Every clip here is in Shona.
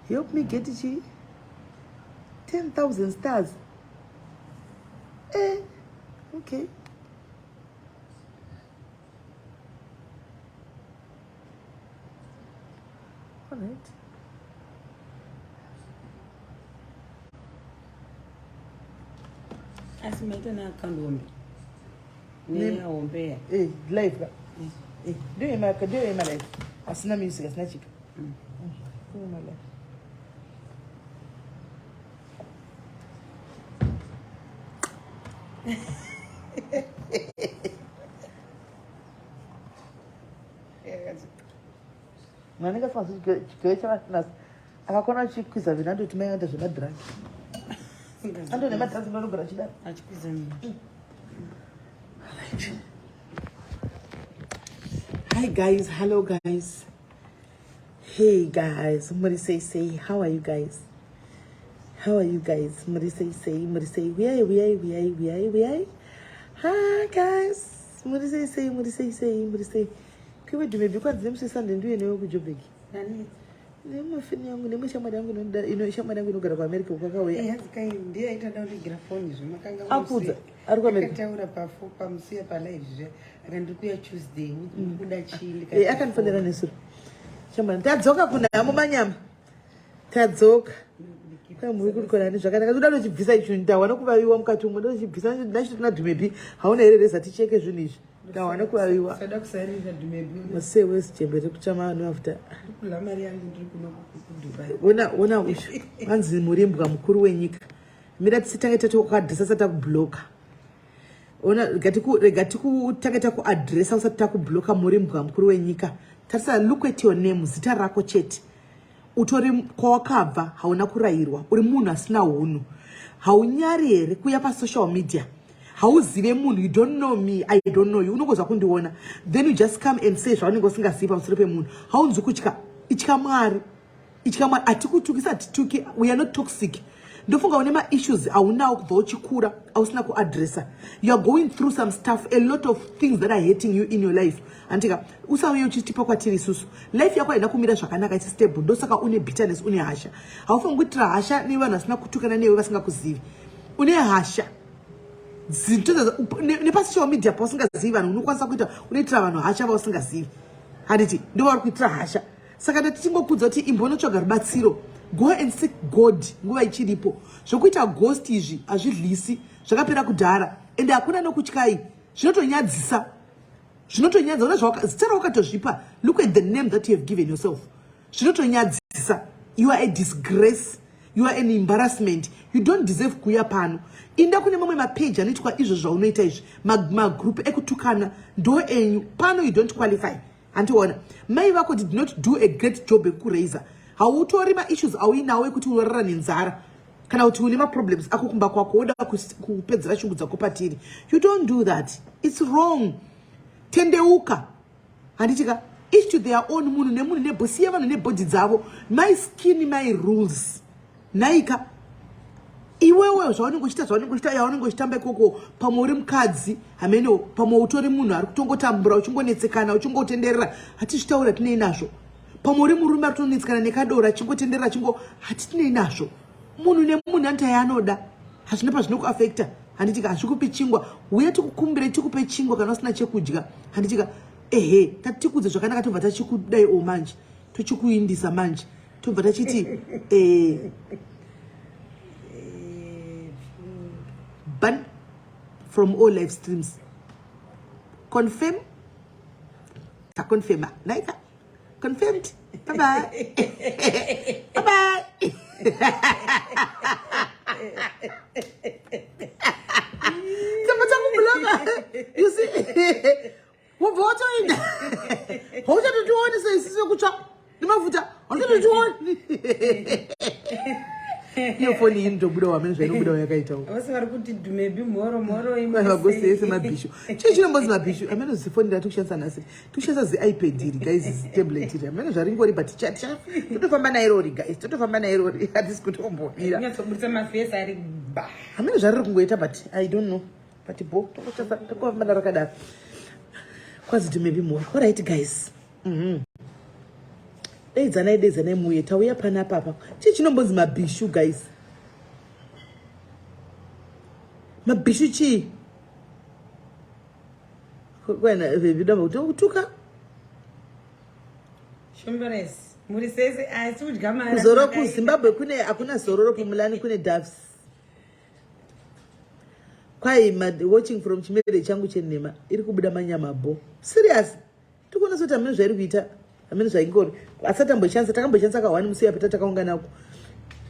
Help me get it. 10,000 stars. Okay. All right. As me na kandombe. Ne ombe. Live. Do you make life? Asina music, asina chick. Do you my life? Maninga faz que nas akakona chikuza vinando tumenya ndazvona drug. Ando ne madrag no lugara chida. Achikuza mimi. Hi guys, hello guys. Hey guys, somebody say, how are you guys? How are you guys? Somebody say, we are. Hi guys. Somebody say. Kiwe dume bikwa zemse sande ndiye newe kujobeki. Nani? Nemo fini yangu, nemo shamba yangu nda shamba yangu nogara kwa America ukakawe. Hazikai ndiye aitanda uligira phone zvo makanga Akuza. Ari kwa America. Akataura pa musiya pa live zve. Akandikuya Tuesday kuda chili. Akanifanira nesu. Shamba tadzoka kuna mumanyama. Tadzoka. Kwa muri kuri kona ni zvakanaka kuda kuchibvisa icho ndawana kuvaviwa mukati umwe ndochibvisa ndacho tuna dumebi hauna herereza ticheke zvinhu izvi. Ndawana kuvaviwa. Sada kusarira dumebi. Mase west chembere kuchama anu after. Kula mari yangu ndiri kuno ku Dubai. Ona usho. Wanzi murimbwa mukuru wenyika. Mira titange tatokadresa sata kubloka. Ona regati kutange takuadresa usati takubloka murimbwa mukuru wenyika. Tarisa look at your name zita rako chete. Utori kwawakabva hauna kurayirwa uri munhu asina hunhu haunyari here kuya pa social media hauzive munhu you don't know me I don't know you unongozva kundiona then you just come and say zvaunenge usingazivi pamusoro pemunhu haunzi kutya itya mwari atikutukisa atituki we are not toxic ndofunga une ma-issues haunawo kubva uchikura hausina kuadressa you are going through some stuff a lot of things that are hating you in your life antika usauye uchitipa kwatiri isusu life yako haina kumira zvakanaka iti stable ndosaka une bitterness une hasha haufaniri kuitira hasha nevanhu vasina kutukana newe vasingakuzivi une hasha nepasocial media pausingazivi vanhu unokwanisa kuita unoitira vanhu hasha vausingazivi handiti ndovari kuitira hasha saka ndatichingokuudza kuti imbonotsvaga rubatsiro go and seek God nguva ichiripo zvokuita ghost izvi hazvidlisi zvakapera kudhara ende hakuna nokutyai zvinotonyadzisa una zita rawakatozvipa look at the name that you have given yourself zvinotonyadzisa you are a disgrace you are an embarrassment you don't deserve kuya pano inda kune mamwe mapage anoitwa izvo zvaunoita izvi magroup ekutukana ndo enyu pano you don't qualify antiona mai vako did not do a great job ekureiza hautori ma-issues auinawo ekuti unorara nenzara kana kuti une ma-problems ako kumba kwako woda kupedzera shungu dzako patiri you don't do that it's wrong tendeuka handitika each to their own munhu nebosiya vanhu nebhodhi dzavo my skin my rules naika iwewe zvaunenge uchita yaunenge uchitamba ikoko pamwe uri mukadzi hamene pamwe utori munhu ari kutongotambura uchingonetsekana uchingotenderera hatizvitaura tinei nazvo pamwe uri murume ari kutonetsekana nekadora achingotenderera hatitinei nazvo munhu nemunhu anoti yaanoda hazvina pazvinokuafekta handitika hazvikupi chingwa uye tikukumbire tikupe chingwa kana usina chekudya handitika tatikudze zvakanaka tobva tachikudai manje tochikuindisa manje tobva tachiti ban from all live streams confirm takonfirma naika confirmed bye bye bye bye you see what in how did you want to say sisi kucha nimavuta unataka tuone hiyo phone hii ndo buda wamenza ino buda yakaita huko basi vari kuti dumebi moro imwe bagose ese mabisho chino mbozi mabisho amene zifoni ndatu kushansa nasi tushansa zi iPad iri guys tablet iri amene zvaringori but chat totofamba na error guys totofamba na error hadisi kutombonira nyatsobudisa maface ari ba amene zvariri kungoita but I don't know but bo tokofamba na rakadara kwazi dumebi moro all right guys deidzanai muye tauya panapa apa chii chinombonzi mabhishu guys mabhishu chii kwena vedamba kuti kutuka Shumberesi muri sese asi kudya mara kuzoro kuZimbabwe kune akuna zororo kumulani kune doves kwai watching from chimere changu chenhema iri kubuda manyama bo serious tikuona soti amene zvairi kuita amene zvaingori asati ambochanisa takambochanisa kahwani musi yapita takaunganako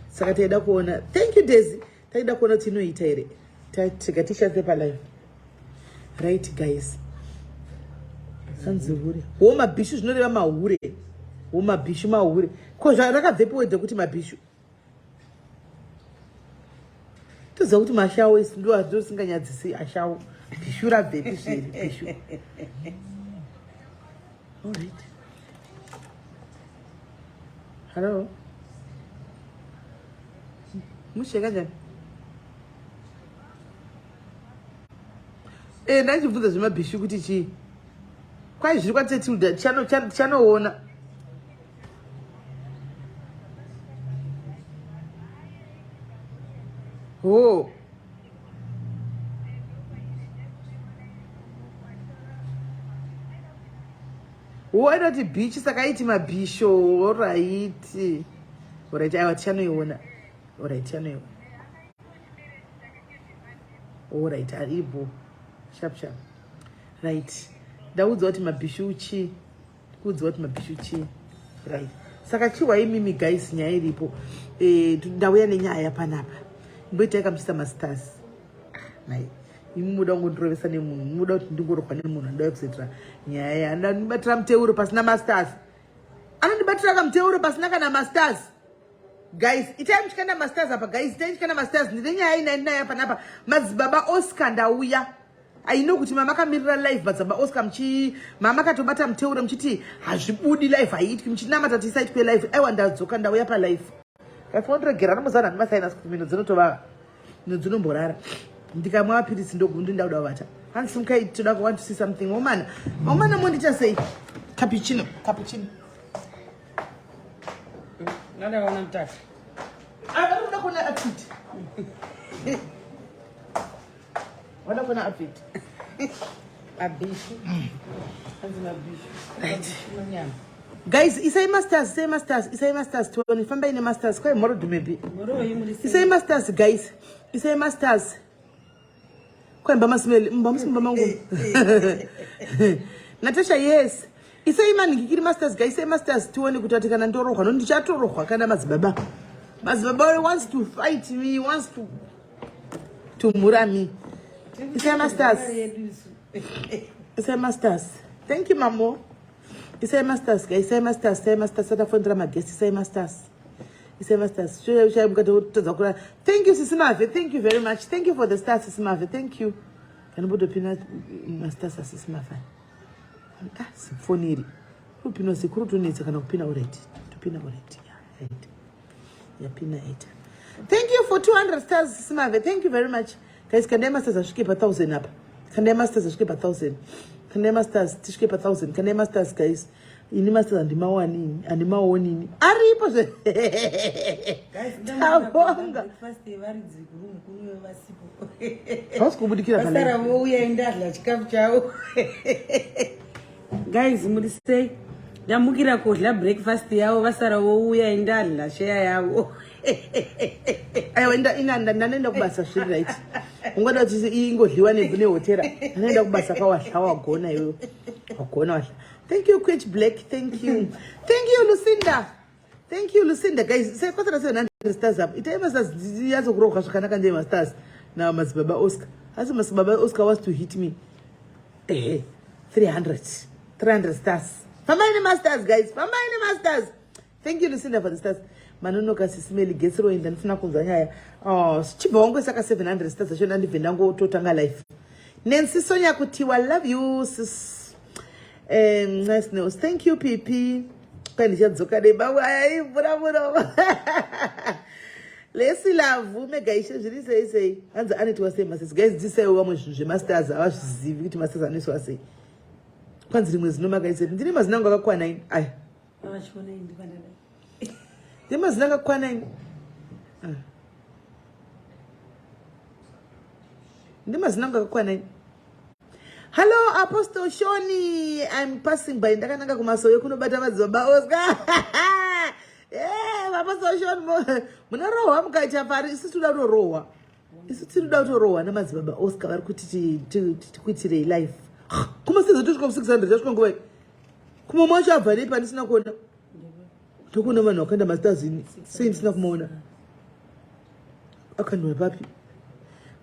saka taida kuona thank you Daisy taida kuona kuti inoita here tikatishanze palive right guys sanzihure wo mabhishu zvinoreva mahure wo mabhishu mahure ko zvarakabvepo wedze kuti mabhishu toziva kuti mashawo isi ndo asinganyadzisi ashawo bhishu rabvepi zviri bhishu alright hello musheka njani ndachibvunza zvemabhishu kuti chii kwai zviri kwatetilda chanoona oh wainoti bichi saka aiti mabhisho alright aiwa tichanoiona alright tichanoiona alright aripo sharp right ndaudzwa kuti mabhishu chii kuudzwa kuti mabhishu chii right saka chiwai mimi guys nyaya iripo ndauya nenyaya panapa mboitai kamuchisa masters nai imi muda kungondirovesa nemunhu muda kuti ndingorohwa nemunhu andauya kuzoitira nyaya anondibatira muteuro pasina masters anondibatira kamuteuro pasina kana masters guys itai muchikanda masters apa guys itai muchikanda masters ndine nyaya inainaya panapa Madzibaba Oscar ndauya aino kuti mama kamirira live Madzibaba Oscar mama katobata muteuro muchiti hazvibudi live haiitwi muchinamata tisaitwe live aiwa ndadzoka ndauya palive kafondiregera nomuzana ndimasaina kuti mino dzinotovava mino dzinomborara ndikamwa mapirisi ndogundu ndauda vata hansi mukai toda want to see something womana mondicha sei cappuccino nada wana mtaka wada kuna outfit wada kuna outfit abishu azima bishu manyama guys isai masters tuone famba ine masters kwa moro dumebi isai masters guys isai masters kwa mbama smell mangu Natasha yes isai mani ngikiri masters guys isai masters tuone kuti atikana ndorohwa ndichatorohwa kana Madzibaba wants to fight me wants to murami isai masters thank you mamo isai masters guys isai masters atafondera magesti isai masters thank you Sisimave thank you very much thank you for the stars Sisimave thank you kanbodo pina masters Sisimave sifoniri kupino sikuru tunitsa kana kupina already tupina already yeah pina 8 thank you for 200 stars Sisimave thank you very much guys kande masters ashike pa 1000 apa kande masters ashike pa 1000 kande masters tishike pa 1000 kande masters guys ini masters andimaonini aripo zve guys ndabonga first vari dzikurumu kunwe vasipo hausikubudikira pala sara vouya indadla chikafu chavo guys muri sei ndamukira kodla breakfast yavo vasara vouya indadla sheya yavo aiwa ndanenda kubasa zviri right ungoda kuti ingodliwa nehotera anoenda kubasa kawahla wagona iwe wagona wahla thank you Quitch Black thank you Lucinda guys say kwatara 700 stars up itai masters yazokurohwa zvakanaka ndei masters na Madzibaba Oscar asi Madzibaba Oscar was to hit me 300 stars family masters guys thank you Lucinda for the stars manonoka SIS MELLY gets roenda ndifuna kunzwa nyaya chibhongo saka 700 stars zvacho ndandibve ndangototanga life Nancy Sonia kutiwa love you sis nice news thank you PP kandichatsoka deba ai vura lesi love mega ishe zviri sei hanzi anitwa sei masters guys dzisai wamwe zvinhu zvemasters avazvizivi kuti masters aniswa sei kwanzi rimwe zinomaka isei ndine mazinangu akakwana ai Demazina akakwana ini. Ndemazina akakwana ini. Hello, Apostle Shoni. I'm passing by. Ndakananga kumasoyo kunobata Madzibaba Oscar. Apostle Shoni. Munarowa mukaita pari. Isi tuda kutorowa. Isi tuda kutorowa na Madzibaba Oscar vari kuti tikuitire life. Kuma sezvo tosvika 600 tasvika nguva. Kuma macho abva nei pandisina kuona. Tokuona vanhu vakaenda mastazini. Sei ndisina kumaona. Akandiwa papi.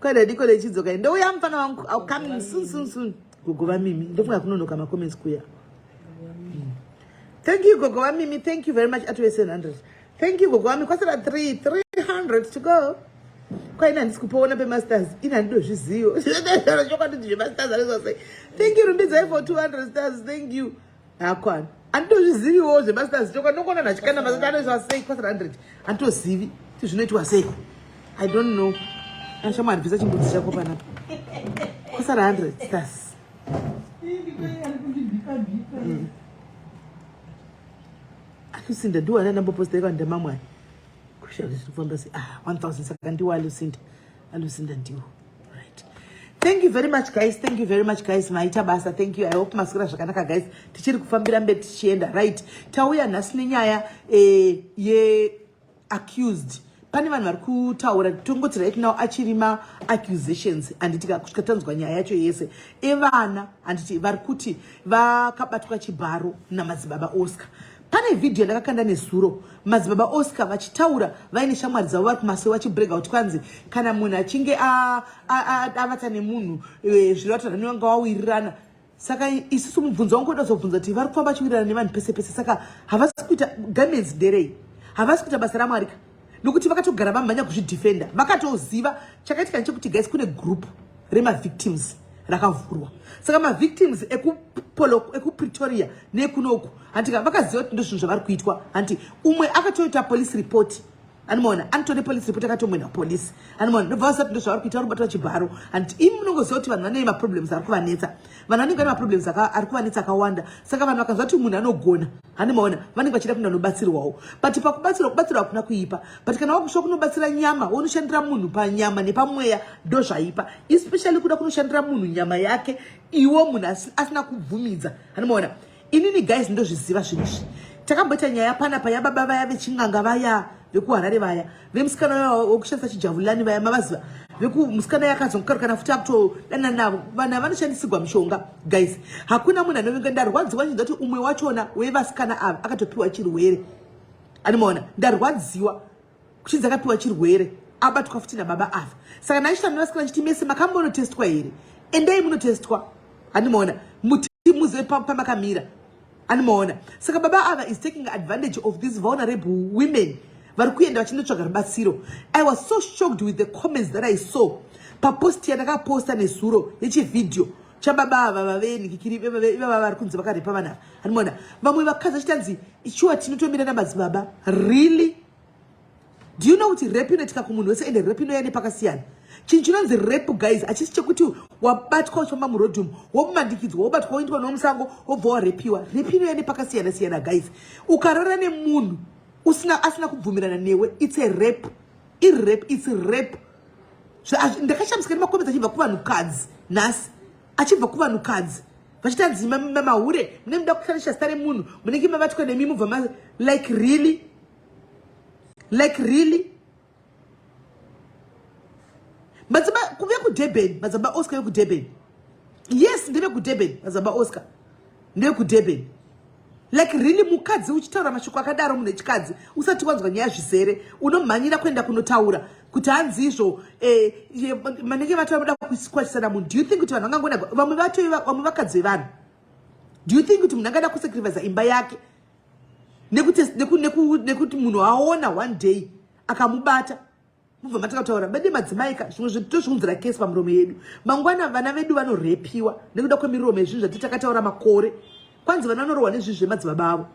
Kwada diko lechidzoka ndouya mufana wangu I'll come soon Gogova Mimi ndofunga kunonoka ma comments kuya. Thank you Gogova Mimi, thank you very much at 700. Thank you Gogova Mimi kwasara 300 to go. Kwa ina ndisikupoona pe masters ina ndo zviziyo. Choka ndi masters alizose. Thank you Rumbiza for 200 stars, thank you. Akwana ando zviziyo zve masters choka ndokona nachikana masters wasei kwasara 100. Anto zivi zvinoitwa sei. I don't know. Ashama aripisa chimbudzi chako panapa. Kwasara 100 stars. Lucinda do ana number post eka ndamamwa. Kusha kufamba si 1000 saka ndiwa Lucinda ndiwo. Right. Thank you very much guys. Thank you very much guys. Maita basa. Thank you. I hope masikira zvakanaka guys. Tichiri kufambira mberi tichienda right. Tauya nhasi nenyaya ye accused. Pane vanhu vari kutaura tongoti right now achirima accusations anditika kusvika tanzwa nyaya yacho yese evana anditi vari kuti vakabatwa chibharo naMadzibaba Oscar. Pane video ndakakanda nezuro Madzibaba Oscar vachitaura vaine shamwari dzavo vari kumasewa vachibrega kuti kwanzi kana munhu achinge avata nemunhu zviratidza kuti vanenge vawirirana. Saka isusu mubvunzo wangu ndoda kuzobvunza kuti vari kufamba vachiwirirana nevanhu pese pese. Saka havasi kuita garments derei, havasi kuita basa raMwari. Nokuti vakatogara vamhanya kuzvidefenda vakatoziva chakaitika nchekuti guys kune group remavictims rakavhurwa. Saka mavictims ekupretoria nekunoku antika vakaziva kuti ndozvinhu zvavari kuitwa. Anti umwe akatoita police report anomaona anotore police report akatomwena police anomaona ndobva vasati ndozvavari kuita vari kubatwa chibharo. Anti imi munongoziva kuti vanhu vane maproblems ari kuvanetsa, vanhu vanenge vane maproblems ari kuvanetsa akawanda. Saka vanhu vakanzwa kuti munhu anogona anomaona vanenge vachida kuenda kunobatsirwawo. But pakubatsirwa hakuna kuipa. But kana wakusvika kunobatsira nyama unoshandira munhu panyama nepamweya ndo zvaipa. Especially kuda kunoshandira munhu nyama yake iwo munhu asina kubvumidza anomaona. Inini guys ndozviziva zvinhu izvi. Takamboita nyaya panapa yababa vaya vechinganga vaya vekuHarare vaya vemusikana wokushandisa chijavulani vaya mavaziva vekumusikana yakazongokaruka kana futi akutodana navo vanhu vanoshandisirwa mishonga guys. Hakuna munhu anovenga ndarwadziwa chinza kuti umwe wachona wevasikana ava akatopiwa chirwere anomaona. Ndarwadziwa kuchinza akapiwa chirwere abatwa futi nababa ava. Saka naishita nevasikana chiti mese makambonotestwa here endai munotestwa anomaona muti muzive pamakamira anomaona. Saka baba ava is taking advantage of these vulnerable women vari kuenda vachindotsvaga rubatsiro. I was so shocked with the comments that I saw papost yandakaposta nezuro yechividhio chababa ava vavenikikiri ivava vari kunzi vakarepa vanhu ava anomaona. Vamwe vakadzi vachitanzi shuwa tinotomira naMadzibaba. Really? Do you know kuti rape inoitika kumunhu wese ende rape inoya nepakasiyana. Chinhu chinonzi rape guys hachisi chekuti wabatwa uchifamba murodhum womandikidzwa wobatwa woindwa nomusango wobva warepiwa. Rape inoya nepakasiyana siyana guys. Ukarara nemunhu asina kubvumirana newe it's a rape. Rape it's a rape. Ndakashamisika nemakomenti achibva kuvanhukadzi nhasi achibva kuvanhukadzi vachitanzi mahure mune muda kushanisha zita remunhu munenge mabatwa nemi mubva like really Madzibaba kuve kuDurban Madzibaba Oscar kuDurban. Yes ndeve kuDurban Madzibaba Oscar ndeve kuDurban. Like really mukadzi uchitaura mashoko akadaro munhu wechikadzi usati wanzwa nyaya zvizere unomhanyira kuenda kunotaura kuti hanzi izvo manenge vatu vanoda kukwashisana munhu. Do you think kuti vanhu vangangona vamwe vakadzi vevanhu? Do you think kuti munhu angada kusacrifice imba yake nekuti munhu aona one day akamubata mubva matakataura bade madzimaika zvimwe zvito zvikunzira kesi pamuromo yedu. Mangwana vana vedu vanorepiwa nekuda kwemiromo yezvinhu zvati takataura makore. Kwanzi vana vanorohwa nezvinhu zvemadzibaba avo.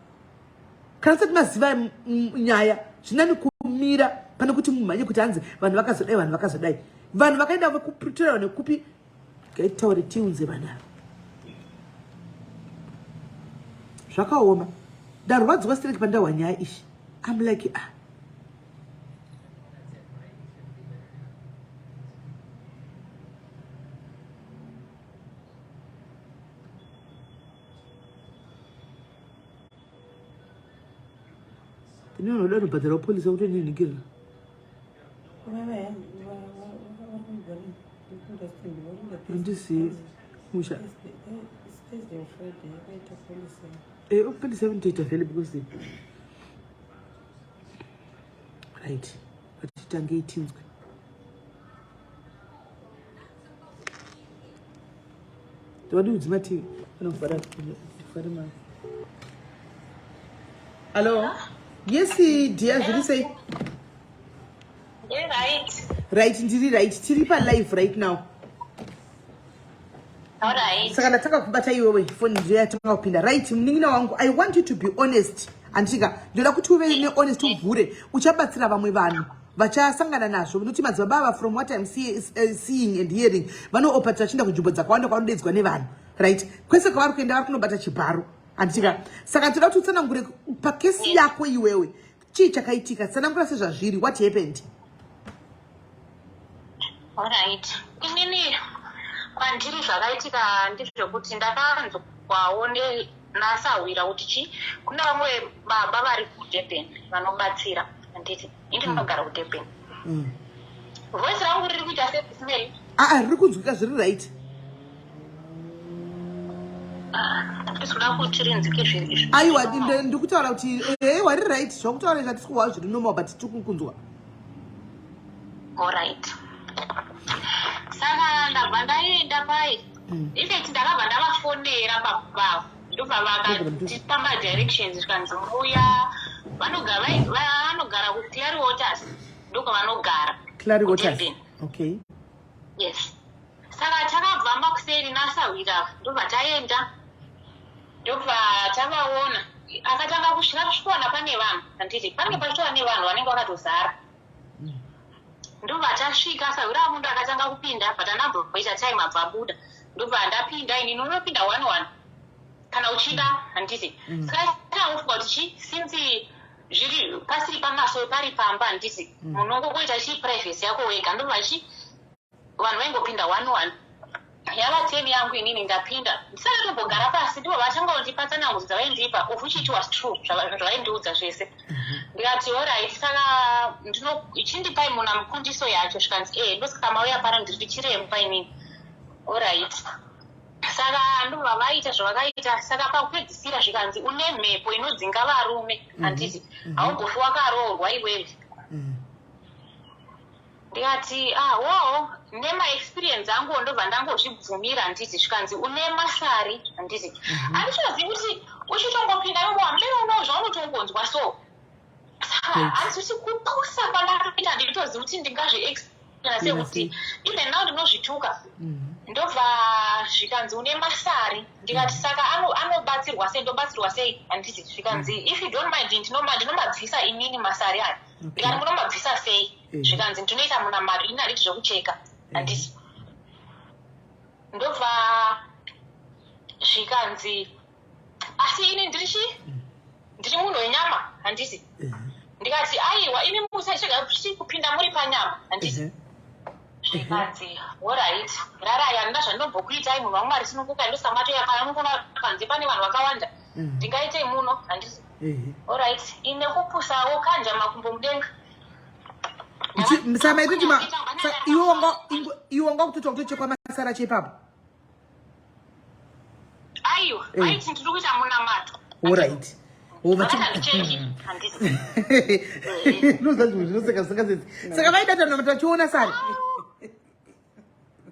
Kana usati maziva nyaya zvinani kumira pane kuti mumhanye kuti hanzi vanhu vakazodai. Vanhu vakaenda kupretoria nekupi gaitaure tiunze vanhu ava zvakaoma. ndarwadzwa straight pandawa nyaya ishi. I'm like ndinoda kubhadhara polisi kuti ndiningirira. Ndisi musha. Polisi haven't vele because right. Atitange 18. What do you do? Hello? Yes, dear, did you say? Yeah, right. Right, right. Tiripa live right now. All right. Saka nataka kubata iwewe phone ndio tunga upinda. Right, mningina wangu, I want you to be honest. Antika, ndoda kuti uve ne honest ubhure. Uchabatsira vamwe vanhu. Vachasangana nazvo noti Madzibaba from what I'm seeing and hearing. Vano opata chinda kujumbo dzakawanda kwanodedzwa nevanhu. Right? Kwese kwavari kuenda vari kunobata chibharo. Antika, saka toda kuti utsanangure pakesi yako iwewe. Chii chakaitika? Tsanangura sezvazviri. What happened? All right. Inini kwandiri zvakaitika ndizvokuti ndakanzwawo nasawira kuti chi kuna vamwe baba vari kuDurban vanobatsira handiti ndinogara kuDurban. Voice rangu riri kuita SIS MELLY. Riri kunzwika zviri right. Ndikuda kuti rinzike zviri izvo. Aiwa ndikutaura kuti wari right zvakutaura zvati sikwawo zviri normal but tikukunzwa. All right. Saka ndabva ndaenda pai. Effect ndakabva ndavafonera baba. Ndobva vakatipamba directions zvikanzi muya vanogara kuClary Waters. Ndoko vanogara. Clary Waters. Okay. Yes. Saka takabva makuseri nasawira ndobva taenda. Ndobva tavaona. Akatanga kusvika kusvika pane vanhu. Handiti panenge pachitova nevanhu vanenge vakatozara. Ndobva tasvika sawira mundu akatanga kupinda but andamboita time abva abuda. Ndobva ndapinda ini unopinda 1-1 kana uchida handiti. Saka takufunga kuti chi since zviri pasiri pamaso pari pamba handiti munongoita chi privacy yako wega. Ndobva chi vanhu vaingopinda 1-1. Yava temi yangu inini ndapinda. Ndisati tombogara pasi ndivo vachangondipa tsanangudzo dzavaindipa of which it was true zvavaindiudza zvese. Ndikati alright saka ichindipai muna mukundiso yacho zvikanzi ndosaka mauya pano ndiri chiremba inini. Alright. Saka ndobva vaita zvavakaita. Saka pakupedzisira zvikanzi une mhepo inodzinga varume handiti haumbofi wakaroorwa iwewe. Ndikati wowo nemaexperience angu ndobva ndangozvibvumira handiti zvikanzi une masari handiti handichozivi kuti uchitongopinda wambeyo uno zvaunotongonzwa so. Saka handiti kupusa pandakaita nditozivi kuti ndingazviexperience sekuti even now ndinozvituka. Ndobva zvikanzi une masari. Ndikati saka anobatsirwa sei ndobatsirwa sei handiti zvikanzi if you don't mind ndinomabvisa inini masari aya. Ndikati munomabvisa sei zvikanzi ndinoita muna mari ini handiti zvokucheka handiti. Ndobva zvikanzi asi ini ndiri munhu wenyama handiti. Ndikati aiwa ini musachega kupinda muri panyama handiti. Zvikanzi alright raraya handina zvandinombokwitai munhu waMwari sinongoka ndosamatoya panogona panze pane vanhu vakawanda ndingaitei muno handiti. Alright ine kupusawo kanja makumbo mudenga. Samaitoti iwe wanga kutoita kutochekwa masara chepapo. Aiwa aiti ndiri kuita muna mato. Alright. Saka vaidata namata chiona sari.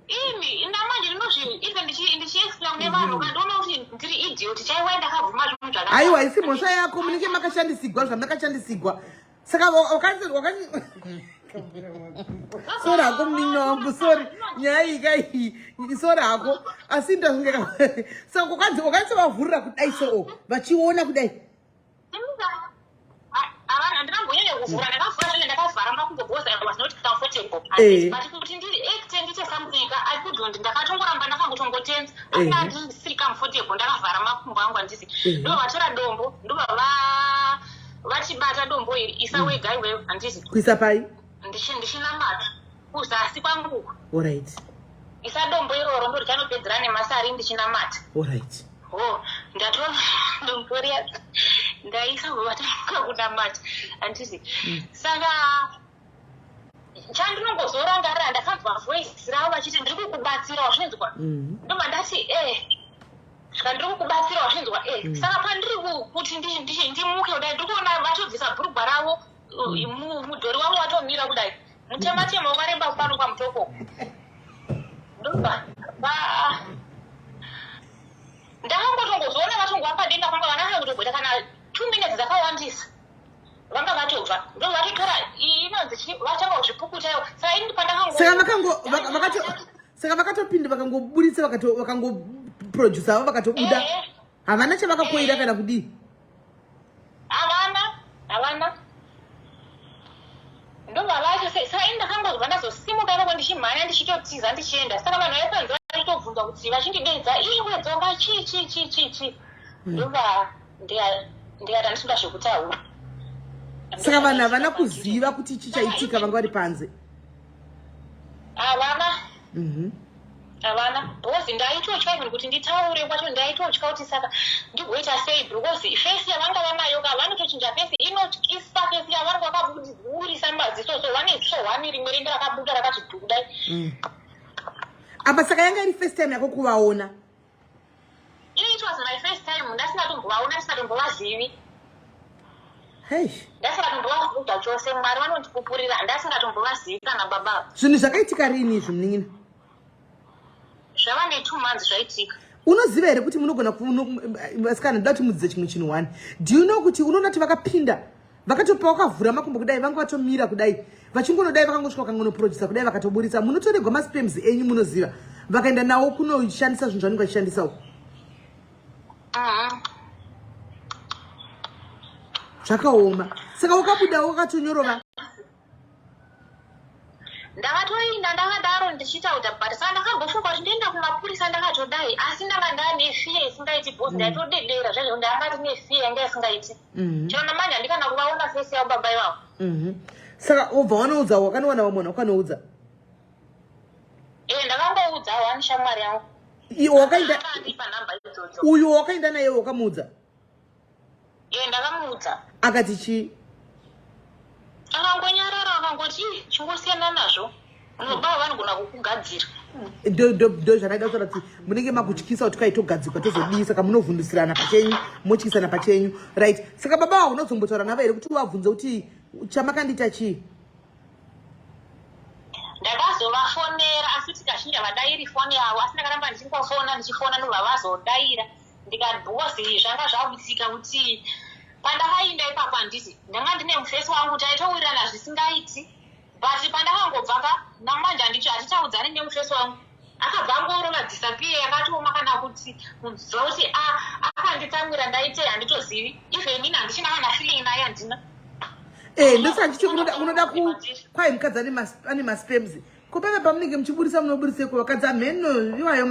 Ini namanje even ndichiexplain nevanhu kandiona kuti ndiri idiot chaiwa ndakabvuma zvinhu zvakanaka. Aiwa isi mhosva yako munenge makashandisigwa zvamakashandisigwa. Saka wakati sorry hako mningi wangu sorry nyaya iyi sorry hako asi ndazongeka saka wakati wavhurira kudai so vachiona kudai. Ndinambonyanya kuvhura ndakavhura zvine ndakavhara makumboboza I was not comfortable. But kuti ndiri acte ndiite something I couldn't ndakatongoramba ndakangotongotenza asi ndisiri comfortable ndakavhara makumbo madzitateguru angu handisi ndo vatora dombo ndo vachibata dombo iri isa wega iweyo handisi kuisa pai ndichinamata kuzasi kwangu alright isa dombo iroro ndo richanopedzera nemasari ndichinamata alright ndatora dombo riya ndaisa kuvatanga kunamata handisi saka chandinongozorangarira ndakanzwa voisi ravo vachiti ndiri kukubatsirawo zvinonzwa ndobva ndati svika ndiri kukubatsirawo zvinonzwa saka pandiri kuti ndimuke kudai ndiri kuona vatobvisa bhurugwa ravo mudhori wavo watomira kudai mutema wakaremba pano pamutoko ndobva ndakangotongozoona vatongovapadenga kwanga vanaa kutogota kana 2 minutes dzakawandisa vanga vatobva ndo vatotora inonzi vatanga kuzvipukutayo saka ini saka vakatopinda vakangoburitsa vakangoprodusa avo vakatobuda havana chavakakoira kana kudii havana ndobva vacho saka ini ndakangozva ndazosimuka ipapo ndichimhanya ndichitotiza ndichienda saka vanhu vaipanzi vatobvunzwa kuti vachindidedza iwe dzonga chi ndobva ndikati handisikuda zvekutaura saka vanhu havana kuziva kuti chichaitika vanga vari panze havana because ndaitotya even kuti nditaure kwacho ndaitotya kuti saka ndigoita sei because fesi yavanga vanayo ka vanotochinja fesi inotyisa fesi yavanenge vakaburisa maziso so vane sohwani rimwe ringe rakabuda rakati dhudai apa saka yanga iri first time yako kuvaona it was my first time ndasingatombovaona ndisingatombovazivi ndasingatombovaziva chose mwari vanondipupurira ndasingatombovazivi kana baba zvinhu zvakaitika rini izvi munin'ina zvava ne2 months zvaitika unoziva here kuti munogona vasikana ndoda kuti mudzidze chimwe chinhu 1 do you know kuti unoona kuti vakapinda vakatopa vakavhura makumbo kudai vanga vatomira kudai vachingonodai vakangosvika vakangonoprodusa kudai vakatoburitsa munotoregwa maspems enyu munoziva vakaenda nawo kunoshandisa zvinhu zvanenge vachishandisawo zvakaoma saka wakabudawo wakatonyorova ndakatoinda ndakadaro ndichitaura but saka ndakambofunga kuti ndienda kumapurisa ndakatodai asi ndanga ndane fiye isingaiti bhosi ndaitodedera zvaizvo ndangati nefiye yanga isingaiti chero namanje handikana kuvaona fesi yavo baba ivavo saka ubva wanoudza wakanowana vamona wakanoudza ndakangoudza wani shamwari yangu wakainda uyu wakainda naye wakamuudza ndakamuudza akati chii akangonyarara akangoti chingosiyana nazvo unobava vanogona kukugadzira ndo zvanaida kutaura kuti munenge makutyisa kuti kaitogadzikwa tozodii saka munovhundusirana pachenyu motyisana pachenyu right saka baba wavo unozombotaura navo here kuti wabvunze kuti chamakandiita chii ndakazovafonera asi kuti kazhinji havadairi foni yavo asi ndakaramba ndichingofona ndichifona ndobva vazodaira ndikati bhosi zvanga zvakuitika kuti pandakainda ipapo handiti ndanga ndine mufesi wangu taitowirirana zvisingaiti but pandakangobvaka namanje handiti hatitaudzani nemufesi wangu akabva angorova disappear yakatioma kana kuti munziva kuti akanditsamwira ndaitei handitozivi even ini handichina kana feeling naye handina ndosandichi unoda kwai mukadzi ane maspems kopeve pamunenge muchiburisa munoburiseko vakadzi amheno iwayo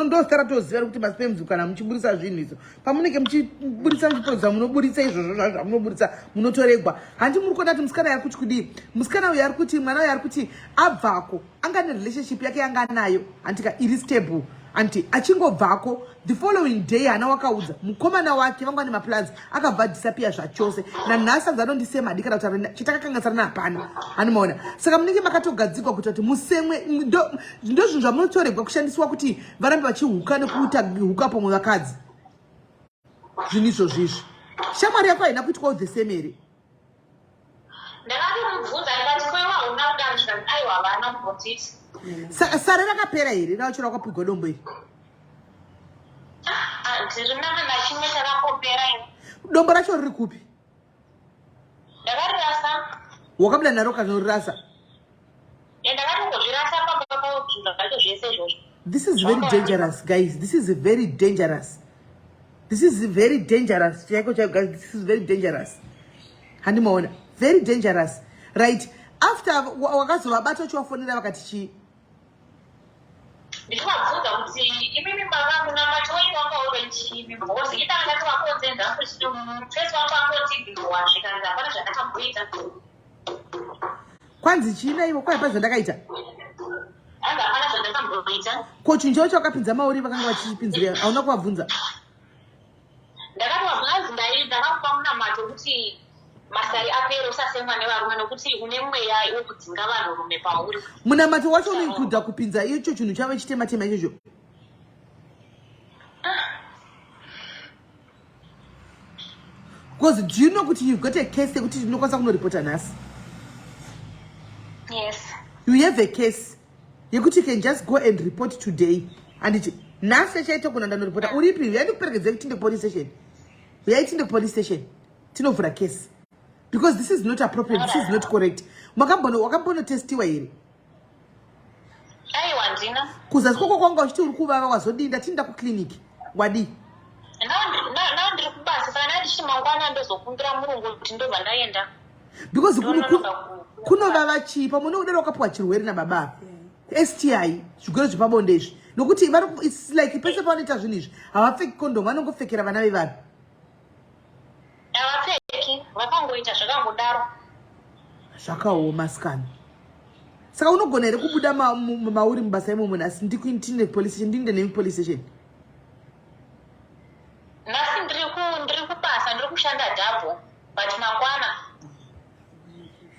ndosara toziva kuti maspems kana muchiburisa zvinhu izvo pamunenge muchiburisa muchiprodusa munoburisa izvozvo zvazvo zvamunoburisa munotoregwa handi muri kuona kuti musikana yari kuti kudii musikana uyo ari kuti mwana uyo ari kuti abvako anga nerelationship yake yanga nayo handika iri stable anti achingobvako the following day hana wakaudza mukomana wake vanga ane maplans akabva disappear zvachose nanhasi anzi anondisema dikana kuti chitakakanganisana hapana hanimaona saka munenge makatogadzikwa kuita kuti musemwe ndo zvinhu zvamunotoregwa kushandiswa kuti varambe vachihuka nekuita huka pomwe vakadzi zvinhu izvozvo izvi shamwari yako haina kuitwawo the same here ndakatomubvunza ndikati kwewa una kudanzvika aiwa vana mubvotiti sare rakapera here ravachora wakapigwa dombo iri ndinanga nachimwe chakapopera ino dombo racho riri kupi ndakarirasa wakabuda naro kanorirasa ndakatongozvirasa papapo zvinhu zvacho zvese izvozvo this is very dangerous guys this is very dangerous chaiko chaiko guys this is very dangerous handimaona very dangerous right after wakazovabata uchivafonera vakati chii ndichivabvunza kuti imimi baba munamato wenyu wangaurwe chivi because itanga ndati wakonzenza mufesi wangu angotigirwa zvikanzi hapana zvandakamboita kwanzi china ivo kwaipa zvandakaita anga hapana zvandakamboita ko chinjoo chakapinza mauri vakanga vachipinzira hauna kuvabvunza ndakatuvabvunza ndakakupa munamato kuti masari apere usasemwa nevarume nokuti une mweya wokudzinga vanhurume pauri munamato wacho unoikudha kupinza icho chinhu chavo chitema-tema ichocho because do you know kuti you've got a case yekuti tinokwanisa kunoripota nhasi yes you have a case yekuti you can just go and report today and nhasi achaita kuna ndanoripota uripi uyaiti kuperekedza kuti tinde police station uyaiti tinde police station tinovhura case because this is not appropriate, this is not correct. Wakambonotestiwa here. Aiwa ndina. Kuzasi koko kwanga uchiti uri kuvava wazodinda tinda kuclinic. Wadi. Na ndiri kubasa kana ndichi mangwana ndozokumbira murungu kuti ndobva ndaenda. Because kunovava chipa muno udero wakapuwa chirwere nababa. STI zvigwere zvepabonde izvi. Nokuti it's like pese panoita zvinhu izvi havapfeki condom vanongopfekera vana vevanhu. Havapfeki vakangoita zvakangodaro. Zvakaoma sikana. Saka unogona here kubuda mauri mubasa imomo nhasi ndikuitinde police station ndinde nemi police station. Nhasi ndiri kubasa ndiri kushanda double but mangwana.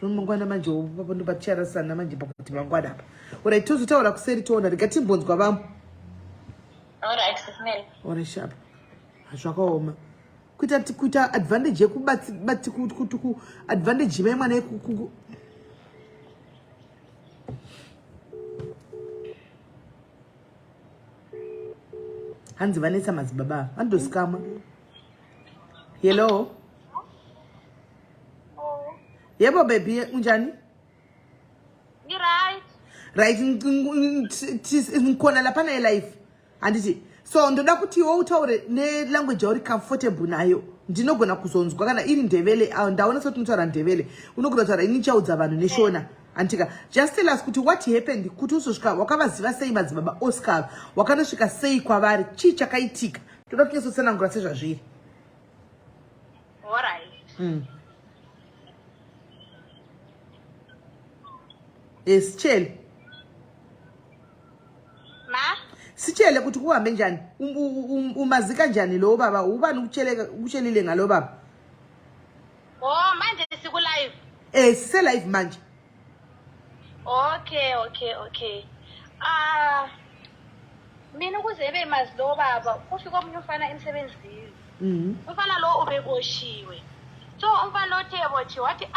Mangwana manje papo ndo pacharasana manje pakuti mangwana apa. Ora itozotaura kuseri toona rigatimbonzwa vamwe. Alright, SIS MELLY. Ora sharp. Zvakaoma. Kuita advantage yekubati ku advantage yemwana yeku hanzi vanetsa madzibaba vandosikama. Hello. Yebo baby unjani? You right? Right ngikona lapha na life. Anditi so ndoda kuti iwe utaure ne language yauri comfortable nayo. Ndinogona kuzonzwa kana iri ndevele ndaona soti unotaura ndevele. Unogona kutaura ini chaudza vanhu neshona. Antika just tell us kuti what happened kuti usosvika wakavaziva sei Madzibaba Oscar wakanosvika sei kwavari chii chakaitika toda kuti nyasotsanangura sezvazviri. Alright. Yes chele Ma? Sichele kuti kuhambe njani umazika njani lo baba ubani ukuchelile ngalo baba. Oh manje siku live. Sise live manje. Okay. Mina ukuzebe mazi lo baba ufika omunye ufana emsebenzini. Umfana lo ubeboshiwe. So umfana lo theboshiwe wathi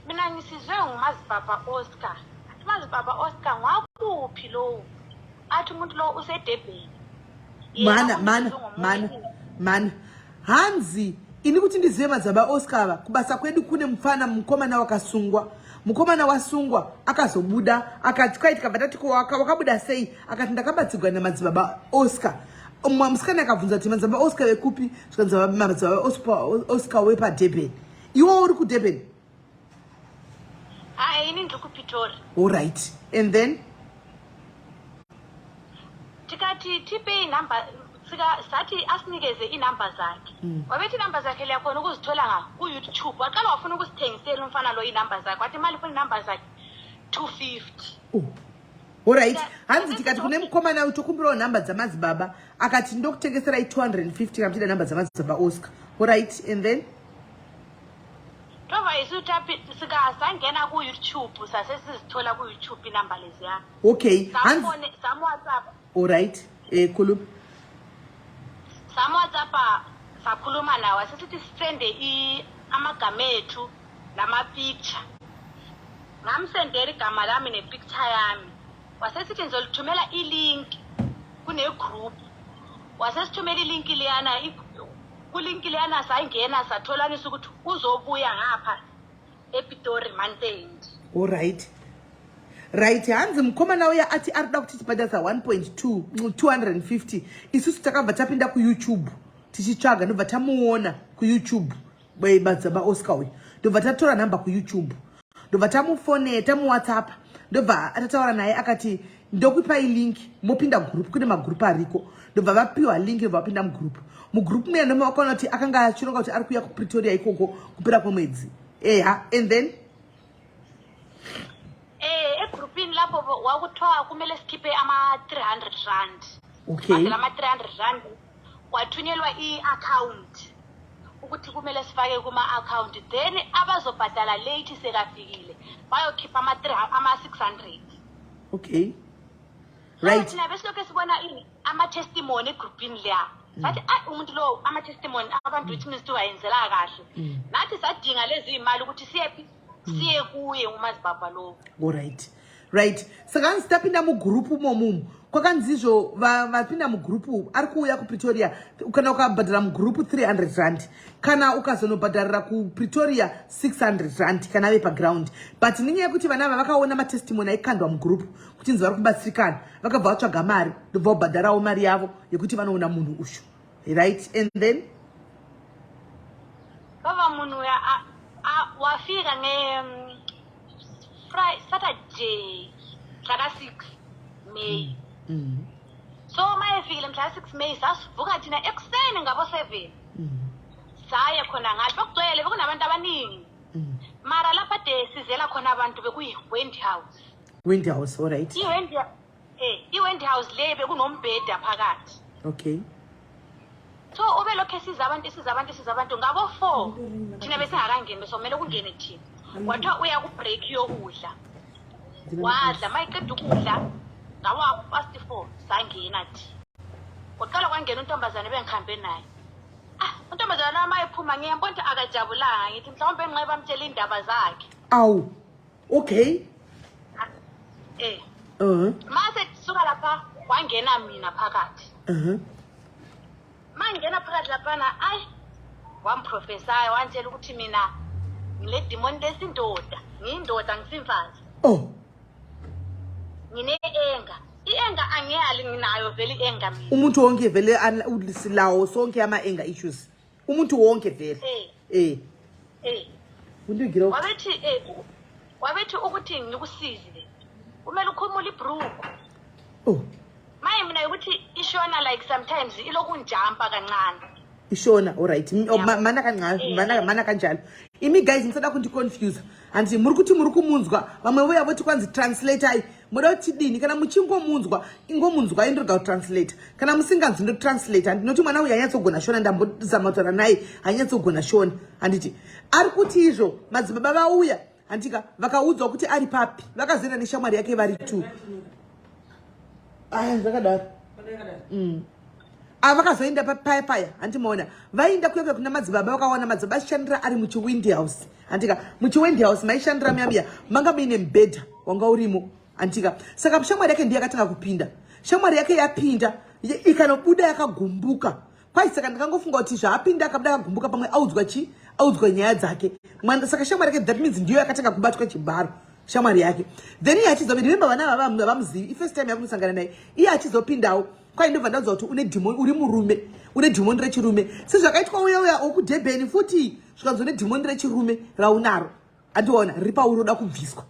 mina ngisizwe nguMadzibaba Oscar. Athi Madzibaba Oscar ngwakuphi lo? Athi umuntu lo useDurban. Mana hanzi ini kuti ndizive Madzibaba Oscar kubasa kwedu kune mfana mkomana wakasungwa. Mukomana wasungwa akazobuda akati kwaitika vatati wakabuda sei akati ndakabatsirwa naMadzibaba Oscar. Musikana akabvunza kuti Madzibaba Oscar wekupi zvikanzi Madzibaba Oscar wepa Durban. Iwe uri ku Durban? Ini ndiri kuPitori. All right. And then tikati tipe number sathi asinikeze inamba zakhe. Wabethi inamba zakhe liyakhona ukuzithola ku YouTube. Waqala wafuna ukusithengisela umfana lo inamba zakhe. Wathi imali ufuna inamba zakhe 250. All right. Hanzi tikati kune mukomana utokumbira namba dzaMadzibaba akati ndokutengesera 250 kamtida namba dzaMadzibaba Oscar. All right. And then Tova isutapi sikasangena ku YouTube sasesizithola ku YouTube inamba lezi ya. Okay. Hanzi sam WhatsApp. All right. Khuluma. Sam WhatsApp sakhuluma nawe sisithi sisende amagama ethu nama-picture. Ngamsendela igama lami ne-picture yami. Wasesithi ngizolithumela i-link kune-group. Wasesithumela i-link liyana ku-link liyana sayingena satholanisa ukuthi uzobuya ngapha ePitori Mountain. All right. Right, hanzi mkomana uya ati arida kuti tibhadhasa 250 isusu takabva tapinda ku YouTube tichitsvaga ndobva tamuona ku YouTube Madzibaba Oscar uyu ndobva tatora namba ku YouTube ndobva tamufonera tamuWhatsApp ndobva atataura naye akati ndokupa link mopinda group kune magroup ariko ndobva vapiwa link ndobva vapinda mugroup mwe ndomakaona kuti akanga achironga kuti ari kuya kuPretoria ikoko kupera kwemwedzi and then egroupini lapho wakuthiwa kumele sikhiphe ama-300 rand. Okay. Badala ama-300 rand wathunyelwa i-account ukuthi kumele sifake kuma-account, then abazobhadala late sekafikile bayokhipha ama-600. Okay. Right. Thina besilokhu sibona ama-testimony egroupini leya sathi umuntu lo ama-testimony abantu which means wayenzela kahle, nathi sadinga lezi imali ukuthi siye kuye uMadzibaba lo. Right. Saka sitapinda mugroup momumu kwakanzizvo vapinda mugroup ari kuuya kuPretoria kana ukabhadhara mugroup 300 rand kana ukazonobhadharira kuPretoria 600 rand kana vepaground, but nenyaya yekuti vana vakaona matestimony aikandwa mugroup kuti nzi vari kubatsirikana vakabva vatsvaga mari ndobva vabhadharawo mari yavo yekuti vanoona munhu ushu, right? And then baba munhu wafika Saturday mhla 6 May. So mayefikile mhla 6 May sasivuka thina ekuseni ngabo 7 saya khona ngathi bekugcwele bekunabantu abaningi, mara lapha de sizela khona abantu bekuyi-Wendy House. All right. I-Wendy House le bekunombheda phakathi. Okay. So ube lokho esiza abantu ngabo 4 thina besingakangeni besomele kungene thina. Wathiwa uya ku-break yokudla wadla mayiqeda ukudla ngawa past 4 sangena thi. Kwaqala kwangena untombazane bengikhambe naye. Untombazane wami ayiphuma ngiyambona ukuthi akajabulanga, ngithi mhlawumbe enqeba amtshela indaba zakhe. Awu. Okay. Mase suka lapha wangena mina phakathi. Mangena phakathi laphana wamprofesayo wantshela ukuthi mina ngile demon lesindoda, ngiyindoda ngisimfazi. Ngine-enga. I-enga angiyali nginayo vele i-enga mina. Umuntu wonke vele silawo sonke ama-enga issues. Umuntu wonke vele. Wabethi ukuthi ngikusize kumele ukhumule ibruku. Maye mina ukuthi ishona like sometimes ilokunjampa kancane. Ishona, all right. Mana kancane, mana kanjalo. Imi guys ngisada kuti confuse. Anti muri kuti muri kumunzwa vamwe voya voti kwanzi translate ai muda kuti dini kana muchingomunzwa ingomunzwa indoga translate kana musinganzi ndo translate andinoti mwana uyu anyatsogona shona ndambozamatora naye anyatsogona shona anditi ari kuti izvo madzibaba vauya andika vakaudzwa kuti ari papi vakazenda neshamwari yake vari 2 zvakadaro vakazoenda paya andimaona vaenda kuya kuna madzibaba vakaona madzibaba achishandira ari muchiWindy House andika muchiWindy House maishandira muyambiya manga muine mubhedha wanga urimo andika saka shamwari yake ndiye akatanga kupinda shamwari yake yapinda ikanobuda yakagumbuka kwai saka ndikangofunga kuti zvaapinda akabuda akagumbuka pamwe audzwa nyaya dzake saka shamwari yake that means ndiyo yakatanga kubatwa chibharo shamwari yake then iye achizobva remember vana avamuzivi ifirst time yakunosangana naye iye achizopindawo kwai ndobva ndaudzwa kuti une demon uri murume une demon rechirume sezvakaitwa uya okudhebheni futi zvikanzo nedemon rechirume raunaro andiona riri pauroda kubviswa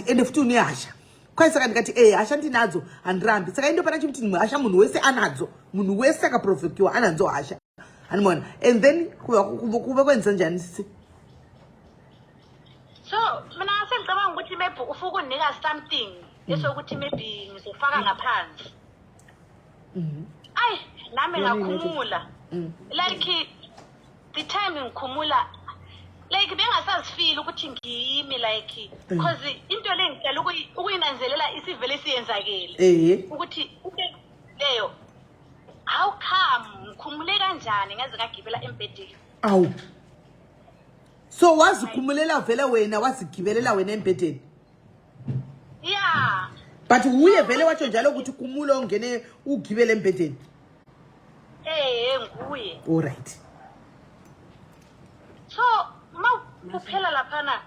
ende futi une hasha kwai saka ndikati hasha ndinadzo handirambi saka indopana chimuti hasha munhu wese anadzo munhu wese akaprofekiwa anadzo hasha andimaona and then kuve kwenza njani sisi so mina sengicabanga ukuthi maybe ufuna ukunika something esokuthi maybe ngizofaka ngaphansi. Nami ngakhumula like the time ngikhumula like bengasazifeel ukuthi ngiyimi like because into le ngicela ukuyinanzelela isivele siyenzakele ukuthi leyo how come ngikhumule kanjani ngaze ngagibela embhedeni. Awu so wazikhumulela vele wena wazigibelela wena embhedeni. Yeah, but uye vele watsho njalo ukuthi khumula ungene ugibele embhedeni. Nguye. All right. So kuphela laphana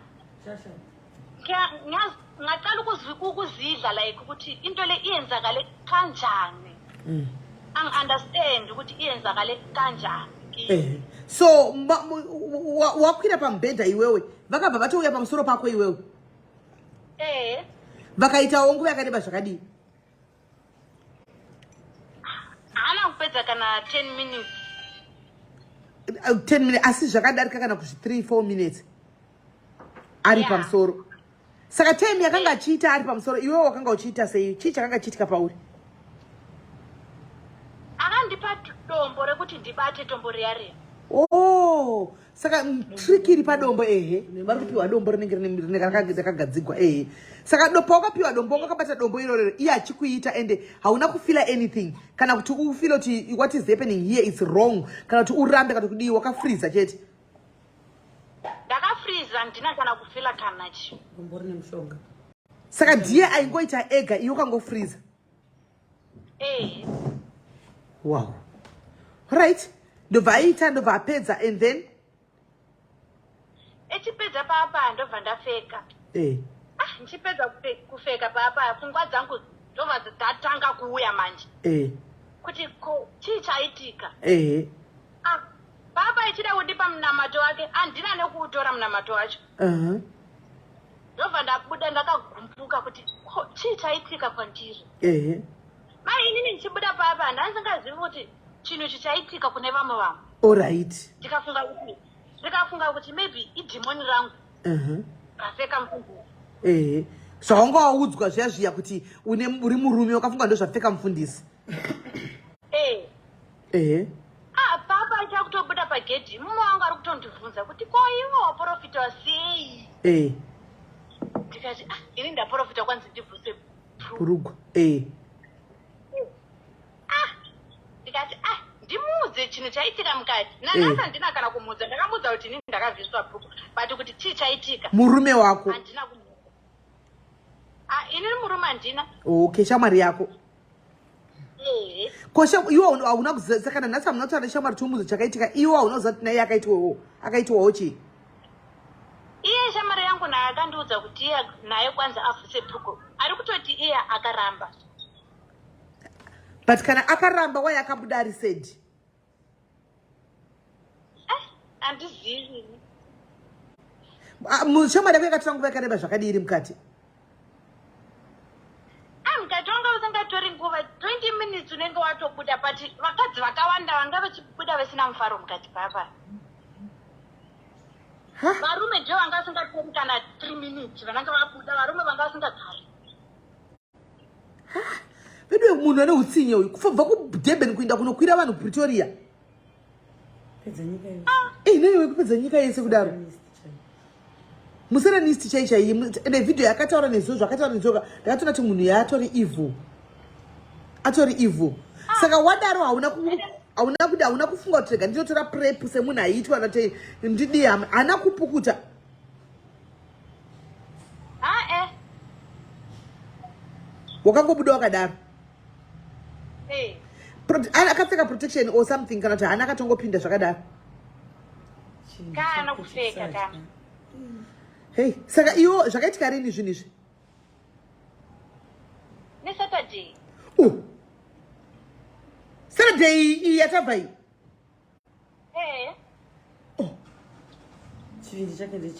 ngaqala ukuzidla like ukuthi into le iyenzakale kanjani. Angi-understand ukuthi iyenzakale kanjani. So wakwira pambhedha iwewe vakabva vatouya pamusoro pako iwewe. Vakaitawo nguva yakareba zvakadii? kupedza kana 10 minutes. 10 minutes asi zvakadarika kana kusvi 3-4 minutes ari pamusoro. Saka time yakanga achiita ari pamusoro iwewe wakanga uchiita sei? Chii chakanga chiitika pauri? Akandipa dombo rekuti ndibate tombo riya. Oh, saka trick iri padombo vari kupiwa dombo rinenge rakagadzigwa saka paukapiwa dombo wakabata dombo iroro iye achikuita ende hauna kufila anything kana kuti ufile kuti what is happening here is wrong kana kuti urambe kana kudii wakafreeza chete? Ndakafreeza ndina kana kufila kana chi. Dombo rine mushonga. Saka ndiye aingoita ega iwe ukangofreeza. Wow. Right. Ndobva aita ndobva apedza and then echipedza papa ndobva ndafeka. Ndichipedza kufeka papa pfungwa dzangu ndobva dzatanga kuuya manje. Kuti chii chaitika. Papa ichida kundipa munamato wake handina nekuutora munamato wacho. Ndobva ndabuda ndakagumbuka kuti chii chaitika kwandiri. Mai inini ndichibuda papa ndandisingazivi kuti chinhu chichaitika kune vamwe vanhu. Alright. Ndikafunga kuti maybe idhimoni rangu. Kafeka mufundisi. Zvawanga waudzwa zviya kuti uri murume wakafunga ndo zvapfeka mufundisi. Papa achakutobuda pagedhi mumwe wangu ari kutondibvunza kuti ko iwe waprofita sei? Ndikati ini ndaprofita kwanzi ndibvuse purugwa. Ndikati ndimuudze chinhu chaitika mukati. Nanhasi handina kana kumuudza, ndakamuudza kuti inini ndakabviswa bhuku but kuti chii chaitika. Murume wako? Handina kumuudza. Inini murume handina. Okay, shamwari yako. Kosha iwe hauna kuziva kana nhasi hamuna shamwari chomuudza chakaitika iwe hauna kuziva kuti naye akaitwawo chii? Iye shamwari yangu naye akandiudza kuti iye naye kwanza abvise bhuku ari kutoti iye akaramba. But kana akaramba why akabuda ari said? Handizivi. Shamwari yako yakatora nguva yakareba zvakadii mukati? Mukati wanga usingatori nguva 20 minutes unenge watobuda but vakadzi vakawanda vanga vachibuda vasina mufaro mukati papa. Varume ndio vanga vasingatori kana 3 minutes vananga vabuda, varume vanga vasingagari. Vedu munhu ane utsinye uyu kubva kuDurban kuenda kunokwira vanhu Pretoria. Pedza nyika yese. Newe kupedza nyika yese kudaro. Musere nisti chaichai ende video yakataura nezvozvo akataura nezvozvo ndakatoona kuti munhu yatori evil. Atori evil. Saka wadaro hauna kufunga kuti rega ndinotora prep semunhu aitwa nati ndidi hana kupukuta. Wakangobuda wakadaro. Akapfeka protection or something kana kuti hana akatongopinda zvakadaro. Kana kupfeka kana. Saka iwo zvakaitika rini zvinhu izvi? NeSaturday. Saturday iyi yatabva iyi? Chivindi chake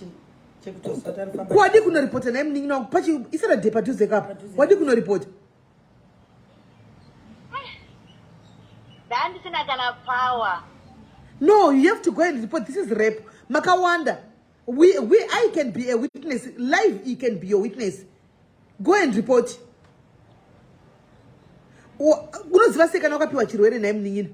chekutosata ari pamba. Wadi kunoripota naye muningi wangu pachi iSaturday padhuze kapa. Wadi kunoripota? Handisina kana power. No, you have to go and report. This is rape. Makawanda. I can be a witness. Live, he can be your witness. Go and report. Unoziva sei kana wakapiwa chirwere naye muningi?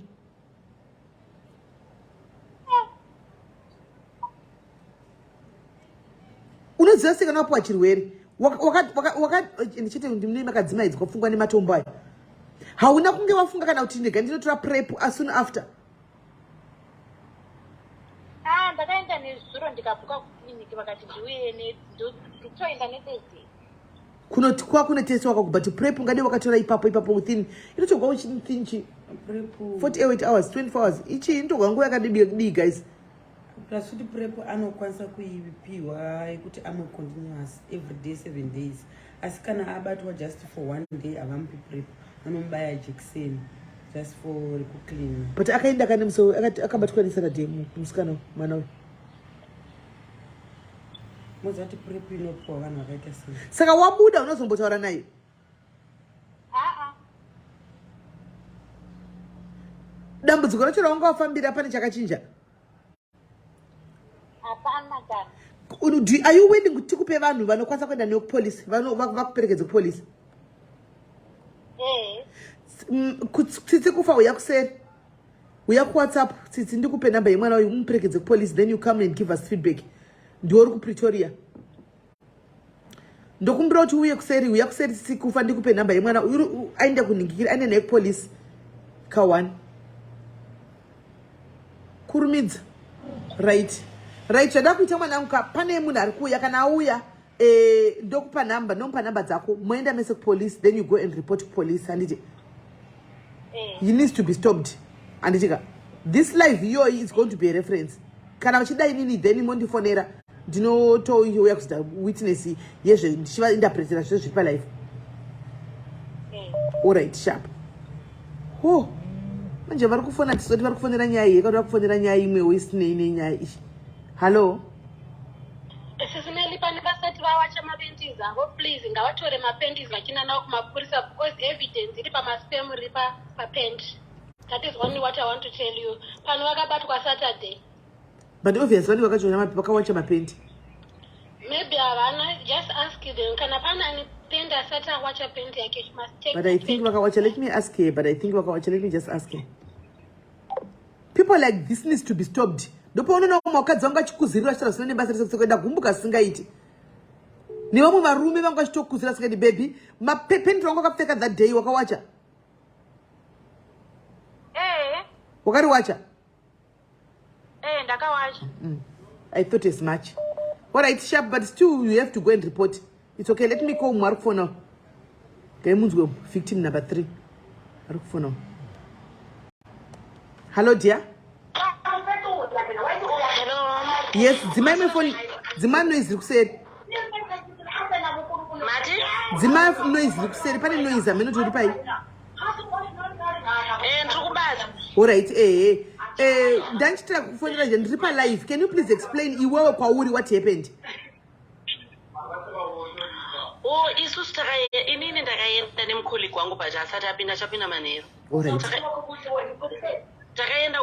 Unoziva sei kana wapiwa chirwere? Ndichiti ndimune makadzimaidzwa kufungwa nematombo aya. Hauna kunge wafunga kana kuti ndega ndinotora prep as soon after. Ndakaenda nezuro ndikabuka kuclinic vakati ndiuye nditoenda neThursday. Kunoteswa wakakubva prep ngade wakatora ipapo within inotogwa uchinchi Prep 48 hours 24 hours ichi inotogwa nguva yakadii guys. Plus kuti prep anokwanisa kuipiwa yekuti continuous every day 7 days. Asi kana abatwa just for 1 day avamupi prep anombaya jekiseni just for clean. But akaenda kane muso akabatwa neSaturday musikana mwana we. Mozati prep inopiwa vanhu vakaita sei? Saka wabuda unozombotaura naye? dambudziko racho raunga wafambira pane chakachinja? Hapana kana. Are you willing kuti kupe vanhu vanokwanisa kuenda newe kupolisi vakuperekedze kupolisi? Tsitsi kufa uya kuseri uya kuwhatsapp tsitsi ndikupe namba yemwana uyu umuperekedze kupolisi, then you come and give us feedback. Ndiwe uri kuPretoria, ndokumbira kuti uya kuseri tsitsi kufa ndikupe namba yemwana aende kuningikira aende naye kupolisi ka1 kurumidza. Right, zvada kuita mwanangu ka pane munhu ari kuuya, kana auya ndokupa namba, nomupa namba dzako, moenda mese kupolisi, then you go and report to police. Handiti he needs to be stopped. Handitika this life here is going to be a reference. Kana uchida inini then mondifonera ndinotouya kuita witness yezve ndichivainterpretera zviro zviri palife. Alright, sharp. Oh, manje vari kufona tisoti vari kufonera nyaya iyi, vari kufonera nyaya imwewo isinei nenyaya iyi. Hello, SIS MELLY pane vasati vawacha mapendizi avo, please ngavatore mapendizi vachina nawo kumapurisa, because evidence iri pamaspam iri papendi. That is only what I want to tell you. Pano vakabatwa Saturday. But obviously vakawacha mapendi. Maybe havana, just ask them. Kana pana ani pendi asati awacha pendi yake, must take. But I think vakawacha, let me ask her. But I think vakawacha, let me just ask her. People like this needs to be stopped. Ndopo unoona wakadzi vanga chikuzirira chitara sino nebasa resekuenda gumbuka singaiti. Ni vamwe varume vanga chitokuzira sikati baby, mapendi rangu akapfeka that day wakawacha. Wakariwacha? Ndakawacha. I thought as much. Alright, sharp, but still you have to go and report. It's okay, let me call Mark for now. Okay, go victim number 3. Mark for now. Hello, dear. Hello. Yes, Zimai my phone. Zimai noise said. Mati? Zimai noise said. Pani noise. I'm not to reply. Alright, don't try for the life. Can you please explain what happened? Oh, isu inini ndakaenda nemukoli kwangu bajasa tapinda manero. Alright. Takaenda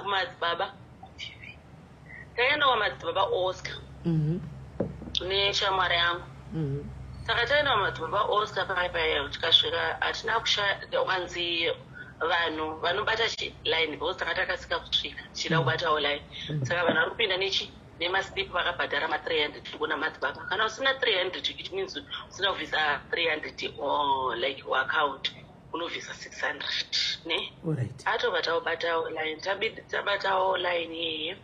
kumadzibaba. Takaenda kumadzibaba Oscar. Neshamwari yangu. Saka taenda kumadzibaba Oscar paya tikasvika atina kuwanzi vanhu vanobata line because takatakasika kusvika chida kubatawo line. Saka vanhu vari kupinda nemaslipi vakabhadhara ma300 kuna madzibaba. Kana usina 300 it means usina kuvhisa 300 or like account unovhisa 600 ne. Alright. Atobatawo line tabatawo line iyi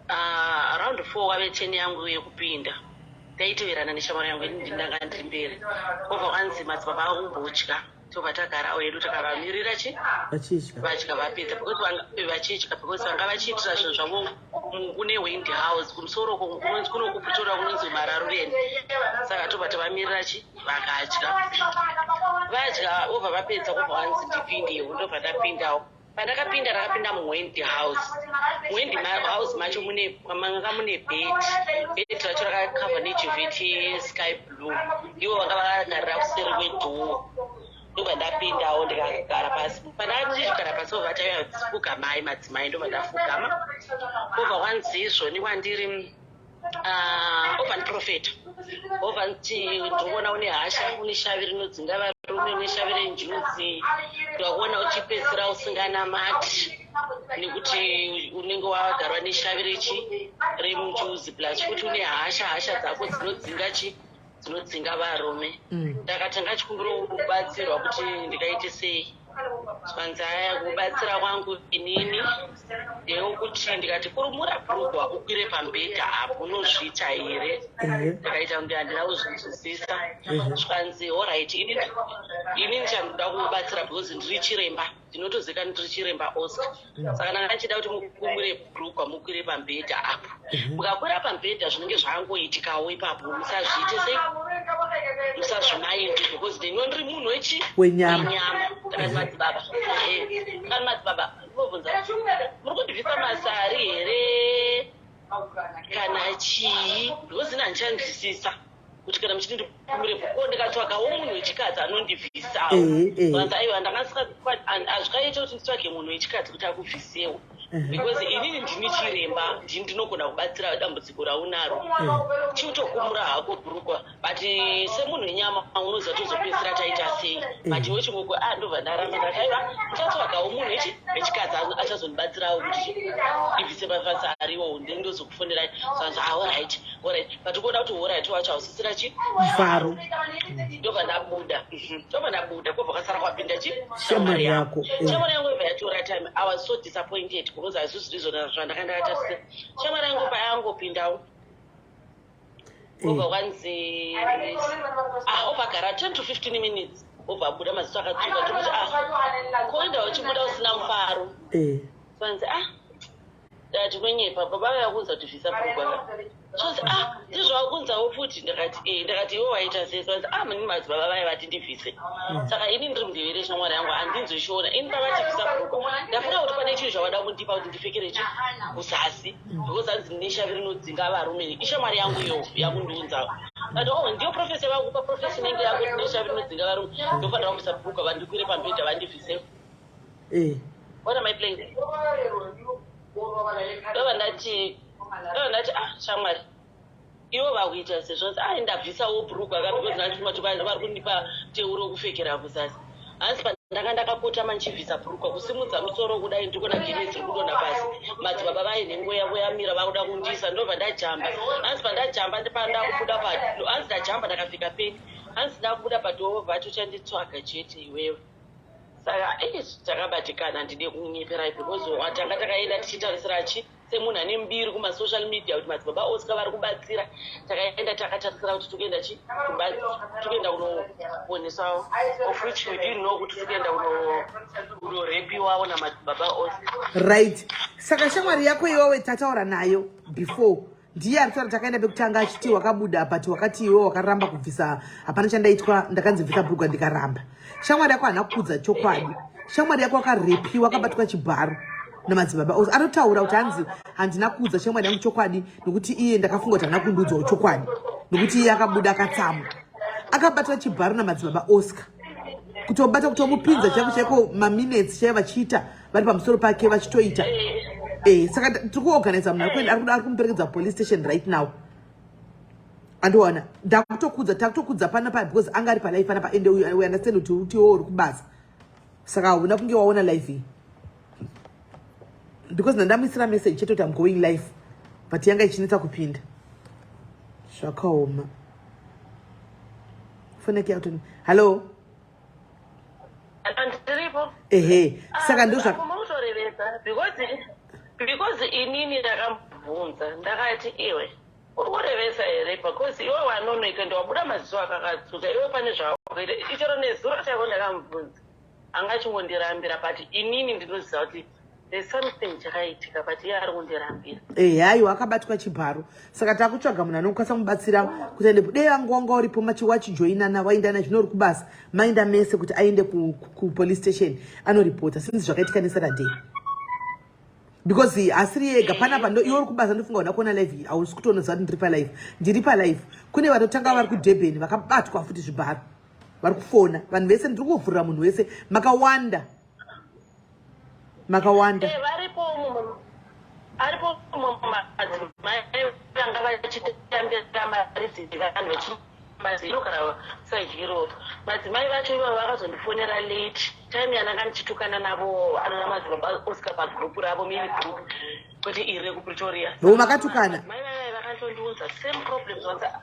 around 4 wave cheni yangu yekupinda taiteverana neshamwari yangu ndinanga ndiri mberi kobva kwanzi madzibaba akumbotya tobva tagara wedu takavamirira vachitya vapedza vachitya because vanga vachiitira zvinhu zvavo kune wind house kumusoro kunokupitora kunonzi mararureni. Saka tobva tavamirira vakatya obva vapedza kobva kwanzi ndipindewo ndobva ndapindawo. Pandakapinda ndakapinda muwind house. Muwind house macho manga mune bed racho rakakavha nejivhiti sky blue. Ivo vanga vakagarira kuseri kwedhoo. Ndobva ndapindawo ndikagara pasi. Pandachichigara pasi obva taifuga mai madzimai ndobva ndafugama. Obva kwanzizvo nikwandiri obva ndiprofeta. Obva nti ndikuona une hasha, une shavi rinodzinga varume, une shavi renjudzi. Ndakuona uchipedzisira usinganamati nekuti unenge wagarwa neshavi remujuzi plus kuti une hasha dzako dzinodzinga varume. Ndakatanga chikumbiro kubatsirwa kuti ndikaite sei. Svanzaya kubatsira kwangu inini ndeyekuti ndikati kurumura bhurugwa ukwire pambedha apo unozviita here. Ndakaita kunge handina kuzvinzwisisa. Svanzi alright ini ndichandoda kubatsira because ndiri chiremba, ndinotozika ndiri chiremba Oscar. Saka ndanga ndichida kuti mukumure bhurugwa mukwire pambedha apo. Mukakwira pambedha zvinenge zvangoitikawo ipapo musazviite sei, musazvimaindi because ndiri munhu wenyama. Ndakati madzibaba, kana madzibaba ndinobvunza muri kundibvisa masari here kana chii because ndichanzwisisa. kuti kana muchiti ndikurepo ko ndikatsvakawo munhu wechikadzi anondibvisawo vanza aiwa hazvikaita kuti nditsvage munhu wechikadzi kuti akubvisewo because inini ndini chiremba ndinogona kubatsira dambudziko raunaro chiutokumura hako bhurukwa but semunhu wenyama unoziva tozopedzisira taita sei but wechingoko ndobva ndaramba ndakaiva ndichatsvagawo munhu wechikadzi achazondibatsirawo kuti ndibvise mabasa ariwo ndozokufonderai sanzi allright but kuona kuti allright wacho hausisira chi mfaro ndobva ndabuda kwobva kasara kwapinda chi shamwari yako shamwari yangu ibva yatora time I was so disappointed because hazvisi zvizvo zvandakanga ndatarisira shamwari yangu payangopindawo obva kwanzi obvagara 10 to 15 minutes obva abuda maziso akatsuka tokuti koenda uchibuda usina mufaro kwanzi ndati kwenyepa baba vakunza kuti vhisa purugwaka sonzi ndizvo vakunzawo futi ndakati iwo waita sei sonzi muni madzibaba vaya vati ndivhise saka ini ndiri mundevere shamwari yangu handinzoshiona ini pavativhisa purugwa ndafuna kuti pane chinhu zvavada kundipa kuti ndipfekere chi kuzasi because hanzi neshavi rinodzinga varume ishamwari yangu iyo yakundiunzawo ati ndiyo profesi vakupa profesi inenge yako kuti neshavi rinodzinga varume ndofanira kuvhisa purugwa vandikwire pambedha vandivhise what am I playing ndova ndati shamwari ivo vakuita sezvonzi ndabvisawo bhurugwa because vari kundipa teuro kupfekera kuzasi hanzi pandanga ndakakotama ndichibvisa bhurugwa kusimudza musoro kudai ndikona ginesi kudonha pasi madzibaba vaine nguo yavo yamira vakuda kundisa ndobva ndajamba hanzi pandajamba pandakubuda hanzi ndajamba ndakafika peni hanzi ndakubuda padhovo vacho chanditsvaga chete iwewe saka takabatikana handide kunyeperai because tanga takaenda tichitarisira chi semunhu ane mbiri kumasocial media kuti madzibaba Oscar vari kubatsira takaenda takatarisira kuti tokuenda kunoponesawo of which we didn't know kuti tokuenda kunorepiwawo namadzibaba Oscar right. Saka shamwari yako iwewe tataura nayo before ndiye ari kutaura takaenda pekutanga achiti wakabuda but wakati iwe wakaramba kubvisa hapana chandaitwa ndakanzi bvisa bhurugwa ndikaramba. Shamwari yako hana kukudza chokwadi. Shamwari yako akarepiwa akabatwa chibharo namadzibaba Oscar anotaura kuti hanzi handina kudza shamwari yangu chokwadi nokuti iye ndakafunga kuti handina kundiudzawo chokwadi nokuti iye akabuda akatsama akabatwa chibharo namadzibaba Oscar kutobata kutomupinza chaiko chaiko maminutes chaiva vachiita vari pamusoro pake vachitoita saka tiri kuorganiza munhu ari kumuperekedza police station right now andiona takutokudza panapa because anga ari palive panapa ende we understand kuti utiwo uri kubasa saka hauna kunge waona live iyi because ndandamisira message chete kuti I'm going live but yanga ichinetsa kupinda zvakaoma foneki yautoni hello saka ndozvamutorevesa because inini ndakambvunza ndakati iwe uri kurevesa here because iwe wanonoika ndawabuda maziso akakatsuka iwe pane zvaukaita ichero nezuro chako ndakamubvunza angachingondiraambira but inini ndinoziva kuti there's something chakaitika but iye ari kundirambira haiwa akabatwa chibharo saka takutsvaga munhu anokwanisa kumubatsira kuti aende dei wanga uripo wachijoinana waindana zvino uri kubasa maenda mese kuti aende kupolice station anoripota sinzi zvakaitika nesaturday because asiri yega panapa iwe uri kubasa ndofunga uda kuona live hausi kutonoziva kuti ndiri palive kune vanotanga vari kudurban vakabatwa futi zvibharo vari kufona vanhu vese ndiri kuvhurira munhu wese makawanda aripo madzimai vanga vachitambira mariziti vanhu vechimaziro kana sajiro madzimai vacho ivo vakazondifonera late time yananga ndichitukana navo anona madzibaba Oscar pagrupu ravo mini group kuti iri rekupretoria makatukana mai vaya vakantondiunza same problems vanza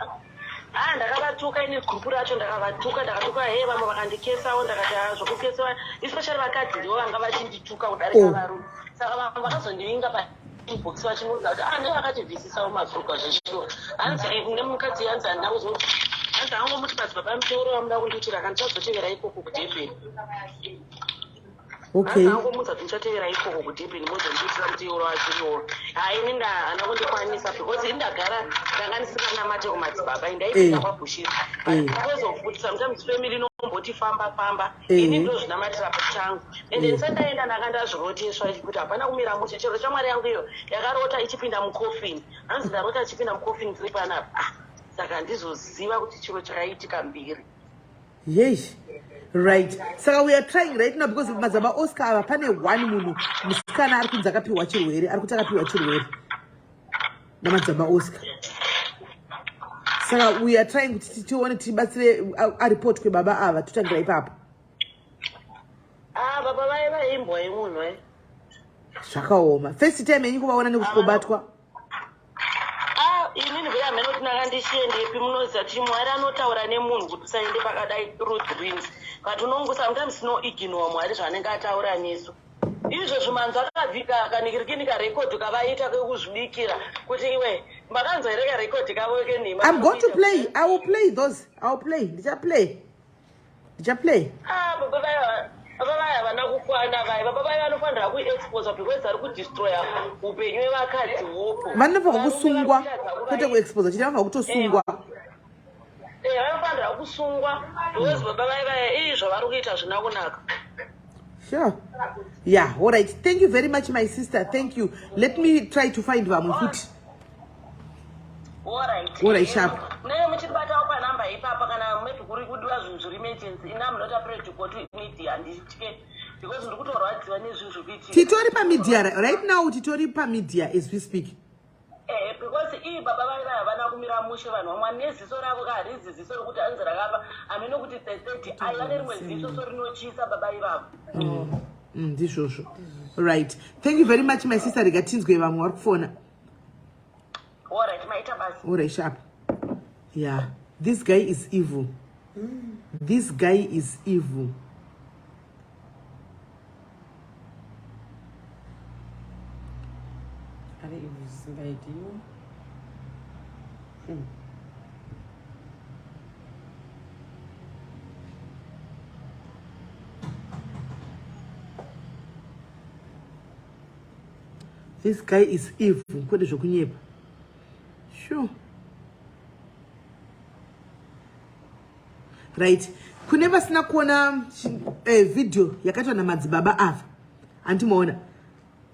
ndakavatuka ini grupu racho ndakavatuka vamwe vakandikesawo ndakati zvokukesawa especially vakadzi ndivo vanga vachindituka kudarika varume saka vamwe vakazondivinga painbox vachimuudza kuti ndivo vakatibvisisawo mabhurugwa zvechiro hanzi nemukadzi yanzi handina kuzoti hanzi angomuti madzibaba muteuro vamuda kundiitira akandisazotevera ikoko kudebheni angomudza kuti ndichatevera ikoko kudebheni mozondiitira muteuro wachiriwo ini ndahana kundikwanisa because indagara ndanga ndisinganamate kumadzibaba ndaipinda kwabushira because of kuti sometimes family inomboti famba ini ndozvinamatira pachangu ende ndisandaenda ndanga ndazviroteswa kuti hapana kumira mushe chero shamwari yangu iyo yakarota ichipinda mukofini hanzi ndarota ichipinda mukofini dziri panapa saka handizoziva kuti chiro chakaitika mbiri. Yes. Right. So we are trying right now because Madzibaba Oscar ava pane one munhu musikana ari kunzi akapiwa chirwere, ari kuti akapiwa chirwere naMadzibaba Oscar. So we are trying kuti tione tibatsire report kwebaba ava totangira ipapo. Baba vaiva imbwa yemunhu Zvakaoma. First time yenyu kuvaona nekubatwa. Inini vei hamene kuti ndakandishiendepi munoziva kuti Mwari anotaura nemunhu kuti usaende pakadai Ruth Greens. But unongo sometimes no ignore Mwari zvaanenge ataura nesu. Izvozvo manzi akabvika kanikirikini karekodi kavaita kekuzvidikira kuti iwe makanzwereka rekodi kavo kenhema. I'm going to play. I will play those. I will play. Did you play? Baba vaya havana kukwana vai. Baba vaya vanofanira kuexpose because vari kudestroya upenyu hwevakadzi hoko. Vanofanira kusungwa kwete kuexpose. Vanofanira kutosungwa. Vanofanira kusungwa because baba vaya izvo vari kuita zvina kunaka. Sure. Yeah, all right. Thank you very much, my sister. Thank you. Let me try to find vamwe futi. All right, sharp. Ne muchibatawo panamba ipapa kana metu kuri kudiwa zvinhu zviri emergency. Ina I'm not afraid to go to media nditike because ndikutorwadziwa nezvinhu zvikuitika. Titori pa media right now, titori pa media as we speak. Because baba vaya havana kumira mushe vanhu vamwe neziso rako kaharizi ziso rokuti anzi rakapa ameno kuti 30 aivane rimwe ziso so rinochisa baba ivavo. Ndizvozvo. Right. Thank you very much, my sister. Rikatinzwe vamwe vari kufona. All right, maita basi. All right, sharp. Yeah. This guy is evil. This guy is evil. Are you somebody you? This guy is evil. Kwete zvokunyepa. Sure. Right. Kuneva sina kuona video yakatwa na Madzibaba ava. Antimaona.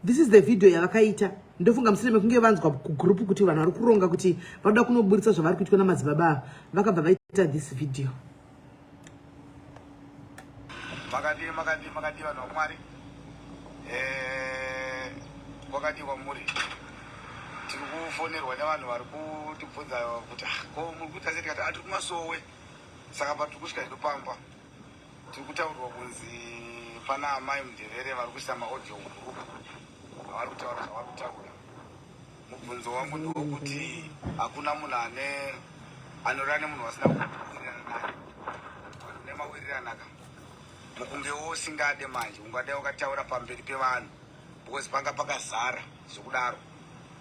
This is the video yavakaita. Ndofunga musire mekunge vanzwa kugroup kuti vanhu vari kuronga kuti vanoda kunoburitsa zvavari kuitwa naMadzibaba ava. Vakabva vaita this video. Makadi vanhu vaMwari. Wakati kwamuri tiri kufonerwa nevanhu vari kutibvunza kuti ko muri kuita sei tikati atiri kumasowe saka patiri kusvika ndopamba tiri kutaurirwa kunzi pana amai mudherere vari kuisa maaudio mugroup avari kutaura zvavari kutaura. Mubvunzo wangu ndewokuti hakuna munhu anoreva nemunhu vasina kuwirirana naye nemawirirana aka mukungewo usingade manje ungadai wakataura pamberi pevanhu because panga pakazara zvokudaro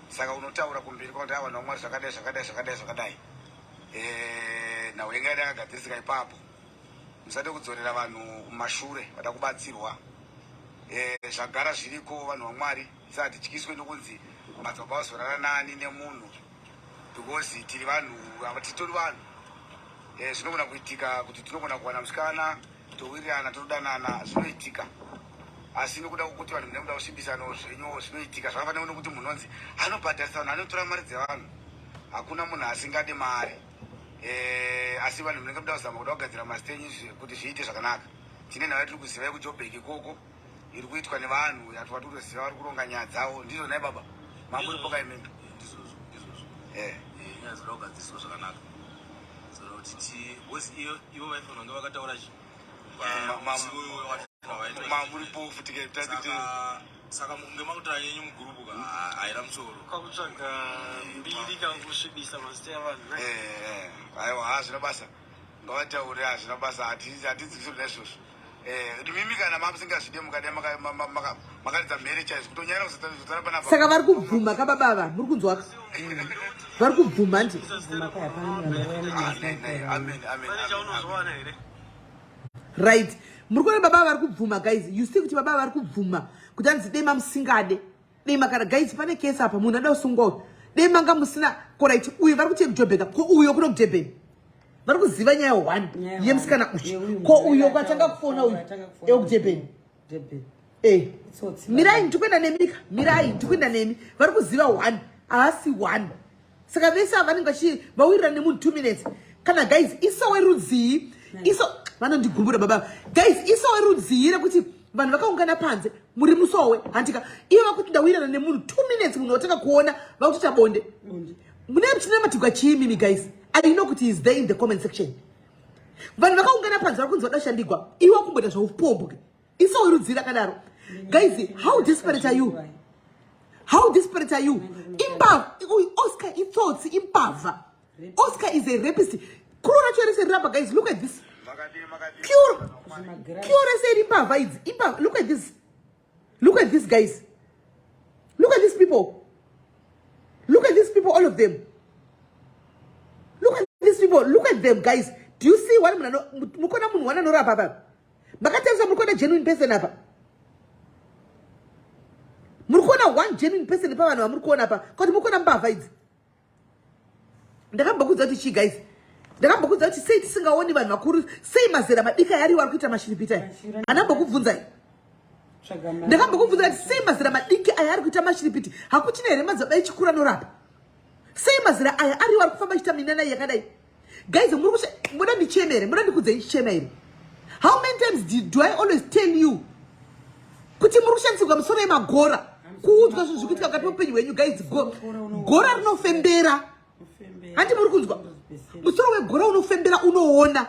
saka unotaura kumberi kwakuti vanhu vaMwari zvakadai nhau ingaida yakagadzirisika ipapo musade kudzorera vanhu mumashure vada kubatsirwa zvagara zviriko vanhu vaMwari saka tityiswe nokunzi Madzibaba azorara nani nemunhu because tiri vanhu titori vanhu zvinogona kuitika kuti tinogona kuwana musikana towirirana todanana zvinoitika asi nokuda kuti vanhu nekuda kusvibisa zvenyu zvinoitika zvakafanana nokuti munhu anzi anobhadharisa vanhu anotora mari dzevanhu hakuna munhu asingade mari asi vanhu munenge muda kuzama kuda kugadzira mastenyu kuti zviite zvakanaka. Tine nhau yatiri kuziva yekuJoburg ikoko iri kuitwa nevanhu yati vari kutoziva vari kuronga nyaya dzavo ndizvo nai baba mamuri poka imendo nyaya dziri kugadziriswa zvakanaka saka kuti ivo vaifanira kunge vakataura chi mamuripo futike saka ngemakutaura yenyu mugurupu haina musoro kwakutsvaga mbiri kana kusvibisa mazita evanhu aiwa hazvina basa ngavataure hazvina basa hatidzikisori naizvozvo mimi kana mamusingazvide mukadai makaridza mhere chaizvo kutonyara kuzotana panapa saka vari kubvuma kababa ava muri kunzwaka vari kubvuma nje chaunozowana here right. Muri kuona baba vari kubvuma guys. You see kuti baba vari kubvuma kuti anzi dei mamusingade dei makana guys pane kesi apa munhu ada kusungwa dei manga musina correct uyu vari kucheka Joburg ko uyo kuno kuJoburg vari kuziva nyaya one yemusikana uyu ko uyo kwatanga kufona uyu ekuJoburg mirai ndikuenda nemika mirai ndikuenda nemi vari kuziva one haasi one saka vese vanenge vawirirana nemunhu 2 minutes kana guys isowe rudzii iso vanondigumbura baba guys isowe rudzii rekuti vanhu vakaungana panze muri musowe handika iye vakuti ndawirirana nemunhu 2 minutes munhu watanga kuona vakutoita bonde mune chinamatigwa chiimimi guys I know kuti is there in the comment section vanhu vakaungana panze vari kunzi vadashandigwa iwe kumboita zvaupomboke isowe rudzii rakadaro guys how desperate are you? How desperate are you? Oscar itsotsi impava. Oscar is a rapist. Kurora chorese rapa guys, look at this. Pure said impava. Look at this. Look at this guys. Look at these people. Look at these people, all of them. Look at these people. Look at them guys. Do you see what mukona munhu wana norapa apa? Makatesa mukona genuine person apa. Murukona one genuine person pa vanhu vamurikuona apa kuti mukona mbavha idzi ndakambokudza kuti chi guys ndakambokudza kuti sei tisingaoni vanhu vakuru sei mazera madika yari vari kuita mashiripita anambokubvunzai ndakambokubvunza kuti sei mazera madiki aya ari kuita mashiripiti hakuchina here madzibaba echikura norapa sei mazera aya ari vari kufamba chiita minana yakadai guys muda ndichema here muda ndikudzai chichema here how many times do I always tell you kuti muri kushandisirwa musoro yemagora kuudzwa zvinhu zvikuitika mukati meupenyu hwenyu guys gora rinofembera handi muri kunzwa musoro wegora unofembera unoona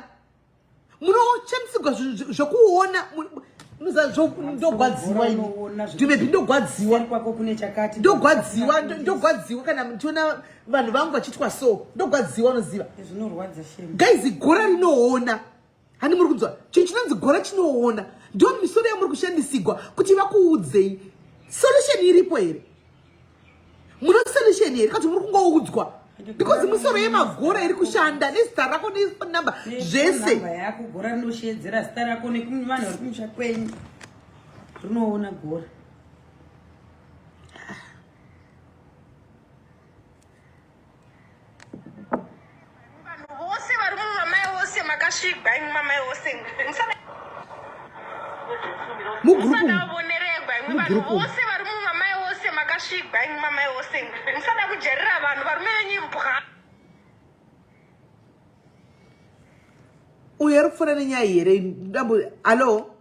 munoshandisirwa zvokuona ndogwadziwa ndimebi ndogwadziwa kana muchiona vanhu vangu vachitwa so ndogwadziwa unoziva guys gora rinoona handi muri kunzwa chinhu chinonzi gora chinoona ndio misoro yamuri kushandisigwa kuti vakuudzei solution iripo here muno solution here kuti muri kungoudzwa because misoro yemagora iri kushanda nezita rako nephone number zvese yako gora rinoshedzera zita rako nevanhu vari kumusha kwenyu rinoona gora vanhu vose vari mumamai vose makasvigwa imi mamai vose vanhu vose vari mumamai vose makasvigwa imi mamai vose musada kujerera vanhu vari menyimbwa uyo ari kufana nenyaya here ndambo alo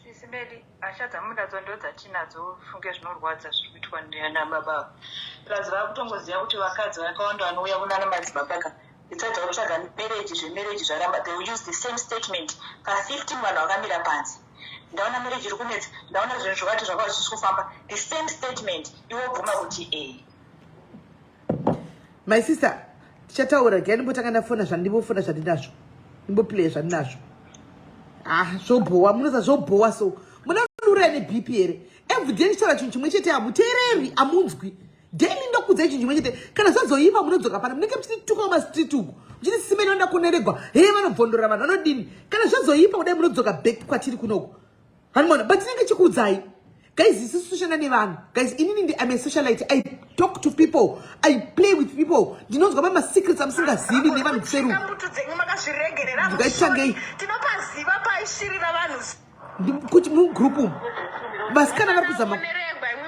SIS MELLY ashadza mundadzo ndo dzatinadzo funge zvinorwadza zviri kuitwa namababa plus vakutongoziva kuti vakadzi vakawanda vanouya kunana madzibaba besides vakutsvaga marriage zvaramba they will use the same statement pa15 vanhu vakamira panze ndaona marriage iri kunetsa ndaona zvinhu zvakati zvakava zvisi kufamba the same statement iwo bvuma kuti my sister tichataura gani mbotanga ndafona zvandimbofona zvandinazvo ndimboplaya zvandinazvo zvobhowa munoza zvobhowa so munanurira nebp here everyday ndichitaura chinhu chimwe chete hamuteereri hamunzwi daily ndokudzai chinhu chimwe chete kana zvazoiva munodzoka pana munenge muchitituka kumastreet uku muchiti simeni vanoda kuneregwa hei vanobvondora vanhu vanodini kana zvazoipa kudai munodzoka back kwatiri kunoko hanimona but tinenge chikuudzai guys isusu toshanda nevanhu guys inini I'm a socialite I talk to people I play with people ndinonzwa pamasecrets amusingazivi nevanhu kuseru ndingaitangei tinopaziva paishirira vanhu kuti mugroup umu vasikana vari kuzama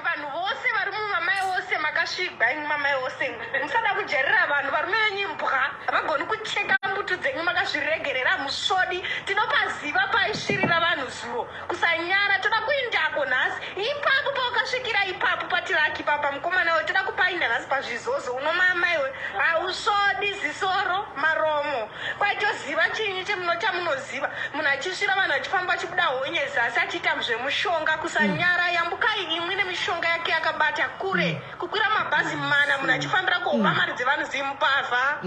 vanhu vose vari mumamai vose makasvigwa imi mamai vose musada kujerera vanhu vari menyimbwa havagoni kucheka mbutu dzenyu makazviregerera musvodi tinopaziva paishirira vanhu zuro kusanyara toda kuindako nhasi ipapo paukasvikira ipapo patiraki papa mukomana we toda kupainda nhasi pazvizozo unomamaiwe hausvodi zisoro maromo kwaitoziva chinyi chamunoziva munhu achisvira vanhu achifamba achibuda honye zasi achiita zvemushonga kusanyara yambukai imwe nemishonga yake yakabata kure kukwira mabhazi mana munhu achifambira kuhomamari dzevanhu zimupavha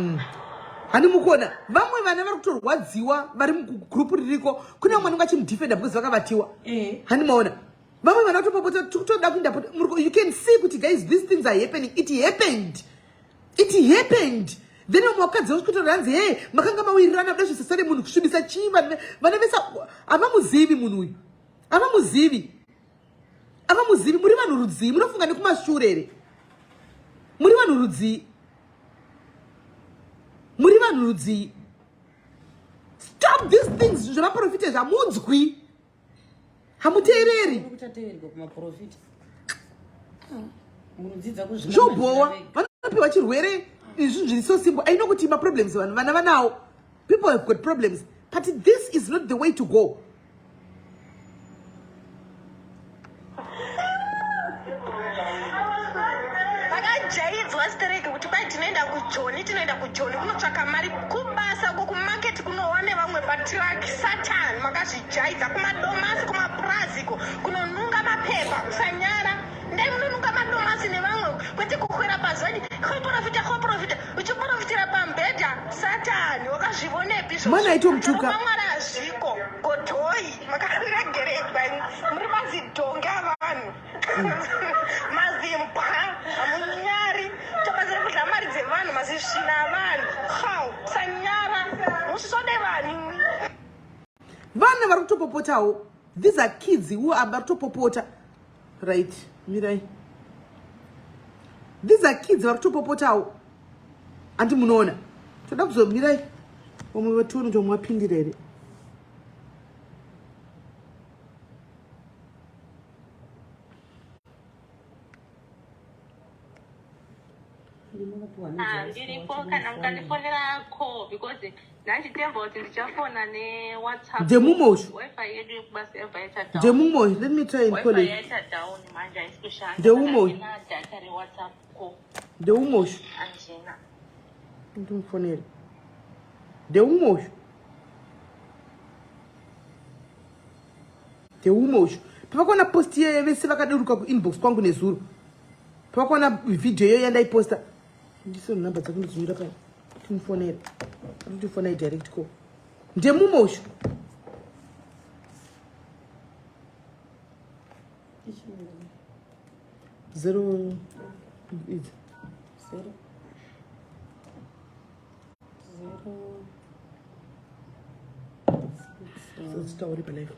hani mukuona vamwe vana vari kutorwadziwa vari mugrupu ririko kune vamwe vanenge vachimudhifenda because vakavatiwa hani maona vamwe vana kutopopota tikutoda kuinda you can see kuti guys these things are happening it happened then vamwe vakadzi vasikutoranzi hey makanga mawirirana kuda zvisasare munhu kusvibisa chii vana vese havamuzivi munhu uyu havamuzivi muri vanhu rudzii munofunga nekumashure here muri vanhu rudzii stop these things zvemaprofita zvamunzwi hamuteereri zvobhowa akapiwa chirwere izvi so simple. I know kuti ma problems vana now. People have got problems, but this is not the way to go. Tinoenda kujoni kunotsvaka mari kubasa kumarket kunowane vamwe patrack Satan makazvijaidza kumadomasi kumapraziko kunonunga mapepa kusanyara ndai munonunga madomasi nevamwe kwete kukwira pazoni khoprofita uchiprofitira pambedha Satan wakazvivonepi mana aitomchuka mwari azviko godhoi makaregeregwa muri mazidhonge avanhu mazimbwa amunyari tokazira kudla mari dzevanhu mazisvina avanhu hau sanyara musode vanhu vana vari kutopopotawo. These are kids who are vari kutopopota, right? Mirai, these are kids vari kutopopotawo. Andi munoona toda kuzomirai vamwe vatione kuti mwapindira here. ndiripo kana mukandifonera call because nanditemba kuti ndichafona neWhatsApp Ndemumosho. wifi yedu yekubasa yabva yaita down. Ndemumosho, let me try and call wifi it. yaita down manje haisi kushanda. Ndemumosho. Saka ndina data reWhatsApp call Ndemumosho. anjena. Ndimfonere. Ndemumosho. Ndemumosho. Pavakona post ye vese vakaduruka kuinbox kwangu nezuro. Pavakona video yo yandaiposta. Ndiso number dzako ndizonyora pano. Timfonere. Ndifona direct call. Ndemumosho. Zero. So story by life.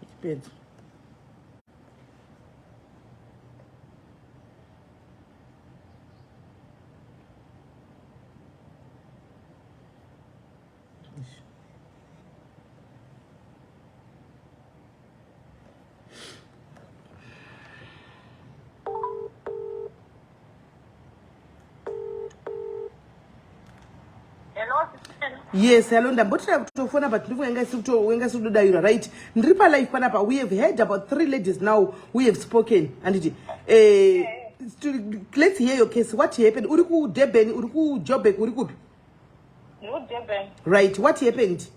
It depends. Yes, hello, ndambotira kutofona but ndikuenga sikudodaira, right? Ndiri palive panapa. We have heard about 3 ladies now who have spoken. And let's hear your case. What happened? Uri ku Durban, uri ku Joburg, uri kupi? Durban. Right, what happened?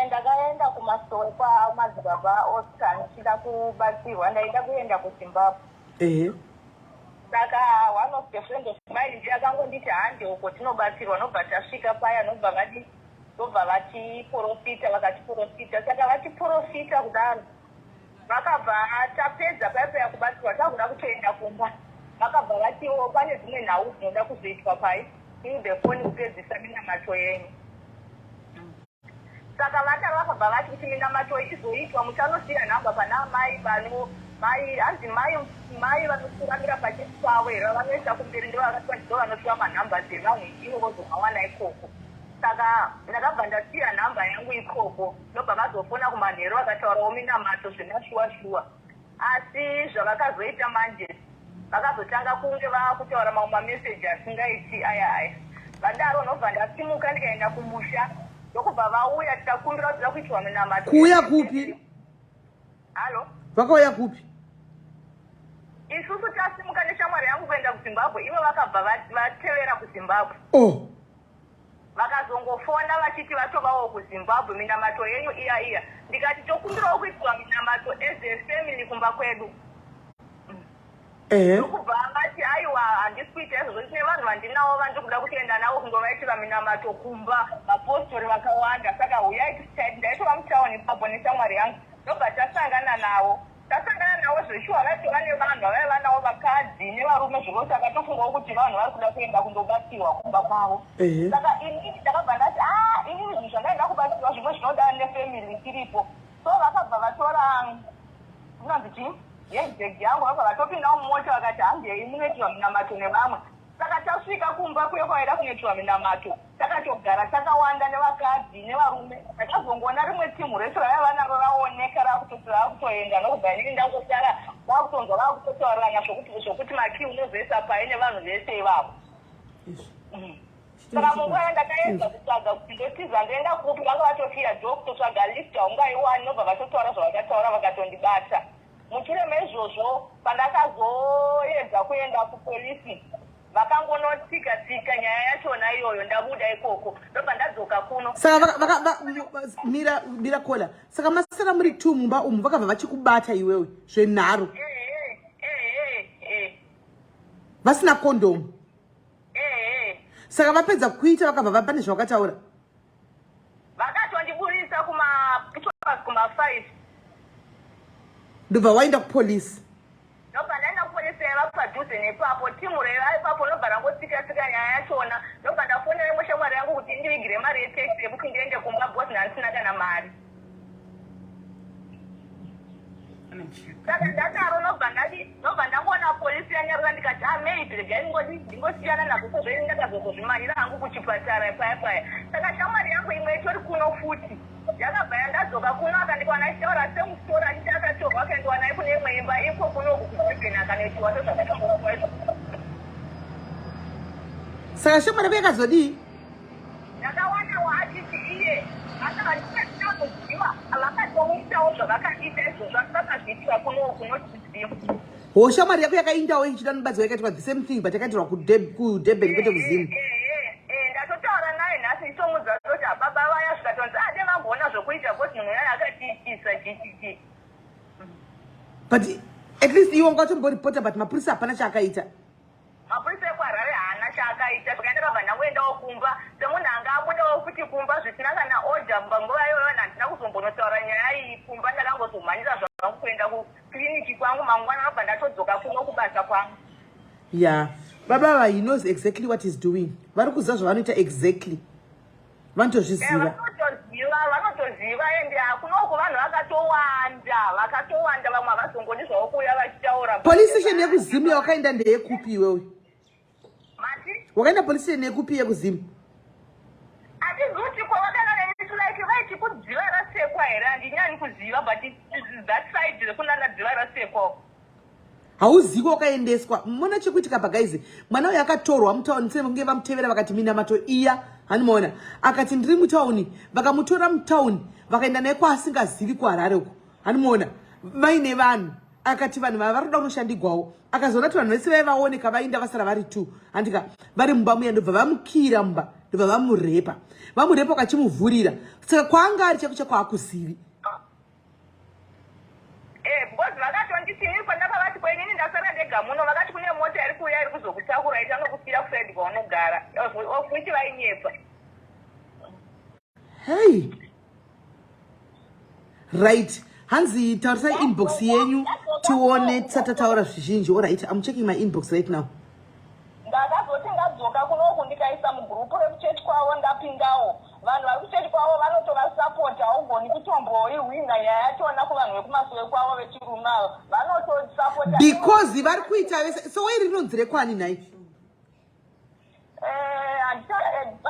Ndakaenda kumasowe kwa Madzibaba Oscar ndichida kubatsirwa ndaida kuenda kuZimbabwe. Saka one of the friends of mine ndakangonditi handi uko tinobatsirwa nobva tasvika paya nobva vatiprofita vakatiprofita saka vatiprofita kudaro vakabva tapedza paya kubatsirwa takuda kutoenda kumba vakabva vatiwo pane dzimwe nhau dzinoda kuzoitwa pai iude foni kupedzisa minamato yenyu saka vakabva vati kuti minamato izoitwa muchanosiya nhamba pana mai hanzi mai vanotungamira pachisi pavo here vanoisa kumberi ndo vakatiwa ndizo vanopiwa manhamba dzevamwe ivo vozomawana ikoko saka ndakabva ndasiya nhamba yangu ikoko ndobva vazofona kumanhero vakataurawo minamato zvemashuwa asi zvavakazoita manje vakazotanga kunge vakutaura mamwe mameseji asingaiti aya vadaro ndobva ndasimuka ndikaenda kumusha ndokubva vauya tikakumbira kuti toda kuitwa minamato. Kuuya kupi? Halo, vakauya kupi? isusu tasimuka neshamwari yangu kuenda kuZimbabwe, ivo vakabva vatevera kuZimbabwe. Vakazongofona vachiti vatovawo kuZimbabwe minamato yenyu iya ndikati tokumbirawo kuitwa minamato as a family kumba kwedu. Ndokubva vati aiwa handisi kuita izvozvo tine vanhu vandinawo vandikuda kutoenda navo kundovaitira minamato kumba vapostori vakawanda saka uyai tisitaiti ndaitova mutauni ipapo neshamwari yangu ndobva tasangana navo zveshuwa vaitova nevanhu vavaiva navo vakadzi nevarume zvolo saka tofungawo kuti vanhu vari kuda kuenda kundobatsirwa kumba kwavo saka inini ndakabva ndati inini zvinhu zvandaenda kubatsirwa zvimwe zvinoda nefamily tiripo so vakabva vatora zvinonzi chii yebhegi yangu vabva vatopindawo mumota vakati hangei munoitirwa minamato nevamwe saka tasvika kumba kuye kwaida kunoitwa minamato takatogara takawanda nevakadzi nevarume takazongoona rimwe timu resu raiva vanaro raoneka rakutoenda nokubva inini ndangosara vakutonzwa vakutotaurana zvokuti maki unozoisa pai nevanhu vese ivavo. Saka munguva yandakaedza kutsvaga kuti ndotiza ndoenda kupi vanga vatofira kutotsvaga lift haungaiwani nobva vatotaura zvavakataura vakatondibata. Mushure meizvozvo pandakazoedza kuenda kupolisi vakangonotsika nyaya yachona iyoyo ndabuda ikoko ndobva ndadzoka kuno. Saka mira kola saka masara muri 2 mumba umu vakabva vachikubata iwewe zvenharo vasina kondomu. Saka vapedza kuita vakabva vapane zvavakataura vakatondiburisa kuma5 ndobva waenda kupolisi. ndobva ndaenda kupolisi yaiva padhuze nepapo timu reiva ipapo ndobva rangotsika nyaya yachona ndobva ndafonera imwe shamwari yangu kuti ndivigire mari yeteksi yekuti ndiende kumba bosi ndandisina kana mari. Saka ndadaro ndobva ndangoona polisi yanyarira ndikati maybe regai ndingosiyana nazvo sezvei ndakazozozvimanyira hangu kuchipatara paya. Saka shamwari yangu imwe itori kuno futi yakabva yandadzoka kuno akandikwana achitaura semustora achiti akatorwa akaendiwana kune imwe imba iko kunoku kuibheni akanoitiwa sezvakatambokuwaizvo. Saka shamwari yako yakazodii? Ndakawanawo achiti iye akaakuziva vakatomuitawo zvavakaita izvozvo vakazviitira kunotiziva. Shamwari yako yakaindawo ichida mubadzo yakaitwa the same thing but yakaitirwa kuDurban kwete kuZimu. Ndatotaura naye nhasi itomudza kuti baba vaya zvikatonzi ade vamboona zvokuita kuti munhu uya akatiitisa GTT. But at least iwe ungatomboripota but mapurisa hapana chaakaita. Mapurisa ekwaRarare haana chaakaita saka ndakabva ndangoendawo kumba semunhu anga abudawo kuti kumba zvisina kana oda panguva iyoyo handina kuzombonotaura nyaya iyi kumba ndakangozomhanyira zvangu kuenda kukliniki kwangu mangwana ndobva ndatodzoka kuno kubasa kwangu. Yeah. Baba he knows exactly what he's doing. Vari kuziva zvavanoita exactly. Vanotozviziva. Vanotoziva ende kunoku vanhu vakatowanda vamwe havazongoni zvavo kuuya vachitaura. Police station yekuZimu yawakaenda ndeyekupi iwewe? Mati? Wakaenda police station yekupi yekuZimu? Hatizoti kwavakanga nemitulaiki vaiti kudziva rasekwa here handinyani kuziva but that side rekunana dziva rasekwa. Hauzivi wakaendeswa. Mona chekuitika pagaizi. Mwana uyu akatorwa mutauni sekunge vamutevera vakati minamato iya. Hanimaona akati ndiri mutauni vakamutora mutauni vakaenda naye kwaasingazivi kuHarare uko. Hanimaona vaine vanhu akati vanhu vari kuda kunoshandigwawo akazoona kuti vanhu vese vaivaoneka vainda vasara vari 2 handika vari mumba muya ndobva vamukira mumba ndobva vamurepa vakachimuvhurira saka kwaanga ari cheko kwaakuzivi. Because vakatonditini pandakavati kwenini ndasara ndega muno vakati kune mota iri kuuya iri kuzokutakura ichanokufira kuside kwaunogara okuti vainyepa. Hey. Right. Hanzi taurisa inbox yenyu tione tisatataura zvizhinji. All right, I'm checking my inbox right now. Ndakazoti ndadzoka kunoku ndikaisa mugrupu rekuchechi kwavo ndapindawo vanhu vari kuchechi kwavo vanotovasapota haugoni kutomboihwina nyaya yachona kuvanhu vekumasure kwavo vechirume avo vanotosapota because vari kuita vese. So wairi rinonzi rekwani nhai?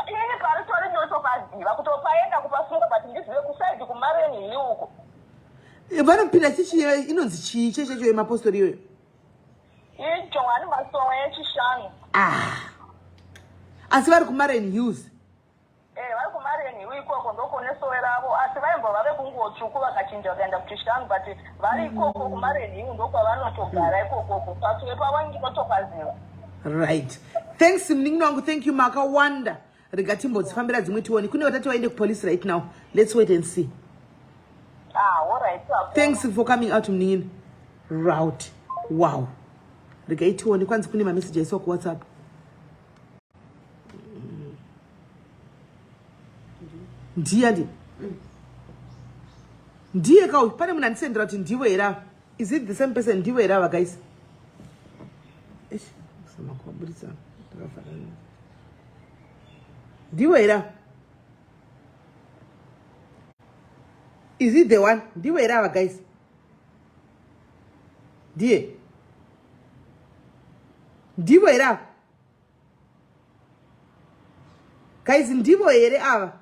ini paritori ndotopaziva kutopaenda kupasunga but ndizive kusaidi kumareni hii uko vanopinda chichi inonzi chii chechecho yemapostori iyoyo? iJohani Masongo yechishanu. Asi vari kuMarian Hills. Vari kuMarian Hills ikoko ndokune sowe ravo asi vaimbova vekungotsvuku vakachinja vakaenda kuchishanu but vari ikoko kuMarian Hills ndokwavanotogara ikokoko pasuwe pavo ndinotopaziva. Right. Thanks mningi wangu, thank you makawanda. Rigatimbodzifambira dzimwe tione. Kune watati waende kupolice right now. Let's wait and see. All right. Thanks for coming out mningi. Route. Wow. Rigaitione kwanzi kune mamessage aiswa ku WhatsApp. Ndiye kau pane munhu andisendera kuti ndiwe here. Is it the same person ndiwe here guys? Ndiwe here. Is it the one? Ndiwe here guys? Ndiwe here. guys ndivo here ava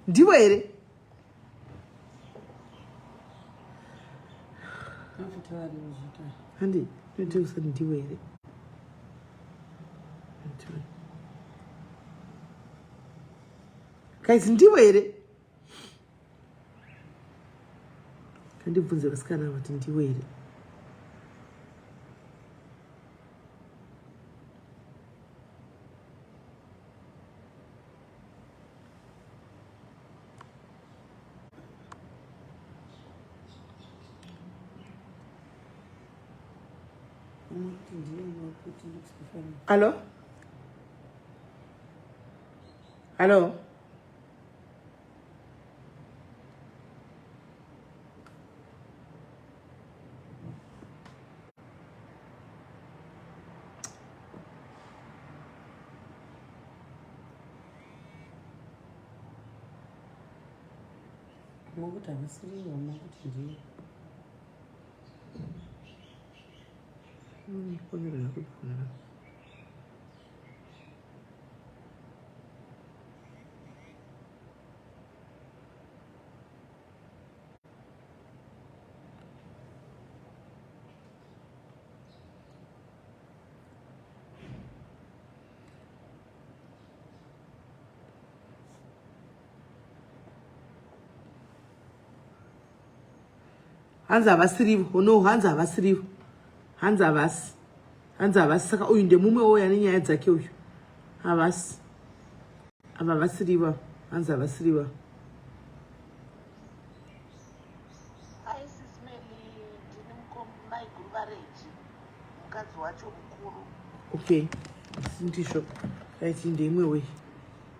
ndivo here handi ndinotakusa ndivo here guys ndivo here kandibvunze vasikana vati ndivo here Hello? Hello? Mokuti havasiriwo mokuti ndiyo hanzi havasirivo no hanzi havasirivo hanzi havasi saka uyu ndemumwe woya nenyaya dzake uyu havasi ava havasiriva hanzi havasiriva SIS MELLY ndine maiguruvareji mukadzi wacho mukuru. okay ndisho right ndeimwe wei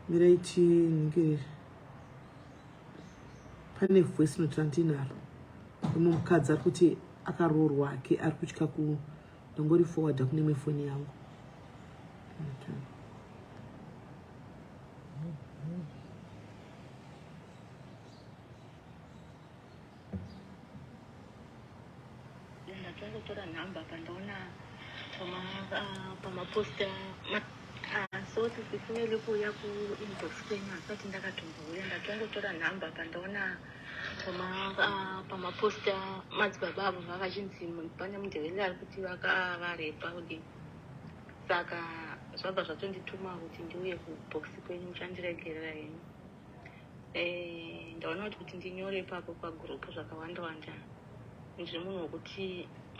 miraiti ningirira pane voice note randinaro umwe mukadzi ari kuti akaroorwa ake ari kutya ndangori forwarda kune imwe foni yangu ndatongotora nhamba pandaona pamaposta so tizifunele kuuya kuinbox kwenyu asati ndakatombouya ndatongotora nhamba pandaona pamaposta madzibaba avo vakachinzi pane mundeveli ari kuti vakavarepa kudini saka zvabva zvatondituma kuti ndiuye kubox kwenyu muchandiregerera henyu ndaona kuti ndinyore papo pagurupu zvakawanda ndiri munhu wekuti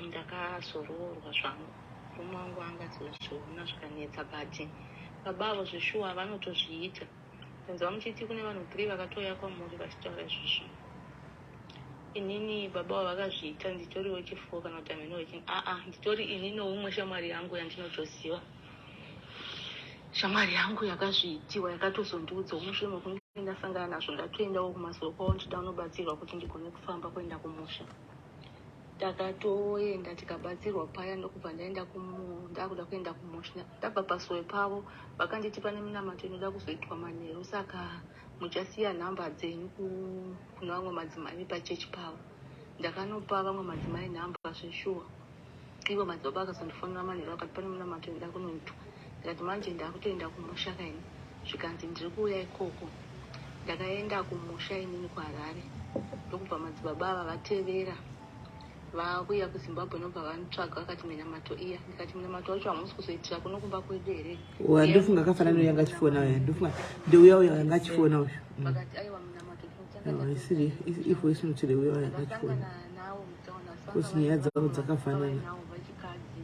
ndakazoroorwa zvangu murume wangu angazozviona zvakanetsa but baba avo zvishuwa vanotozviita tanzwa muchiti kune vanhu 3 vakatouya kwamuri vachitaura izvozvo inini baba avo vakazviita nditoriwo chifo kana kuti ameno wechini nditori inini umwe shamwari yangu yandinotoziva shamwari yangu yakazviitiwa yakatozondiudza umushure mekunge ndasangana nazvo ndatoendawo kumasoro kwavo ndida unobatsirwa kuti ndigone kufamba kuenda kumusha takatoenda tikabatsirwa paya ndokubva ndakuda kuenda kumusha ndabva pasuwe pavo vakanditi pane minamato inoda kuzoitwa manheru saka muchasiya nhamba dzenyu kuna vamwe madzimai pachechi pavo ndakanopa vamwe madzimai nhamba zveshuwa ivo madzibaba akazondifonera manheru akati pane minamato inoda kunoitwa ndikati manje ndakutoenda kumusha kaini zvikanzi ndiri kuuya ikoko ndakaenda kumusha inini kuharare ndokubva madzibaba ava vatevera vauya kuzimbabwe nobva vanitsvaga vakati minamato iya ndikati minamato wacho hamusi kuzoitira kuno kumba kwedu here ndofunga akafanana yanga achifona uya ndofunga ndeuya uya yanga achifona uyu vakati aiwa minamato isiri ivoice note reuya uya yanga achifona nawo mutaona kosi nyaya dzavo dzakafanana navo vachikadzi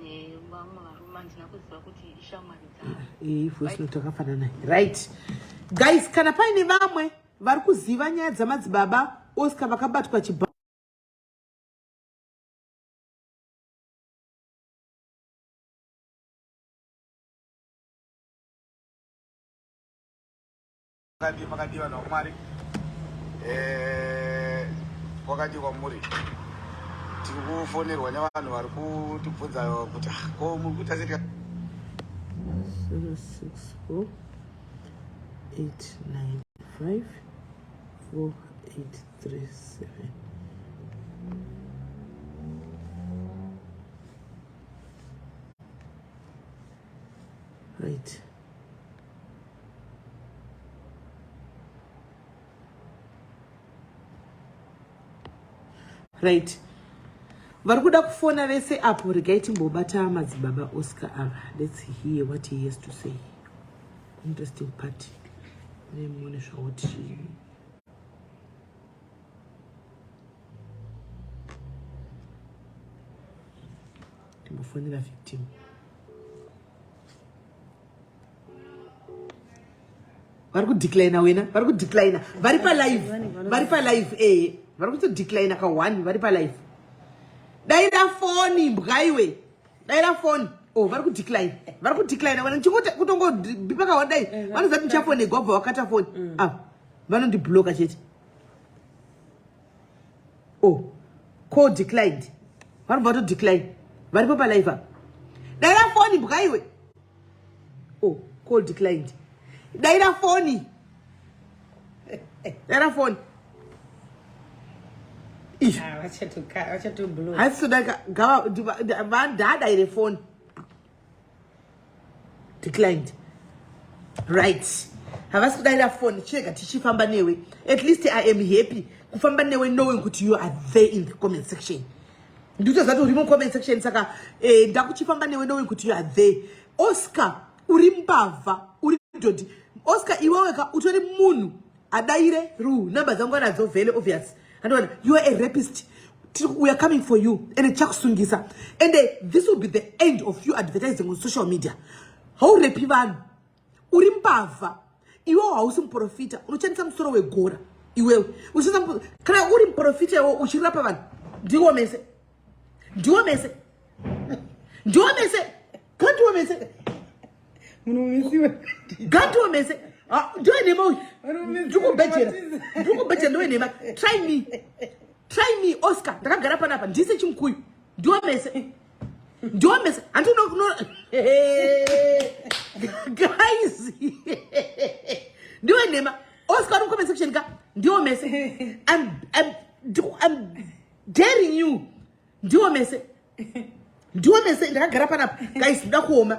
nevamwe varume handina kuziva kuti ishamwari dzavo ivoice note akafanana right guys kana paine vamwe vari kuziva nyaya dzamadzibaba Oscar vakabatwa chibharo makadiwa naumwari kwakadi kwamuri tiri kufonerwa nevanhu vari kutibvunza kuti ko muri kuita setika 064 895 4837 Right. Right. Varikuda kufona vese apo regai timbobata Madzibaba Oscar ava. Let's hear what he has to say. Interesting part. Nemone zvauti timbofonera victim. Varikudecline wena, varikudecline. Varipa live, varikudecline ka one, varipa live. Daira phone mbgaiwe. Daira phone. Oh, varikudecline wena nchikuti kutongo bipaka wadai. Vanozati nchafone gobva wakata phone. Vanondibloka chete. Oh, call declined. Varikubato decline. Varipa live. Daira phone mbgaiwe. Oh, call declined. Daira phone. Wacha to blow. I said that phone declined. Right. Have I said phone? Check at Famba Newe. At least I am happy. Famba Newe knowing that you are there in the comment section. Do just that remove comment section. Saka Dakuchi Famba Newe knowing that you are there. Oscar Urimbava Uridodi. Oscar Iwaka Utore Munu Adaire Ru numbers I'm gonna so very obvious. And you are a rapist. We are coming for you. And a Chuck Sungisa. And this will be the end of you advertising on social media. How repivan Urimbava Iwo Ausum Profita Uchan some sort of a gora. You will. Which is some can I Urim Profita or Uchirapavan? Do you mess it? Do you mess it? Do you mess it? Can't you mess it? Can't you mess it? Do you know? Do go better. No name. Try me, Oscar. The Garapanapa. This is Chumkui. Do you mess it? Do you mess it? And do not guys. Do you name Oscar? No comment section. Do you mess it? I'm daring you. Do you mess it? Do you mess it? The Garapanapa. Guys, the home.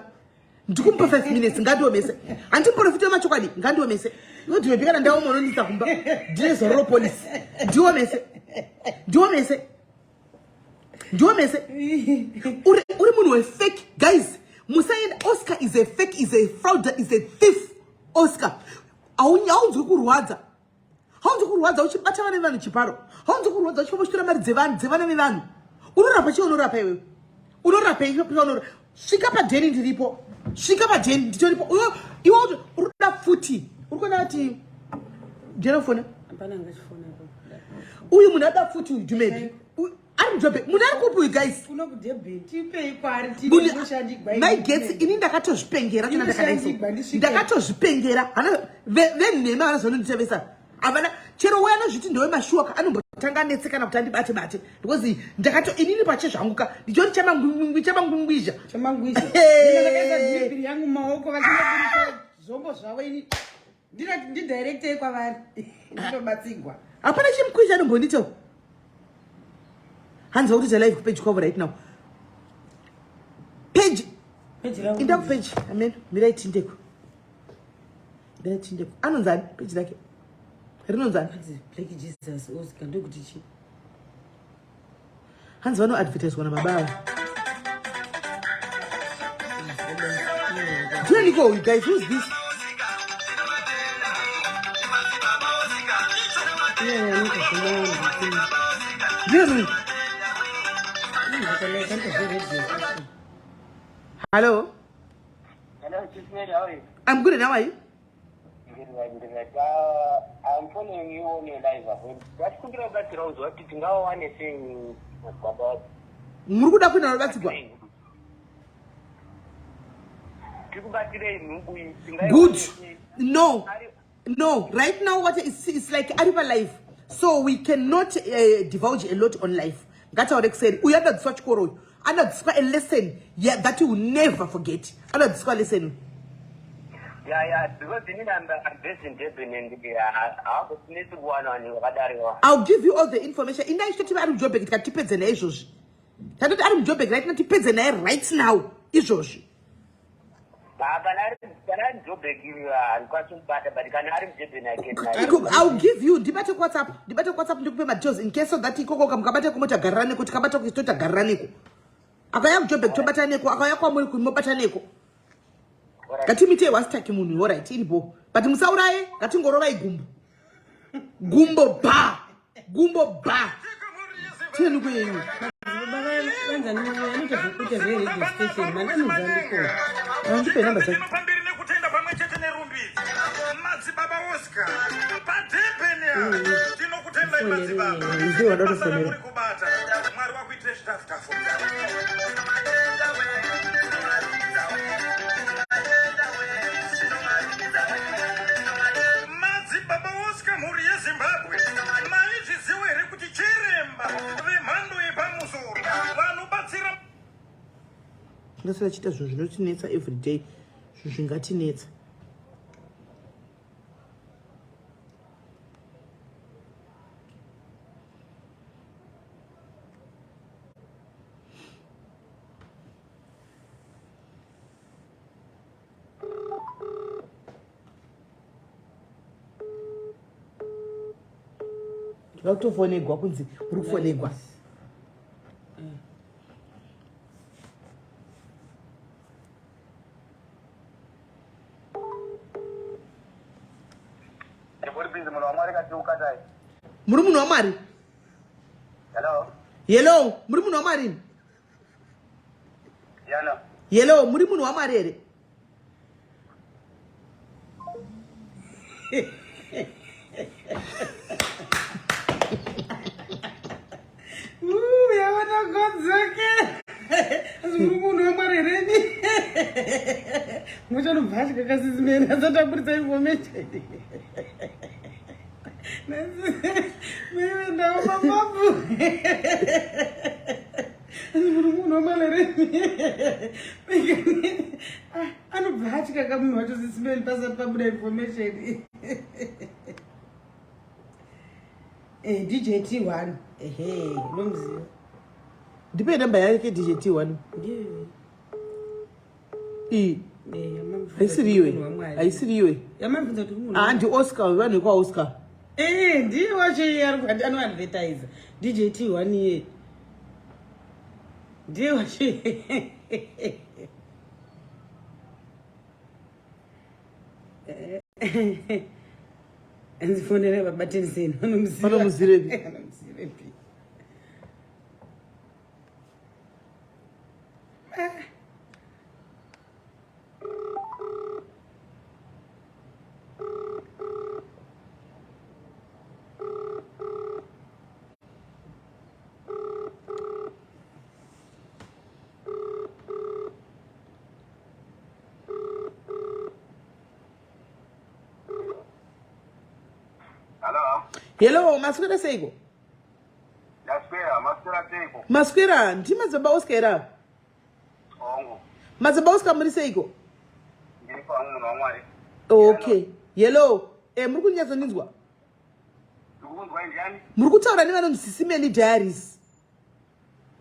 Dukumpa 5 minutes ngado mese anti profite machokadi ngado mese ngoti webika ndawo monolisa kumba dress ro police diwo mese uri munu we fake guys Musaid Oscar is a fake, is a fraud, is a thief. Oscar aunyaunzwe kurwadza uchibata vana vanhu chibharo haunzwe kurwadza uchibostora mari dzevana nevanhu unorapa chi unorapa iwewe unorapa svika padheni ndiripo svika padheni nditoripo iwe uruda futi urikona kuti ndinofona uyu munhu ada futi uyu dumedi ari mujobe munhu ari kupi uyu guys my gets ini ndakatozvipengera kana ndakatozvipengera venhema vanozononditevesa avana chero uya anozviti ndowe mashuwaka anombotanga netse kana kuti andibate because ndakato inini pache zvanguka ndichoti chamangwingwizha yangu maoko vachinoburisa zvombo zvavo ini ndidirectei kwavari ndinobatsirwa hapana chimukwiza anombondito hanzi kuti live page cover right now page inda page amen miraitindeko anonzani page lake rinonzani Black Jesus Oscar ndokuti chi hanzi vano advertise wana mabava do you go guys who's this Hello. Hello, SIS MELLY, how are you? I'm good, and how are you? I'm following you on your live. What could you have got around? What did you know? One is saying about Muruda kuna robatigwa. Good. No. Right now, what it's like Ariba life, so we cannot divulge a lot on life. That's what I said. We have that such koro. And that's a lesson, yeah, that you will never forget. And that's a lesson. Yeah, because I'm based in Japan and I need to go on. I'll give you all the information. In that state, I'm job it depends on issues. I'm job right now depends on right now issues. I'll give you debate WhatsApp ndikupe majozi in case of that ikoko kamukabata kumota garane kuti kabata kustota garaneko akaya kujobe kutobata neko akaya kwa muri kumobata neko gatimite wastaki munhu all right ilipo but musauraye gatingorova gumbo ba tenu kwenyu Kwanza ni anoita zvekuita zveredio station mandanozandiko ndipe namba dzake pambiri nekutenda pamwe chete nerumbidzi Madzibaba Oscar padepene tinokutendai Madzibaba ndiwe wadotofonera muri kubata Mwari wakuitire chitafu Madzibaba Oscar mhuri yeZimbabwe maizviziwa here kuti chiremba vemhando yepamusoro vanobatsira ndasira chita zvinhu zvinotinetsa everyday zvinhu zvingatinetsa ndikutofonegwa kunzi uri kufonegwa muri munhu wamwari yelo muri munhu wamwari yelo muri munhu wamwari here yaona godzoke muri munhu wamwari reni muchanobvatika kasizimeni asataburitsa information ndawo mababu muri munhu wamwari reni anobvatika kamunhu wacho zisimeni pasati pabuda information DJT1 nomuziva ndipe namba yake DJT1 haisiriwe handi Oscar vanhu vekwa Oscar ndiye wacho iye anoadvertise DJT1 iye ndiye wacho anzifonere babateniseni vanomuzirepi Hello, maswera seiko? Maswera, ndi Madzibaba Oscar era? Madzibaba Oscar muri seiko? Okay. Hello, muri kunyatsoninzwa? Muri kutaura nevanonzi SIS MELLY diaries.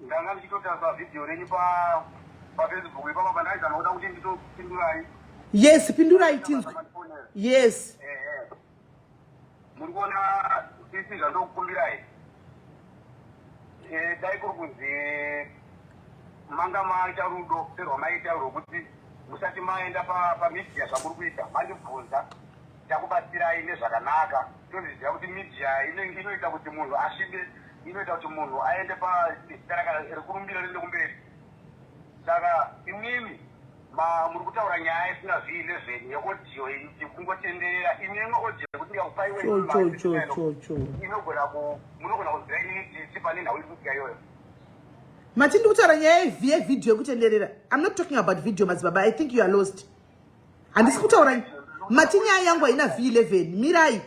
Ndanga ndichitotaura video renyu pa Facebook ipapa pandaiza noda kuti nditopindurai. Yes, pindurai tinzwe. Yes. Muri kuona sisi zvandokukumbirai. Dai kuri kunzi manga maita rudo serwa maita rwokuti musati maenda pamedia zvamuri kuita mandibvunza takubatsirai nezvakanaka tozviziva kuti media inoita kuti munhu asvike inoita kuti munhu aende pazita rekurumbira riende kumberi saka imimi muri kutaura nyaya isina V11 yeaudio kungotenderera imwe audio yekuti ndikakupaiwe munogona kuziva initi pane nhau iri kutika iyoyo Mati ndikutaura nyaya yevideo yekutenderera. I'm not talking about video Madzibaba. I think you are lost. Handisi kutaura Mati nyaya yangu haina V11. Mirai.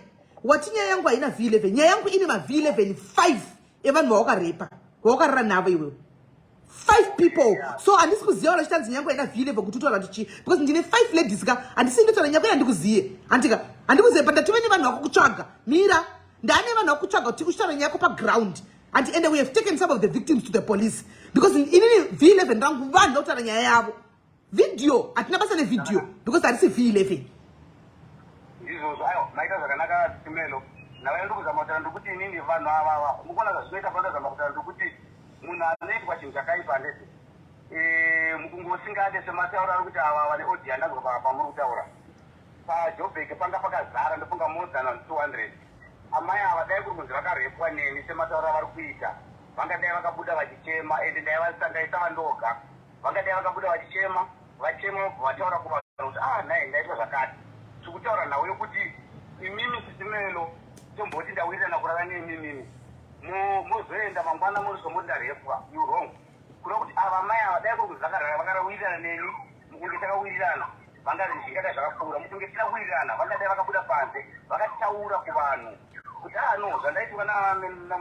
Wati nyaya yangu haina V11. Nyaya yangu ine ma V11 5 evanhu vawakarepa. Vawakarara navo iwewe. 5 people. So handisi kuziva vachitanzi nyaya yangu haina V11 kuti utaura tichi because ndine 5 ladies ka handisi ndotaura nyaya yangu handikuziye. Handikuziye but ndative nevanhu vakukutsvaga. Mira. Ndane vanhu vakukutsvaga kuti uchitaura nyaya yako paground. And we have taken some of the victims to the police because in V11 rangu vanhu vautaura nyaya yavo. video atina basa nevideo because arisivhile fe izvozvo aiwa maita zvakanaka Simelo navai ndiri kuzama kutaura ndokuti inini vanhu ava mukuona zvazvinoita pandazama kutaura ndokuti munhu anoitwa chinhu chakaipa ndese mukungosingade sematauro ari kuti ava vane odi andazwa pamuri kutaura paJoburg panga pakazara ndofunga more than 200 amai ava dai kuri kunzi vakarepwa neni sematauro avari kuita vangadai vakabuda vachichema ende ndaisa vandoga vangadai vakabuda vachichema vachema vataura kuvanhu kuti nai ndaitwa zvakati tikutaura nhau yokuti imimi Simelo tomboti ndawirirana kurara neimimimi mozoenda mangwana muzomoti ndarepwa you wrong kuda kuti ava mai ava dai kuri kunzi vakarawirirana neni mukunge takawirirana vangazvikada zvakakura mukunge tinawirirana vangadai vakabuda panze vakataura kuvanhu kuti no zvandaitwa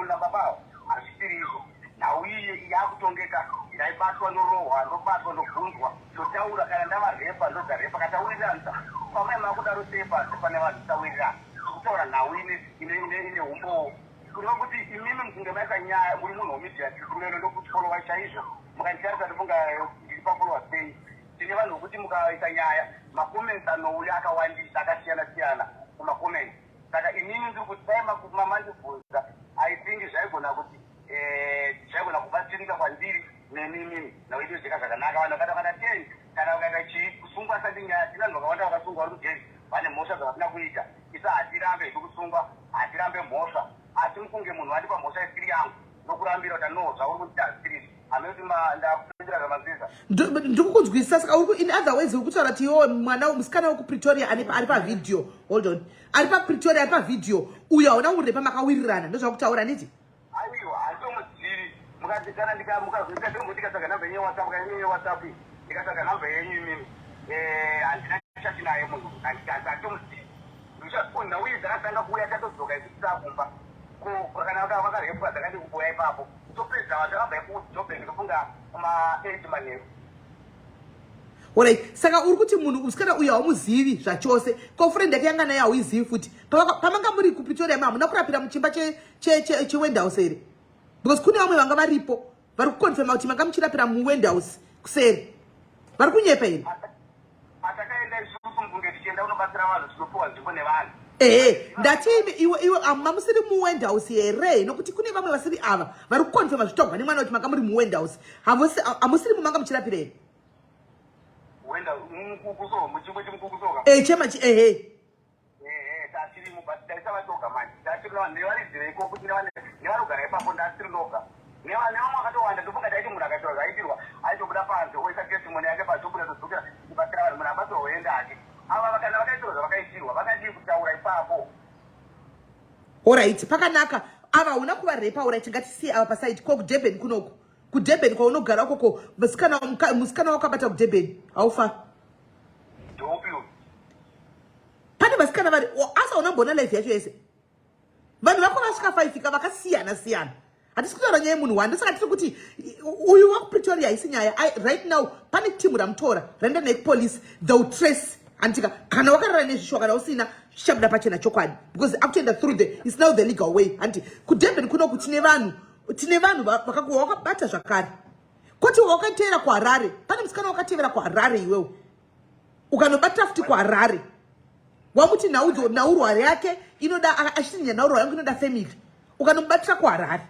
nababa hazvisiri izvo nhau iyi yakutongeka ndaibatwa norohwa ndobatwa ndobvunzwa totaura kana ndavarepa ndozarepa kataurirana pamai makudaro sei pasi pane vanhu tawirirana kutaura nhau ine umbowo kureva kuti imimi mukunge maita nyaya muri munhu wemedia Simelo ndokuti followa chaizvo mukanditarisa tofunga ndiri pafollowa sei tine vanhu vokuti mukaita nyaya makoments anouya akawandisa akasiyana-siyana kumakoments saka inini ndiri kuti dai mamandibvunza I think zvaigona kuti zvaigona kubatsirika kwandiri nemimimi nauito zvika zvakanaka vanhu vakada 10 kana ukaita kusungwa sati nyaya tina vanhu vakawanda vakasungwa vari kujeri vane mhosva dzavasina kuita isa hatirambe kusungwa hatirambe mhosva asi mukunge munhu atipa mhosva isiri yangu nokurambira kuti no zvauri kuti hazisiri hamekuti ndakupindira zvamanzisa ndikukunzwisisa saka in other ways ukutaura kuti iwo mwana musikana wekupretoria ari pavideo hold on ari papretoria ari pavideo uyo hauna kurepa makawirirana ndozvakutaura niti aiwa handitomudziri mukadzikana mukazoita ndimbo ndikatsvaga namba yenyu yewhatsapp kanyenya yewhatsapp ndikatsvaga namba yenyu imimi handina chati naye munhu handitomudziri nhau iyi dzakatanga kuuya tatodzoka isisita kumba kana vakarepwa dzakati kuboya ipapo topedza vatakabva kuJoburg ndofunga kuma8 manheru alright saka uri kuti munhu usikana uyo haumuzivi zvachose ko friend yake yanga naye hauizivi futi pamanga muri kupretoria hamuna kurapira muchimba chewendhouse here because kune vamwe vanga varipo vari kukonfirma kuti manga muchirapira muwendhouse kuseri vari kunyepa here atakaenda isusu mukunge tichienda unobatsira vanhu tinopiwa nzvimbo nevanhu ndati iwe mamusiri muwendhouse here nokuti kune vamwe vasiri ava vari kukonfirma zvitogwa nemwana kuti manga muri muwendhouse hamusiri mumanga muchirapira here chemachi tatiri mubatsiraisa vatoga manje tatiri nevariziveiko kuti nevarugara ipapo ndatiri ndoga nevamwe vakatowanda ndofunga taiti munhu akaitwa zvaitirwa aitobuda panze oisa testimoni yake paJoburg todzokera kubatsira vanhu munhu abatwa hoenda ake ava kana vakaitirwa zvavakaitirwa vakadii kutaura ipapo alright pakanaka ava hauna kuvarepa alright ngatisiye ava pasaidi ko kuDurban kunoku kuDurban kwaunogara ukoko musikana wakabata kuDurban haufa pane vasikana vari asa haunambona life yacho yese vanhu vako vasvika 5 vakasiyana-siyana hatisi kutaura nyaya yemunhu wanda saka tiri kuti uyu wakupretoria haisi nyaya right now pane timu ramutora raenda nekupolisi they'll trace antika kana wakarara nezvishuwa kana usina zvichabuda pachena chokwadi because akutoenda through it's now the legal way anti kuDurban kunoku tine vanhu wakabata zvakare koti wakateera kuHarare pane musikana wakatevera kuHarare iwewe ukanobatira futi kuHarare wamuti naurwari yake inoda achitinya naurwari yangu inoda family ukanobatira kuHarare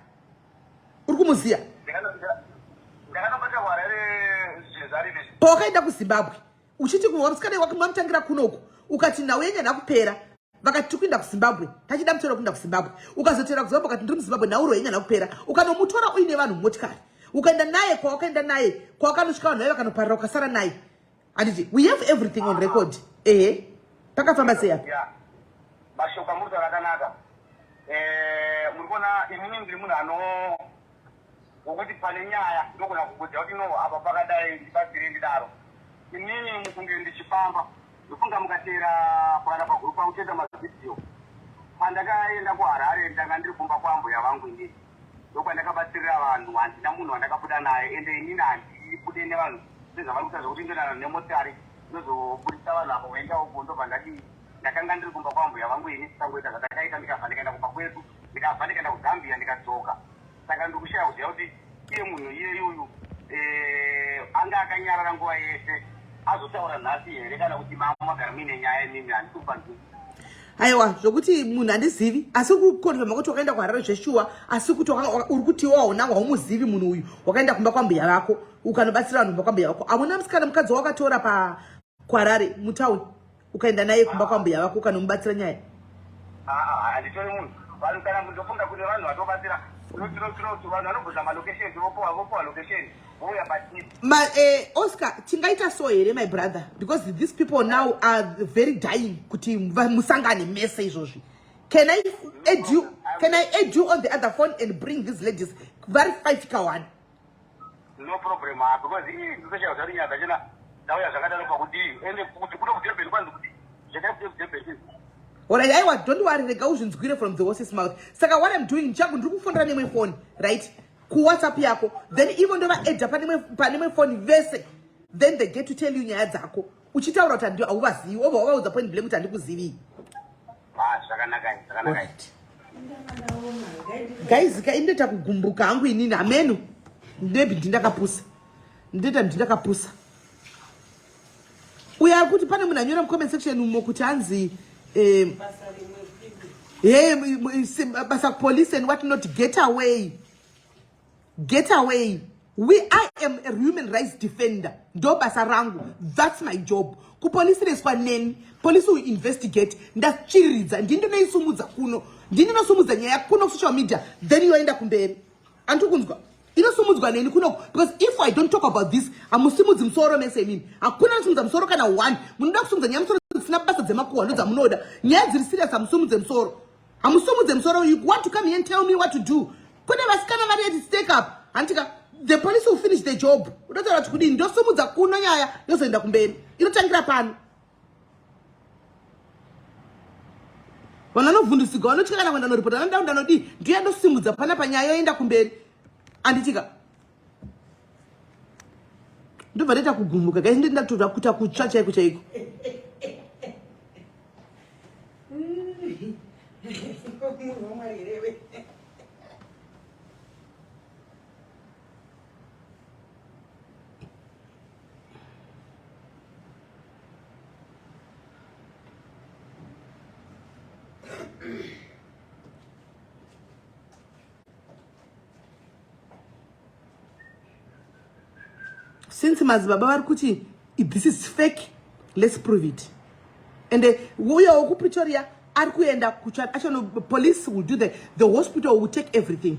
uri kumuziya pawakaenda kuZimbabwe uchiti musikana wake mamutangira kunoku ukati nhau yenyu hana kupera vakati tiri kuenda kuZimbabwe tachida mutora kuenda kuZimbabwe ukazotera kuZimbabwe ukati ndiri muZimbabwe nauro yenyu hana kupera ukanomutora uine vanhu motikari ukaenda naye kwawakaenda naye kwawakanosvika vanhu vaye vakanoparira ukasara naye handiti we have everything on record pakafamba seya mashoko amuritaura akanaka muri kuona inini ndiri munhu wokuti pane nyaya ndogona kugodza kuti no apa pakadai ndibatsire ndidaro inini mukunge ndichifamba ndofunga mukateera pakana pagurupu akutoita mavhidhiyo pandakaenda kuHarare ndanga ndiri kumba kwambuya vangu inini ndokwandakabatsirira vanhu handina munhu wandakabuda naye ende inini handibude nevanhu sezvavari kuita zvokuti ndonana nemotari ndozobudisa vanhu apo vaenda uko ndobva ndakanga ndiri kumba kwambuya vangu ini tisangoita zvandakaita ndikabva ndikaenda kumba kwedu ndikabva ndikaenda kuZambia ndikadzoka saka ndikushaya kuziva kuti iye munhu iyeyuyu anga akanyarara nguva yese azotaura nhasi here kana kuti mama magara muine nyaya nini handikupa aiwa zvokuti munhu handizivi asi kukonfirma kuti wakaenda kuharare zveshuwa asi kuti uri kutiwa hauna haumuzivi munhu uyu wakaenda kumba kwambuya vako ukanobatsira vanhu kumba kwambuya vako hamuna musikana mukadzi wakatora kuharare mutauni ukaenda naye kumba kwambuya vako ukanomubatsira nyaya handitori munhu vanhu kana mundofunga kuti vanhu vatobatsira vanhu vanobvunza malocation vopowa location vouya patii Oscar tingaita so here my brother because these people now are very dying kuti musangane mese izvozvi. Can I add you on the other phone and bring these ladies very fightika one? No problem because ndisha zvarinya zvachena ndauya zvakadaro pakuti ende kuti kuno kudebheni kwanzi kuti zvakadebheni. Alright, aiwa, don't worry, rega uzvinzwire from the horse's mouth. Saka what I'm doing, njangu ndiri kufondera nemwe phone, right? Ku WhatsApp yako. Then even though vaedha pane phone vese, then they get to tell you nyaya dzako. Uchitaura kuti hauvazivi, wavaudza point blank kuti handikuzivi. Zvakanaka. Guys, indeta kugumbuka hangu inini amenu. Maybe ndindakapusa. Ndindakapusa. Uya kuti pane munhu anyora mu comment section umo kuti hanzi basa police and what not, get away. I am a human rights defender. Ndo basa rangu. That's my job. Ku police reswa neni. Police will investigate. Ndachiridza. Ndinde neisumudza kuno. Ndinde nosumudza nyaya kuno social media. Then you end up kumberi. Antukunzwa. Inosumudzwa neni kuno. Because if I don't talk about this, amusumudzi msoro mese mini. Hakuna nosumudza msoro kana one. Munoda kusumudza nyaya msoro zisina basa dzemakuwa ndo dzamunoda. Nyaya dziri serious amusumudze msoro. Amusumudze msoro. You want to come here and tell me what to do. Kune vasikana vari at stake up. Antika, the police will finish their job. Unotaura kuti kudini ndosumudza kuno nyaya yozoenda kumberi. Inotangira pano. Vana novhundusiga vanotyaka kana kuenda noripota ndandaunda nodi ndiye ndosimudza pana panyaya yoenda kumberi. Anditika. Ndobva ndaita kugumbuka guys ndindatodza kuta kutsva chaiko chaiko. Since Madzibaba vari kuti this is fake, let's prove it. And uya woku Pretoria ari kuenda kutsvaka. Actually, police will do the hospital will take everything.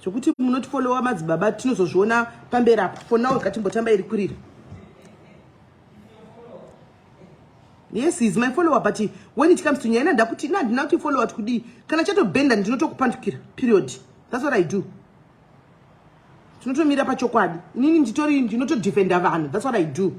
Chokuti munotifollowa Madzibaba tinozozviona pamberi apo. For now ngatimbotamba iri kurira. Yes, he's my follower, but when it comes to nyaya ndakuti ndina kuti follower kudi kana chato benda ndinotokupandukira period. That's what I do. Tinotomira pachokwadi. Inini nditori ndinotodefenda vanhu. That's what I do.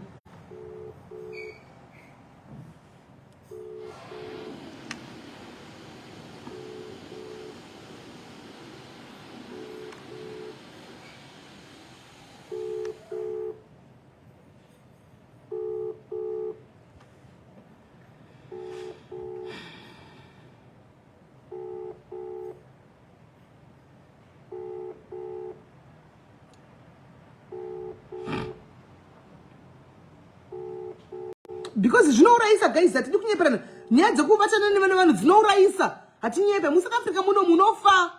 Because zvinouraisa guys hatidi kunyeperana. Nyaya dzekubatana nevanhu dzinouraisa. Hatinyepe musaka Africa muno munofa.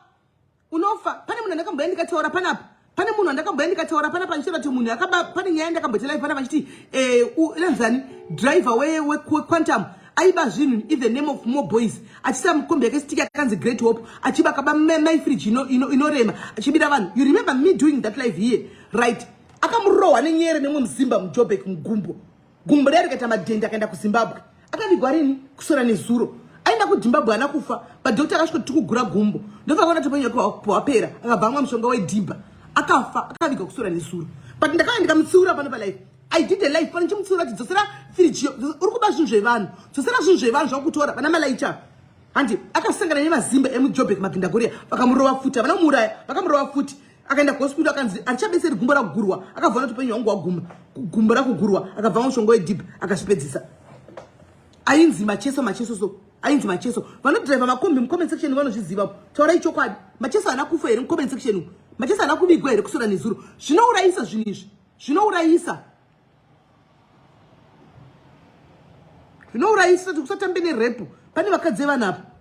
Unofa. Pane munhu ndakamboenda ndikataura panapa. Pane munhu ndakamboenda ndikataura panapa nchira kuti munhu akaba pane nyaya ndakambotela live panapa chiti ulanzani driver we Quantum aiba zvinhu in the name of more boys. Achisa mukombe yake stick yakanzi Great Hope achiba kaba my fridge inorema achibida vanhu. You remember me doing that live here, right? Akamurowa nenyere nemwe muzimba mujobek mugumbo. Gumbo rari kaita madhenda akaenda kuZimbabwe. Akavigwa rini kusora nezuro. Aenda kuZimbabwe anakufa. Madhokta akasvika tikugura gumbo. Ndobva kaona topenyo kwapera. Akabvamwa mushonga wedhimba. Akafa akavigwa kusora nezuro. But ndakanga ndikamutsiura pano pa live. I did a live pano chimutsiura kuti dzosera fridge. Uri kuba zvinhu zvevanhu. Dzosera zvinhu zvevanhu zvakutora pana malaita. Handi akasangana nemazimba emujobek magindagoria. Vakamurova futi. Vanamuuraya. Vakamurova futi. Akaenda kuhospital akanzi arichabeseri gumbo rakugurwa. Akabva kuti penyu wangu waguma. Gumbo rakugurwa. Akabva mushonga wedhimba akazvipedzisa. Ainzi macheso so. Ainzi macheso. Vanodriver makombi mu comment section vanozviziva. Taura ichokwadi. Macheso anakufa here mu comment section. machesa ana kubigwa here kusora nezuro zvinourayisa zvinhu izvi zvinourayisa kuti kusatambe nerepu pane vakadzi vanapa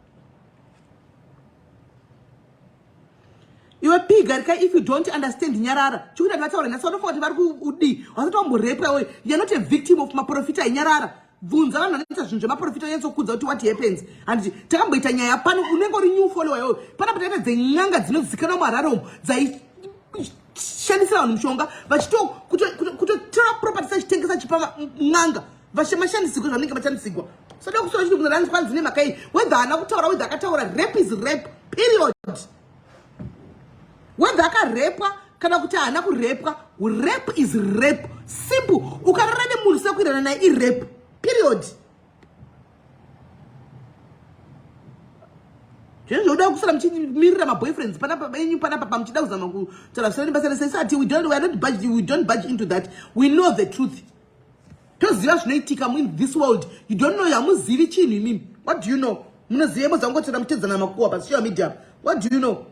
iwe pigarika if you don't understand nyarara chikuti vataura nhasi vanofa kuti vari kudi vasatomborepa iwe you're not a victim of maprofita enyarara bvunza vanhu vanoita zvinhu zvemaprofita yanyatsokudza kuti what happens handiti takamboita nyaya pano unenge uri new follower iwe pana pataita dzenyanga dzinozikanwa muharare umo dzaishandisira vanhu mushonga vachitotora property sachitengesa chipa n'anga mashandisirwo zvanenge mashandisirwa soda kusora chiti munhu ranzi kwanzi nemakai whether haana kutaura whether akataura rape is rape period whether akarepwa kana kuti haana kurepwa rape is rape simple ukarara nemunhu usina kuirana naye irape period zvinhu zvoda kusara muchimirira maboyfriends panapa panapa muchida kuzama kutaura zvisina nebasa rese isati we don't budge into that we know the truth toziva zvinoitika in this world you don't know hamuzivi chinhu imimi what do you know munoziva mozangotora mutedzana makuwa pasocial media what do you know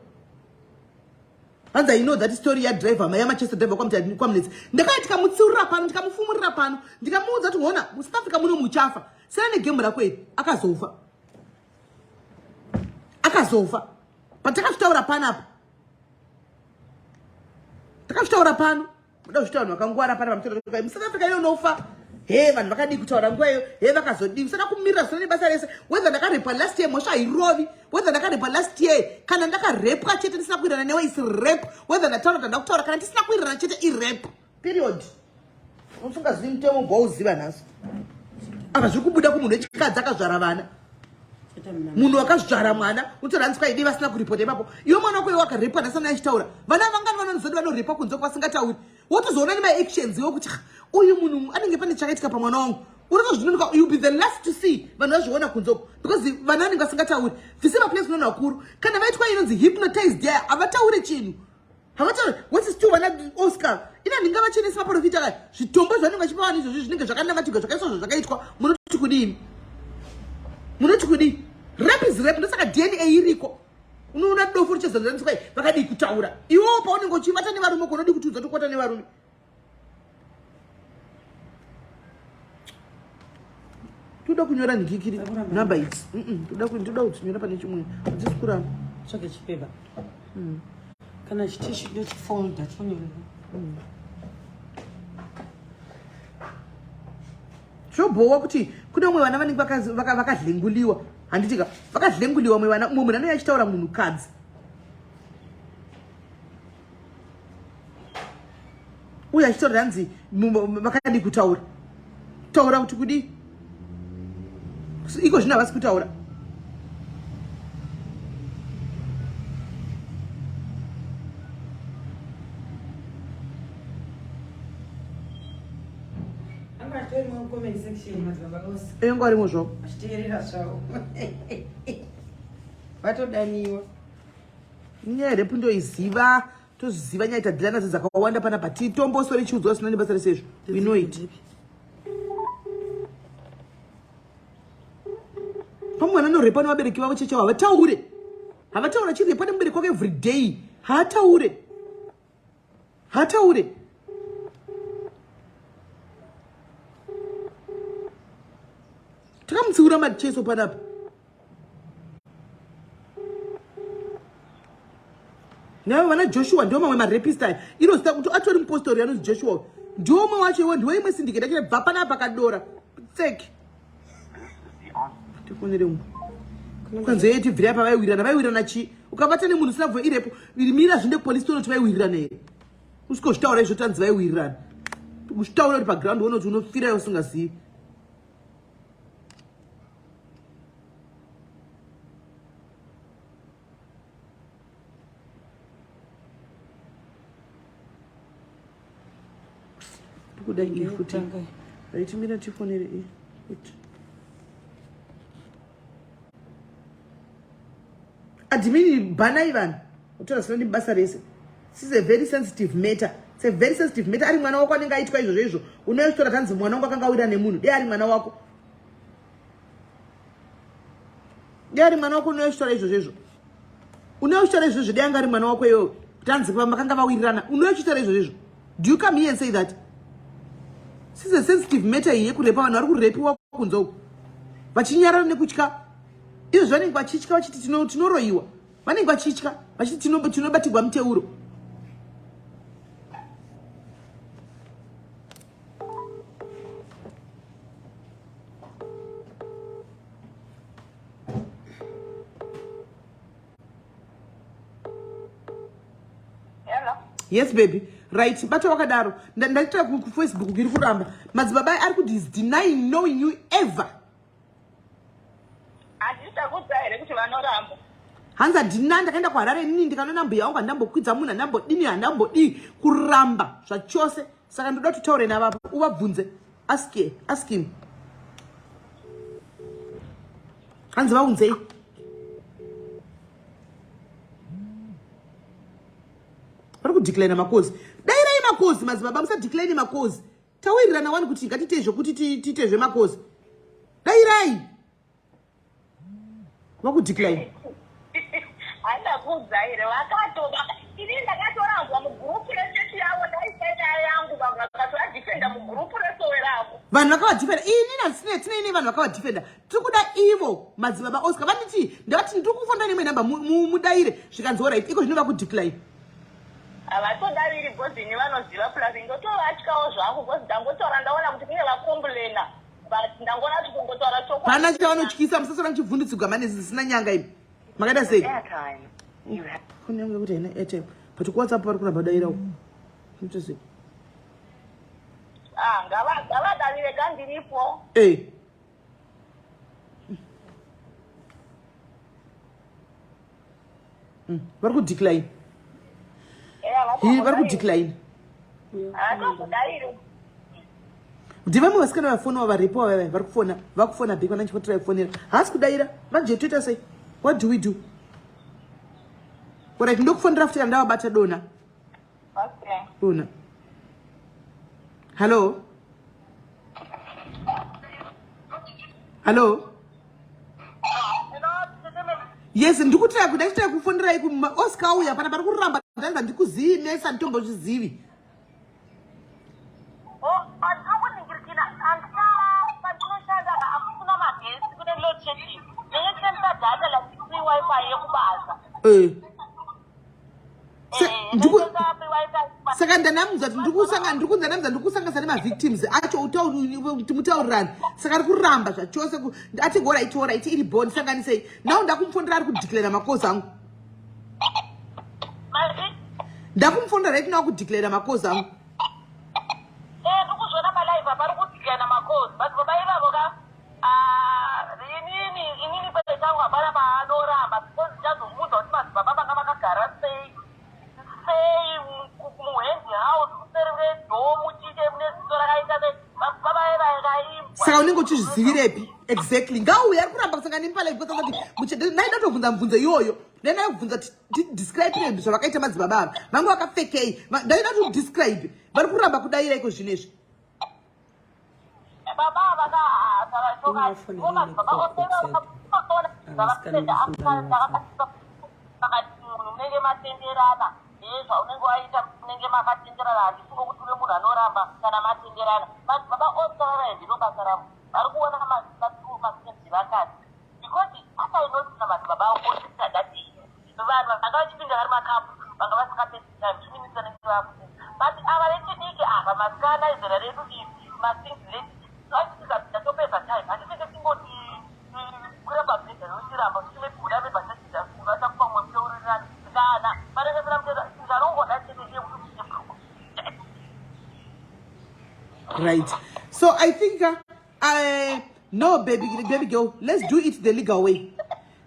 hanzi I know that story yadriver yamachester driver kwamunetsi ndakati ndikamutsiurira pano ndikamufumurira pano ndikamuudza kuti ona musouth africa muno muchafa sena negemu rako iri akazofa patakazvitaura panapa takazvitaura pano muda kuzvita vanhu vakangwara pana pamutoa musouth africa inonofa he vanhu vakadii kutaura nguva iyo he vakazodii usada kumirira zvisina nebasa rese whether ndakarepwa last year mhosva hairovi whether ndakarepwa last year kana ndakarepwa chete ndisina kuirana newe isi rep whether ndataura kuti ndakutaura kana ndisina kuirana chete irep period usingazivi mutemo bwauziva nhasi apa zviri kubuda kumunhu wechikadzi akazvara vana munhu wakazvara mwana unotoranzi kwaidi vasina kuripota ipapo iwe mwana wako iwe wakarepwa ndasana achitaura vana vangani vanonzodi vanorepwa kunze kwasingatauri wotozoona nemaactions iwo kuti uyu munhu anenge pane chakaitika pamwana wangu unotozvinonoka you be the last to see vanhu vazviona kunzoko because vana vanenge vasingatauri visi maplace unonhu vakuru kana vaitwa inonzi hypnotized there havataure chinhu havataure what is two vana Oscar ina ndinga vachenesi maprofita kaya zvitombo zvanenge vachipa vanhu izvozvi zvinenge zvakanamatigwa zvakaiswa zvakaitwa munoti kudini rap is rap ndosaka DNA iriko unoona dofu richezanzaniswa vakadii kutaura iwewo paunenge uchivata nevarume kunodi kuti udzatokota nevarume toda kunyora ndikikiri number it toda kuti nyora pane chimwe adzisi kuramba tsvake chipepa kana chitishi chochifolda chonyora zvobhowa kuti kune umwe vana vanenge vakadlenguliwa handitika vakadlenguliwa umwe munhu anenge achitaura munhu kadzi uye achitaura hanzi vakadii taura kuti kudii iko zvino havasi kutaura engo arimo zvavo achiteerera zvavo vatodaniwa nyaya yerepu ndoiziva toziva nyaya itadhila nadzo dzakawanda panapa titombosori chiudzwa sina nebasa resezvo we know it pamwana anorepa nevabereki vavo chechevo havataura chirepa nemubereki wake every day haataure takamutsiura macheso panapa navo vana Joshua ndio mamwe marepista inozita kuti atori mupostori anonzi Joshua ndio umwe wacho iwe ndiwe imwe sindiketi achibva panapa kadora tseki tifonere umwe kwanze yeti bvira pavaiwirana chi ukabata nemunhu usina bvo irepo mira zvinde police tonoti vaiwirirana here usikozvitaura izvo tanzi vaiwirirana uchitaura kuti paground uone kuti unofira usingazivi kudai iyi futi aitimira tifonere iyi futi adimini bhanai vanhu utora sina ndibasa rese this is a very sensitive matter. It's a very sensitive matter. Ari mwana wako anenge aitwa izvo izvo unoitora tanzi mwana wako akanga awira nemunhu dei ari mwana wako dei ari mwana wako unoitora izvo izvo unoitora izvo dei anga ari mwana wako iwewe Tanzi kwa makanga vawirirana. Unochitara izvo. Do you come here and say that? This is a sensitive matter here kurepa vanhu vari kurepiwa kunze uku. Vachinyarara nekutya. Izvo vanenge vachitya vachiti tinoroyiwa. Vanenge vachitya vachiti tinobatirwa muteuro. Yes, baby. Right. But wakadaro. Ndachita ku Facebook ngiri kuramba. Madzibaba ari kuti is denying knowing you ever. Andita kudza here kuti vanoramba. Hanza deny ndakaenda kuHarare nini ndikanona mbuya wangu ndambokwidza munhu ndambodini handambodi kuramba zvachose. Saka ndoda kutaura navapo uvabvunze. Ask him. Hanza vaunzei. Vari kudeclare makozi. Dairai makozi madzibaba musadeclare makozi. Tawirirana wani kuti ngatitezvo kuti titezve makozi. Dairai. Vakudeclare. Haina kudza here vakatoba. Ini ndakatorambwa mugrupu rechechi yavo ndaisenda yangu vakatoadefenda mugrupu resowe ravo. Vanhu vakavadefenda. Ini tine vanhu vakavadefenda. Tiri kuda ivo Madzibaba Oscar vaniti ndavati ndiri kufunda nemwe namba mudaire zvikanzi right iko zvinova kudeclare. Havatodaviri bhozi ni vanoziva plus ingotovatyawo zvangu bhozi ndangotaura ndaona kuti kune vakombolena but ndangona kuti kungotaura chokwadi. Pana chavanotyisa musasora muchivhundutsirwa mane zvisina nyanga ivi. Makaita sei? Kunyange kuti haina airtime. But kuWhatsApp vari kuramba dairawo. Interesting. Ngavadavire kandiripo. Vari kudecline. Vari kudecline. Ndivamwe vasikana vafonwa varipo vave vari kufona bheki vanachikotira kufonera. Haasi kudaira vajetoita sei? What do we do? Alright, ndokufonera futi ndavabata dona. Okay. Dona. Hello? Hello? Yes, ndikutira kudachitira kufonera iku Oscar uya pana pari kuramba ndanza ndikuzivi nesa ntombochizivi. Saka ndanamuza ndikusangasa nemavictims acho mutaurirani. Saka ari kuramba zvachose ati goraiti iri bond sanganisei. Nao ndakumufondera ari kudeclare makozi angu. Ndakumufondera right now kudeclare makozi angu. Ndikuzviona palive pari kudeclare makozi but baba ivavo ka inini kwete changu hapana paanoramba because ndichazomuudza kuti madzibaba vanga vakagara sei muhendi house kuseri kwedomu chite mune ziso rakaita sei madzibaba evakaimba. Saka unenge uchizvizivirepi exactly? Ngauya ari kuramba kusangana nepalive kuti naida tobvunza mubvunzo iyoyo. Naida kubvunza describe zvavakaita madzibaba ava. Vangu vakapfekei? Ndaida kudescribe. Vari kuramba kudaira iko zvinezvi. Baba unenge matenderana zvaunenge waita unenge makatenderana handisiko kuti uri munhu anoramba kana matenderana. Madzibaba Oscar ndiro basa ravo vari kuona masenzi vakati because asainosina madzibaba Oscar dati vanhu vanga vachipinda vari makapu vanga vasingapedzi time 2 minutes vanenge vakuti but ava vechidiki ava masikana izera redu iri masinzi leti tatopedza time handisenge tingoti kuramba bhedha rotiramba tichime kuda vebhasachita vata kupa mwe muteurirani kana varevesera muteza tingarongoda cheteye Right. So I think no baby girl, let's do it the legal way.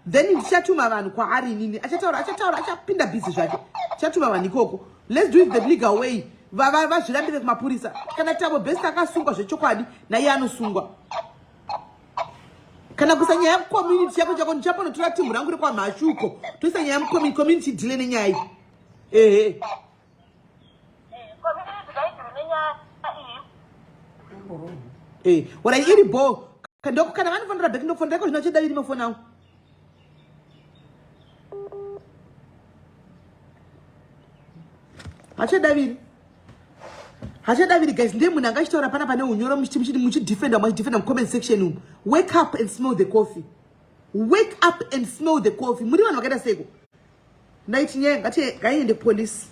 Then ndichatuma vanhu kwaari nini achataura achapinda busy zvake. Chatuma vanhu ikoko. Let's do it the legal way. Vazvirambire kumapurisa. Kana tavo best akasungwa zvechokwadi naiye anosungwa. Kana kusanya ya community yako chako ndichaponotora timu rangu rekwa mashuko. Toisa nyaya community delay nenyaya. community gaidiri nenyaya iyi. Wala iri bo. Ndoko kana vanofonera bheki ndofondera ko zvinocheda iri mafoni angu. David guys, ndiye munhu angachitaura pana pane unyoro muchidefenda mu comment section. Wake up and smell the coffee. Wake up and smell the coffee. Muri vanhu vakaita seko. Night nyaya ngatiende police.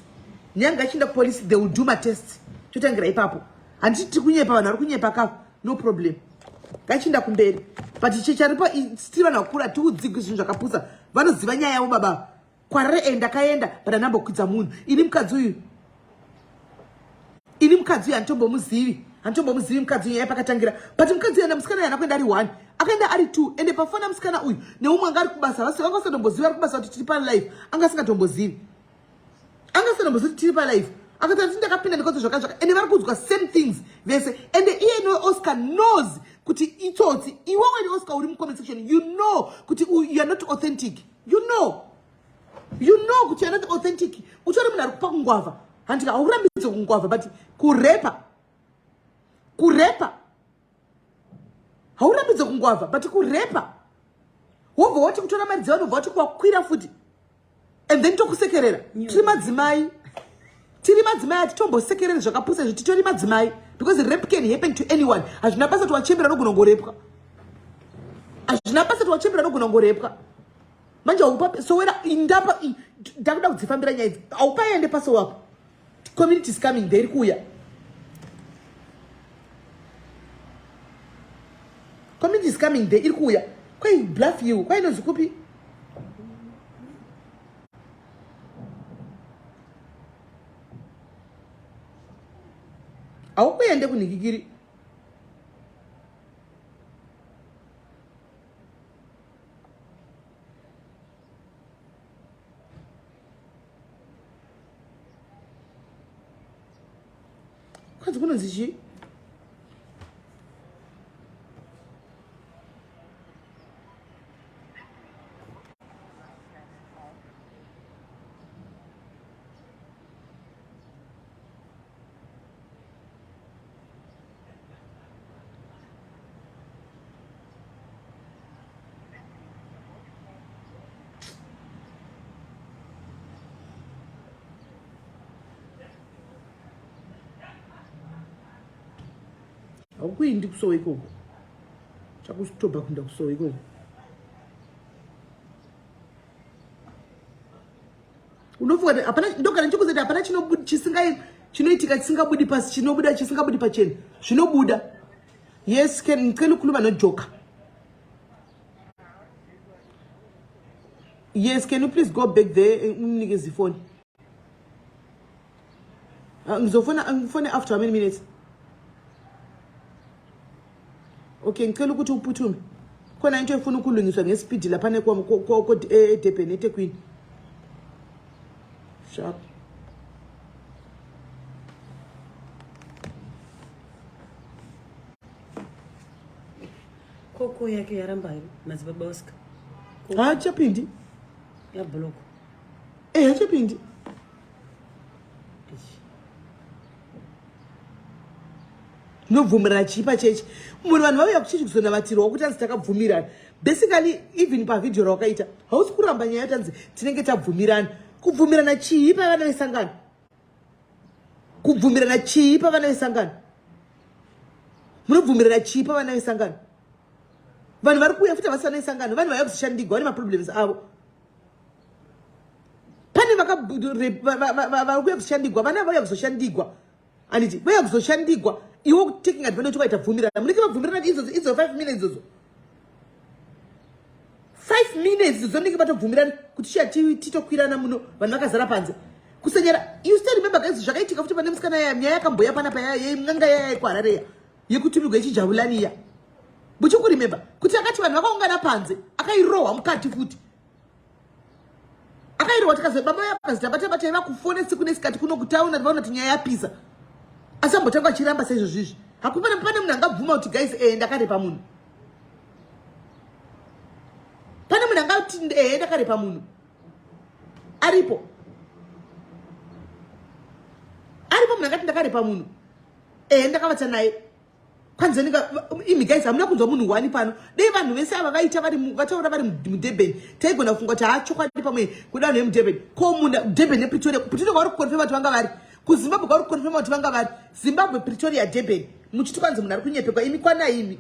Nyaya ngachinda police, they will do my test. Totangira ipapo. Handiti kunyepa vanhu vari kunyepa kafu. No problem. Ngachinda kumberi. But chicharipo still vanhu vakura tikudzigwa zvinhu zvakapusa. Vanoziva nyaya yavo baba. Kwarare endakaenda but anambokwidza munhu. Ini mukadzi uyu antombomuzivi mukadzi uyu pakatangira. But mukadzi uyu musikana yana kuenda ari 1, akaenda ari 2, ende pafona musikana uyu neumwe anga ari kubasa vasi vangasatomboziva ari kubasa kuti tiri palive, anga asingatombozivi kuti tiri palive. Akati ndakapinda ndikodzo zvakazvaka ende vari kudzwa same things vese. Ende iye Oscar knows kuti itsotsi. Iwe when Oscar uri mu comment section, you know kuti you are not authentic. You know kuti you are not authentic. Utori munhu ari kupa kungwavha. Handika aurambidze kungwavha but kurepa haurambidze kungwavha but kurepa wobva wati kutora mari dzavo wobva wati kwakwira futi and then tokusekerera. Tiri madzimai hatitombosekereri zvakapusa izvi, titori madzimai because rape can happen to anyone. Hazvina basa kuti wachembera nogona kungorepwa. Manje aupa sowera indapa ndakuda kudzifambira nyaya idzi. Aupaende paso wapo. Community is coming there kuya. Community is coming there kuya. Kwai bluff you. Kwai no zikupi. Aupaende kunigigiri. Kwanza kuna zishi aukuindi kusowa ikoko. Chakusitopa kuenda kusowa ikoko. Unofunga hapana ndokana chikuzeti hapana chinoitika chisingabudi pasi, chinobuda chisingabudi pachena. Zvinobuda. Yes, can khuluma no joker. Yes, can you please go back there and unnikeze the phone? Ngizofona after how many minutes? Okay, ngicela ukuthi uphuthume. Khona into efuna ukulungiswa ngespeed lapha eDurban eThekwini. Sharp. Koko yake yaramba Madzibaba Oscar. Hachapindi. Ya block. Hachapindi. Novhumirana chipa chechi. Munhu vanhu vauya kuchichikuzona vatiro wokuti anzi takabvumirana. Basically even pavideo rakaita hausi kuramba nyaya yatanzi tinenge tabvumirana. Kubvumirana chii pavana vesangano? Kubvumirana chii pavana vesangano? Munobvumirana chii pavana vesangano? Vanhu vari kuuya futi vasana vesangano, vanhu vauya kuzoshandigwa vane maproblems avo. Pane vari kuuya kuzoshandigwa, vana vauya kuzoshandigwa. Anditi vauya kuzoshandigwa. Iwo taking advantage ukaita bvumirana. Munenge mabvumirana idzo 5 minutes idzo. 5 minutes idzo ndenge batobvumirana kuti titokwirana muno vanhu vakazara panze. Kusenyera, you still remember guys zvakaitika futi pane musikana yaya nyaya yakamboya pana paya yemnganga yaya kwaRareya yekutumirwa ichijabulaniya. Muchikuremember kuti akati vanhu vakaungana panze akairohwa mukati futi. Akairohwa tikazo baba yapazita bata vakufona siku nesikati kuno kutauna vaona kuti nyaya yapisa. Asambotanga chiramba sezvo zvizvi. Hakupana pane munhu angabvuma kuti guys ndakarepa munhu. Pane munhu angati ndakarepa munhu. Aripo munhu angati ndakarepa munhu. Ndakavata naye. Kwanza imi guys hamuna kunzwa munhu wani pano. Dei vanhu vese ava vaita vataura vari muDurban. Taigona kufunga kuti chokwadi pamwe kuda vanhu vemuDurban. Ko munhu Durban nePretoria vari kukonfirma kuti vanga vari. kuZimbabwe kwari kukonfirma kuti vanga vari Zimbabwe Pretoria Durban muchiti kwanzi munhu ari kunyepekwa imi kwana imi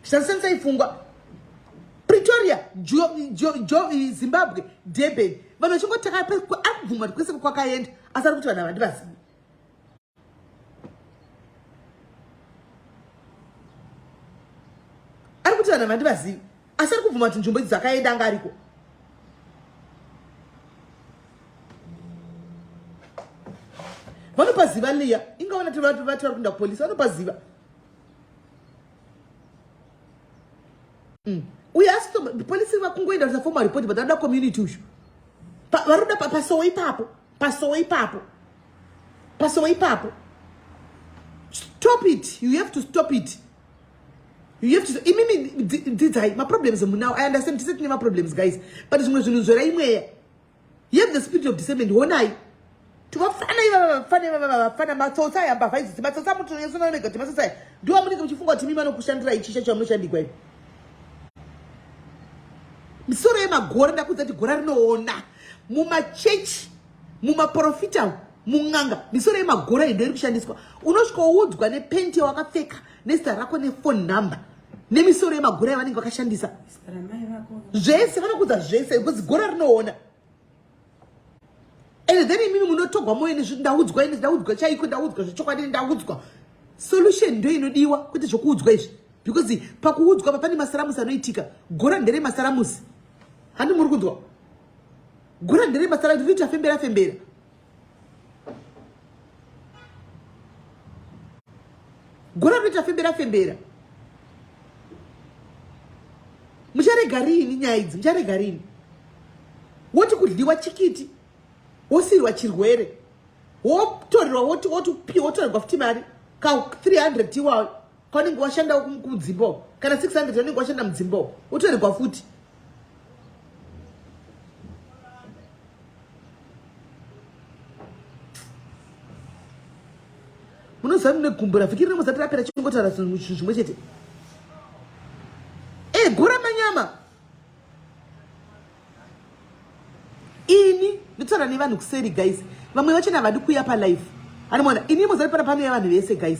zvisasensai pfungwa Pretoria Zimbabwe Durban vanhu vachingotaka akubvuma kuti kwese kwakaenda asi ari kuti vanhu havandivazivi ari kuti vanhu havandivazivi asi ari kubvuma kuti nzvimbo idzi dzakaenda anga ariko vanopaziva liya ingaona tivati vari kunda kupolisi vanopaziva uye asi polisi vakungoenda kusa formal report but vanoda community ushu varoda pasowo ipapo stop it. You have to stop it. You have to. Imimi dzidzai my problems now. I understand. This is my problems, guys. But it's not you have the spirit of discernment. Honai. To fana matsotsa yamba faisi matsotsa mutu yesona nega timasasa ndo amuri kuchifunga kuti mimi anokushandira ichisha chamushandi kwenu misoro yemagora ndakudza kuti gora rinoona mumachechi mumaprofita munganga misoro yemagora ndo iri kushandiswa unosvika uudzwa nepenti wakapfeka nezita rako nefone number nemisoro yemagora yavanenge vakashandisa zvese vanokudza zvese because gora rinoona. And then mimi munotogwa moyeni ndaudzwa chaiko ndaudzwa zvechokwadi ndaudzwa solution ndo inodiwa kuti zvokuudzwa izvi because pakuudzwa pane masaramusi anoitika gora ndere masaramusi handi muri kunzwa gora ndere masaramusi rinoita fembera gora rinoita fembera mucharega rini nyaya idzi mucharega rini woti kudliwa chikiti wosirwa chirwere wotorerwa wotorerwa futi mari ka 300 iwayo kaunenge washanda kudzimbo kana 600 kaunenge washanda mudzimbo wotorerwa futi munoziva mune gumbo rafikiri nemuzati rapera chingotaura zvinhu zvimwe chete gora manyama ini nditaura nevanhu kuseri guys vamwe vachona havadi kuuya palife anoona ini muzari pana panouya vanhu vese guys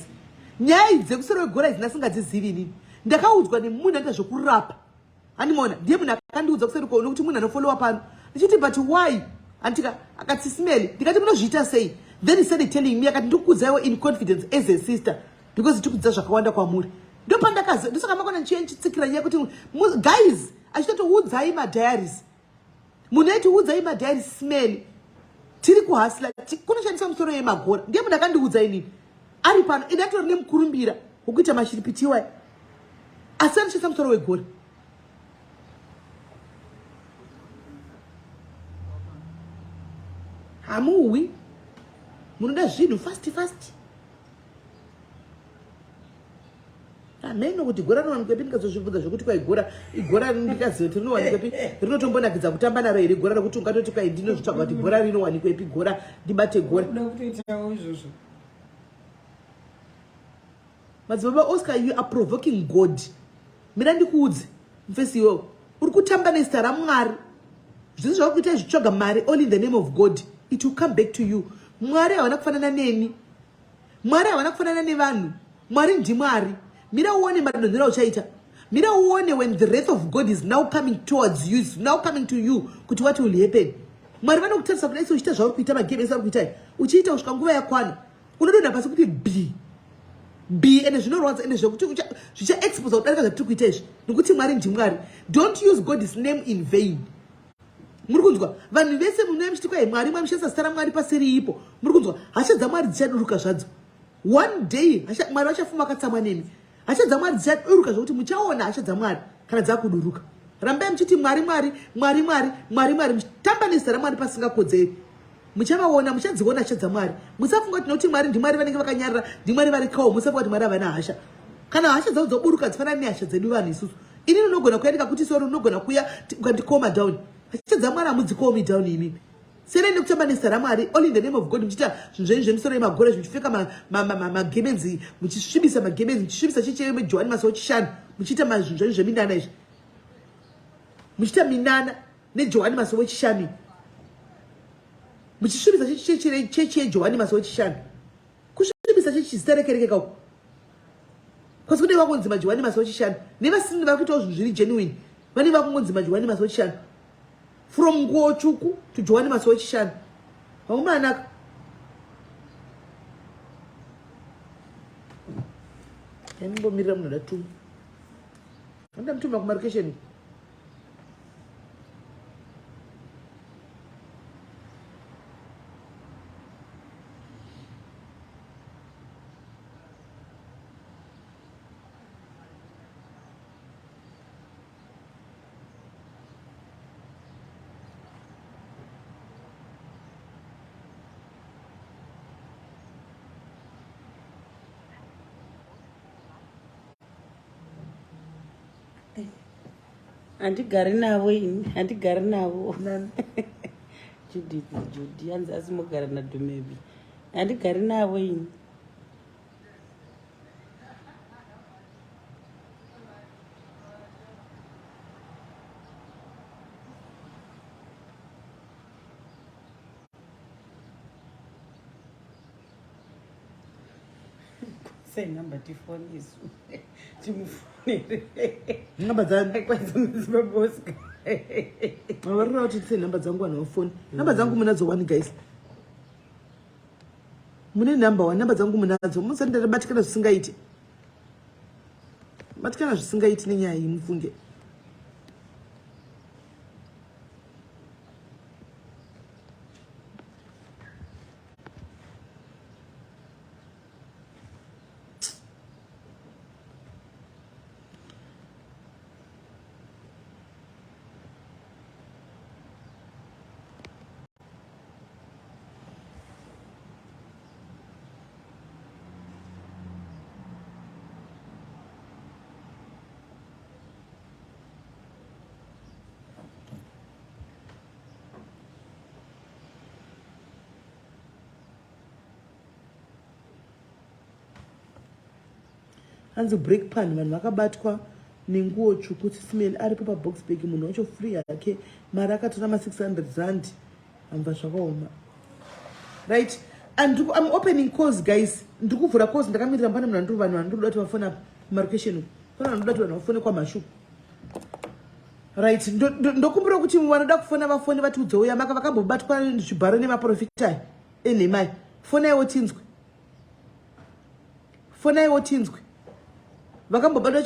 nyaya idzi dzekusoro wegora idzi ndasingadzizivi inini ndakaudzwa nemunhu anoita zvokurapa animona ndiye munhu akandiudza kuseri ko nokuti munhu anofolowa pano ndichiti but why antika akati SIS-MELLY ndikati munozviita sei then he started telling me akati ndikukudzaiwo in confidence as a sister because ndikudza zvakawanda kwamuri ndopandakazi ndosaka makona ndichitsikira nyaya kuti guys achitotoudzai madiaries munhu aiti udzai madhairi SIS-MELLY tiri kuhasila kunoshandiswa musoro yemagora ndiye munhu akandiudza inini ari pano ende atori nemukurumbira wokuita mashiripitiwa asi anoshandisa musoro wegora hamuwi munoda zvinhu fast ameno kuti gora rinowanikwepi ndikazozvibvunza zvokuti kwai igora ndikaziva kuti rinowanikwepi rinotombonakidza kutamba naro here gora rokuti ungatoti kwai ndinozvitsvaga kuti gora rinowanikwepi gora ndibate gora Madzibaba Oscar, you are provoking God. Mina ndikuudze mfesi iwewe uri kutamba nezita raMwari zvinhu zvakuita zvitsvaga mari all in the name of God it will come back to you. Mwari havana kufanana neni, Mwari havana kufanana nevanhu, Mwari ndiMwari. Mira uone madonzera uchaita. Mira uone when the wrath of God is now coming towards you, is now coming to you, kuti what will happen. Mwari vanokutarisa kuti aisi uchita zvauri kuita magame esa kuita uchiita kusvika nguva yakwana unodonha pasi kuti b ende zvinorwadza ende zvekuti zvicha expose kudarika zvatiri kuita izvi nokuti Mwari ndiMwari. Don't use God's name in vain. Muri kunzwa vanhu vese munoya muchiti kwai Mwari mwamushandisa zita raMwari pasiri ipo. Muri kunzwa hasha dzaMwari dzichaduruka zvadzo. One day Mwari vachafuma akatsamwa nemi. Hasha dzaMwari dzichaduruka zvokuti muchaona hasha dzaMwari kana dzakuduruka. Rambai muchiti Mwari muchitamba nezita raMwari pasingakodzeri. Muchavaona muchadziona hasha dzaMwari. Musafunga kuti nokuti Mwari ndiMwari vanenge vakanyarara ndiMwari vari kawo musafunga kuti Mwari havana hasha. Kana hasha dzavo dzoburuka dzifanana nehasha dzedu vanhu isusu. Inini unogona kuyandika kuti soro unogona kuya ukandikoma down. Hasha dzaMwari hamudzikomi down imimi. Sere nekutamba nezita raMwari all in the name of God muchita zvinhu zvemisoro yemagora muchipfeka magemenzi muchisvibisa magemenzi muchisvibisa chicheme Johani masowo chishanu muchita zvinhu zveminana izvi muchita minana neJohani masowo chishanu muchisvibisa chechi yejohani masowe chishanu kusvibisa chechi zita rekerekeka uko kwasi kune vakunzi majohani masowe chishanu nevasini vari kuitawo zvinhu zviri genuine vane vakungonzi majohani masowe chishanu from nguo tsvuku to johani masowe chishanu haumanaka yanimbomirira munhu adatuma andamutuma kumarokesheni handigari navo ini handigari navo Judith Judy hanzi asimugara nadhumebi handigari navo ini say number tifoni isu timufonere namba dzangu Madzibaba Oscar varira kuti tise namba dzangu vanhu vafoni namba dzangu munadzo 1 guys mune number 1 namba dzangu munadzo musati ndatabatikana zvisingaiti batikana zvisingaiti nenyaya iyi mufunge hanzi break pan vanhu vakabatwa nenguo tsvuku sisimeli aripo paboxbag munhu wacho free yake mari akatora ma600 rand amva zvakaoma right and I'm opening calls guys ndikuvhura calls ndakamirira pane munhu vanhu vandoda kuti vafone apa kumarokesheni pane vandoda kuti vanhu vafone kwamashu right ndokumbira kuti vanoda kufona vafone vatiudzouya maka vakambobatwa zvibharo nemaprofita enhemai fonaiwo tinzwe fonaiwo tinzwe vakambobata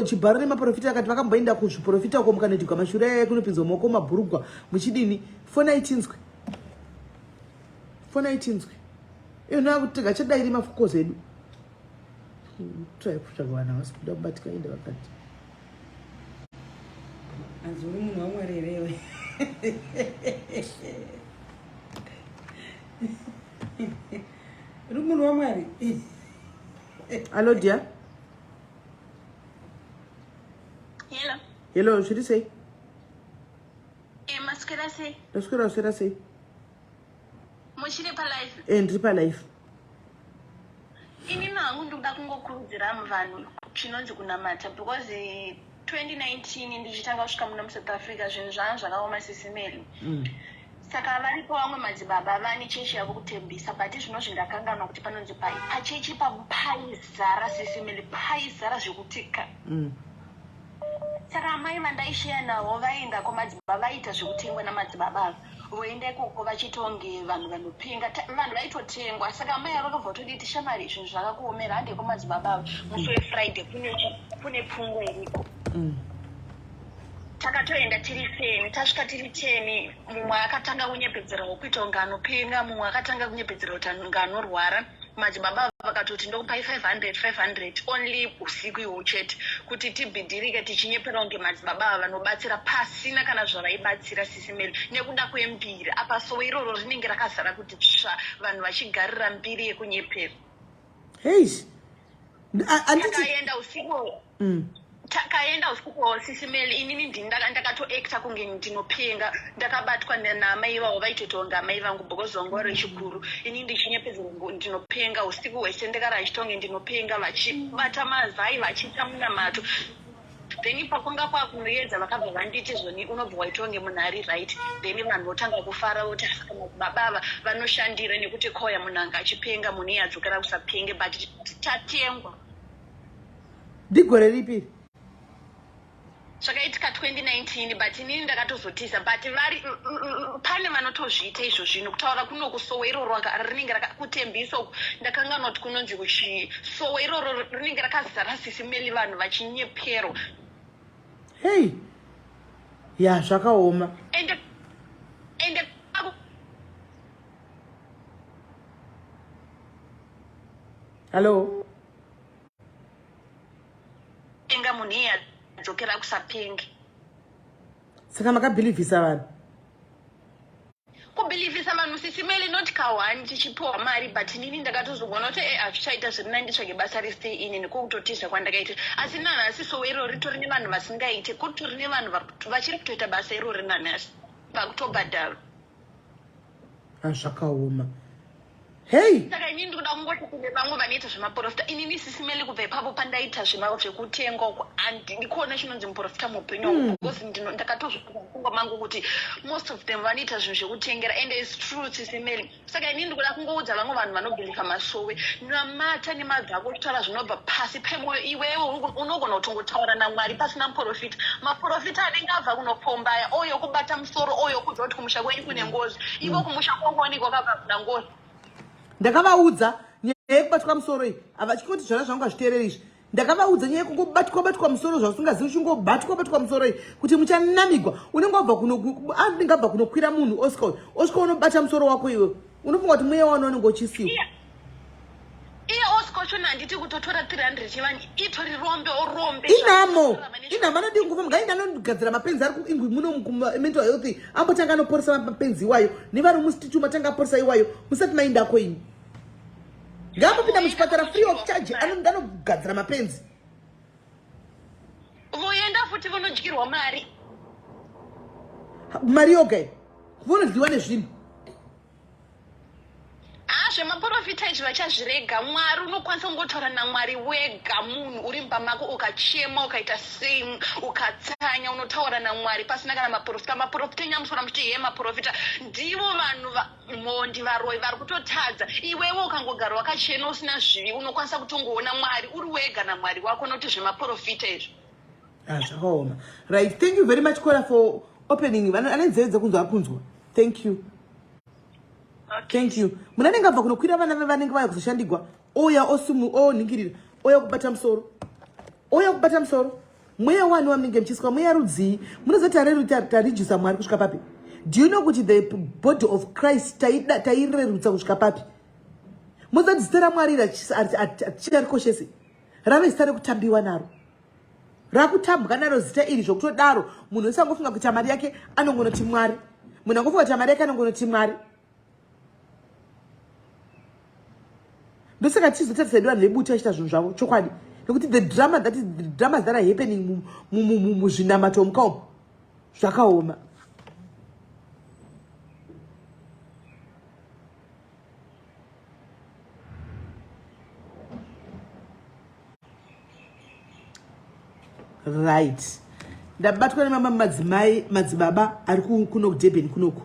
chibharo nemaprofita akati vakamboenda kuzviprofita uko mukanedhigwa mashure kunopinzwa maoko mabhurugwa muchidini fona itinzwe iyona kuti gachadairi mafukozo edu trai kutsvaga vana vasi kuda kubatika ende vakati hanzi uri munhu wamwari herewe uri munhu wamwari allo dia hello zviri sei maswera sei ndaswera sei muchiri palife ndiri palife inini hangu ndoda kungokurudzira vanhu chinonzi kunamata because 2019 ndichitanga kusvika muno muSouth Africa zvinhu zvanga zvakaoma sisimeli saka varipo vamwe madzibaba vane chechi yavo kutembisa but zvino zvindakanganwa kuti panonzi pachechi paizara sisimeli paizara zvekutika saka amai vandaishiya navo vaenda kwamadzibaba vaita zvekutengwa namadzibaba voenda ikoko vachitonge vanhu vanopinga vanhu vaitotengwa saka amai avo vakabva kutoditi shamari zvinhu zvakakuomera hande kwamadzibaba musi wefriday kune pfungwa iriko takatoenda tiri 10 tasvika tiri 10 mumwe akatanga kunyepedzera wokuita kunge anopinga mumwe akatanga kunyepedzera kuti ange anorwara madzibaba vakatoti ndokupai 500 only usiku ihwo chete kuti tibhidhirike tichinyepera kunge madzibaba vanobatsira pasina kana zvavaibatsira sisimeli nekuda kwembiri apa sowe iroro rinenge rakazara kuti tsva vanhu vachigarira mbiri yekunyepera takaenda usiku takaenda usiku sisimeli inini ndakatoekta kunge ndinopenga ndakabatwa naamai vavo vaitotonga amai vangu bhokozongwaro chikuru inini ndichinyepedza ndinopenga usiku hwese ndakaraichitonge ndinopenga vachibata mazai vachiita munamato then pakunga kwakunoedza vakabva vanditi zvoni unobva waitwa ngemunhu ari right, then vanhu votanga kufara kuti madzibaba vanoshandira nekuti koya munhu anga achipenga munhu iye adzokera kusapenge, but tatengwa. Ndigore ripi? Zvakaitika 2019, but inini ndakatozotisa, but vari pane vanotozviita izvo zvino kutaura kuno kusowe iroro rinenge rakakutembisa uku ndakanganwa kuti kunonzi kuchisowe iroro rinenge rakazara SIS MELLY vanhu vachinyeperwa. Hey, ya zvakaoma. Ende hello enga munhu iye adzokera kusapenge. Saka makabhilivhisa vanhu? Kubhilivhisa vanhu SIS MELLY not kawani tichipiwa mari, but inini ndakatozogona kuti hazvichaita zviri nani nditsvage basa restay ini nekutotiza kwandakaita. Asi nanhasi sowe iroro ritori nevanhu vasingaite, kutori nevanhu vachiri kutoita basa irori nanhasi pakutobhadharwa. Zvakaoma. Hey! Saka inini ndikuda kungoti kune vamwe vanoita zvemaprofita, inini SIS MELLY kubva ipapo pandaita zvekutenga uko handikuona chinonzi muprofita muupenyu uku, because ndakatozvifunga mangu kuti most of them vanoita zvinhu zvekutengera, and is true SIS MELLY. Saka inini ndikuda kungoudza vamwe vanhu vanobhilika masowe, namata nemabvi ako kutaura zvinobva pasi pemwoyo, iwewe unogona kutongotaura naMwari pasina muprofita. Maprofita anenge abva kunopombaya, oyo kubata musoro, oyo kudza kuti kumusha kwenyu kune ngozi, ivo kumusha kwongooneka wakabva kuna ngozi. Ndakavaudza nyaya yekubatwa musoro iyi, havachikoti zvara zvangu hazviteereri izvi. Ndakavaudza nyaya yekungobatwa musoro zvausingazivi uchingobatwa musoro iyi kuti muchanamigwa. Unenge wabva kunokwira munhu osvika unobata musoro wako iwe. Unofunga kuti mweya wano unenge uchisiwa. Iye Oscar chona handiti kutotora 300 chivanhu itori rombe orombe. Inamo anodi ngufamba ngai anogadzira mapenzi ari kuingwi muno mental health ambotanga anoporesa mapenzi iwayo nevari musitituma tanga aporesa iwayo musati mainda ko ini. Ngambopinda muchipatara free of charge anogadzira mapenzi. Voenda futi vonodyirwa mari. Mari yoga vonodyiwa nezvinhu. Zvemaprofita izvi vachazvirega. Mwari unokwanisa kungotaura naMwari wega, munhu uri mumba mako ukachema ukaita sing ukatsanya unotaura naMwari pasina kana maprofita. Maprofita nyamusora muchiti ye maprofita ndivo vanhu mhondi varoi vari kutotadza. Iwewe ukangogara wakachena usina zvivi unokwanisa kutongoona Mwari uri wega naMwari wako, nokuti zvemaprofita izvi. Zvakaoma. Right, thank you very much Kola for opening. Anenzeve dzekunzwa akunzwa. Thank you. Thank you. Muna nenga bva kunokwira vana vanenge vaya kuzoshandigwa. Oya oningirira. Oya kubata musoro. Mweya wanu wamunenge muchiswa mweya rudzii. Munozoti tarijisa Mwari kusvika papi? Do you know kuti the body of Christ tairerutsa kusvika papi? Muzoti zita raMwari achirikoshese. Rave zita rekutambiwa naro. Rakutambwa naro zita iri zvokutodaro munhu usangofunga kuti mari yake anongonoti Mwari. Munhu angofunga kuti mari yake anongonoti Mwari. Ndosaka tizotarisa vanhu vebuti vachita zvinhu zvavo chokwadi nekuti the dramas that are happening muzvinamato muka umu zvakaoma. Right, ndabatwa nemama madzibaba ari kuno kuDurban kunoku.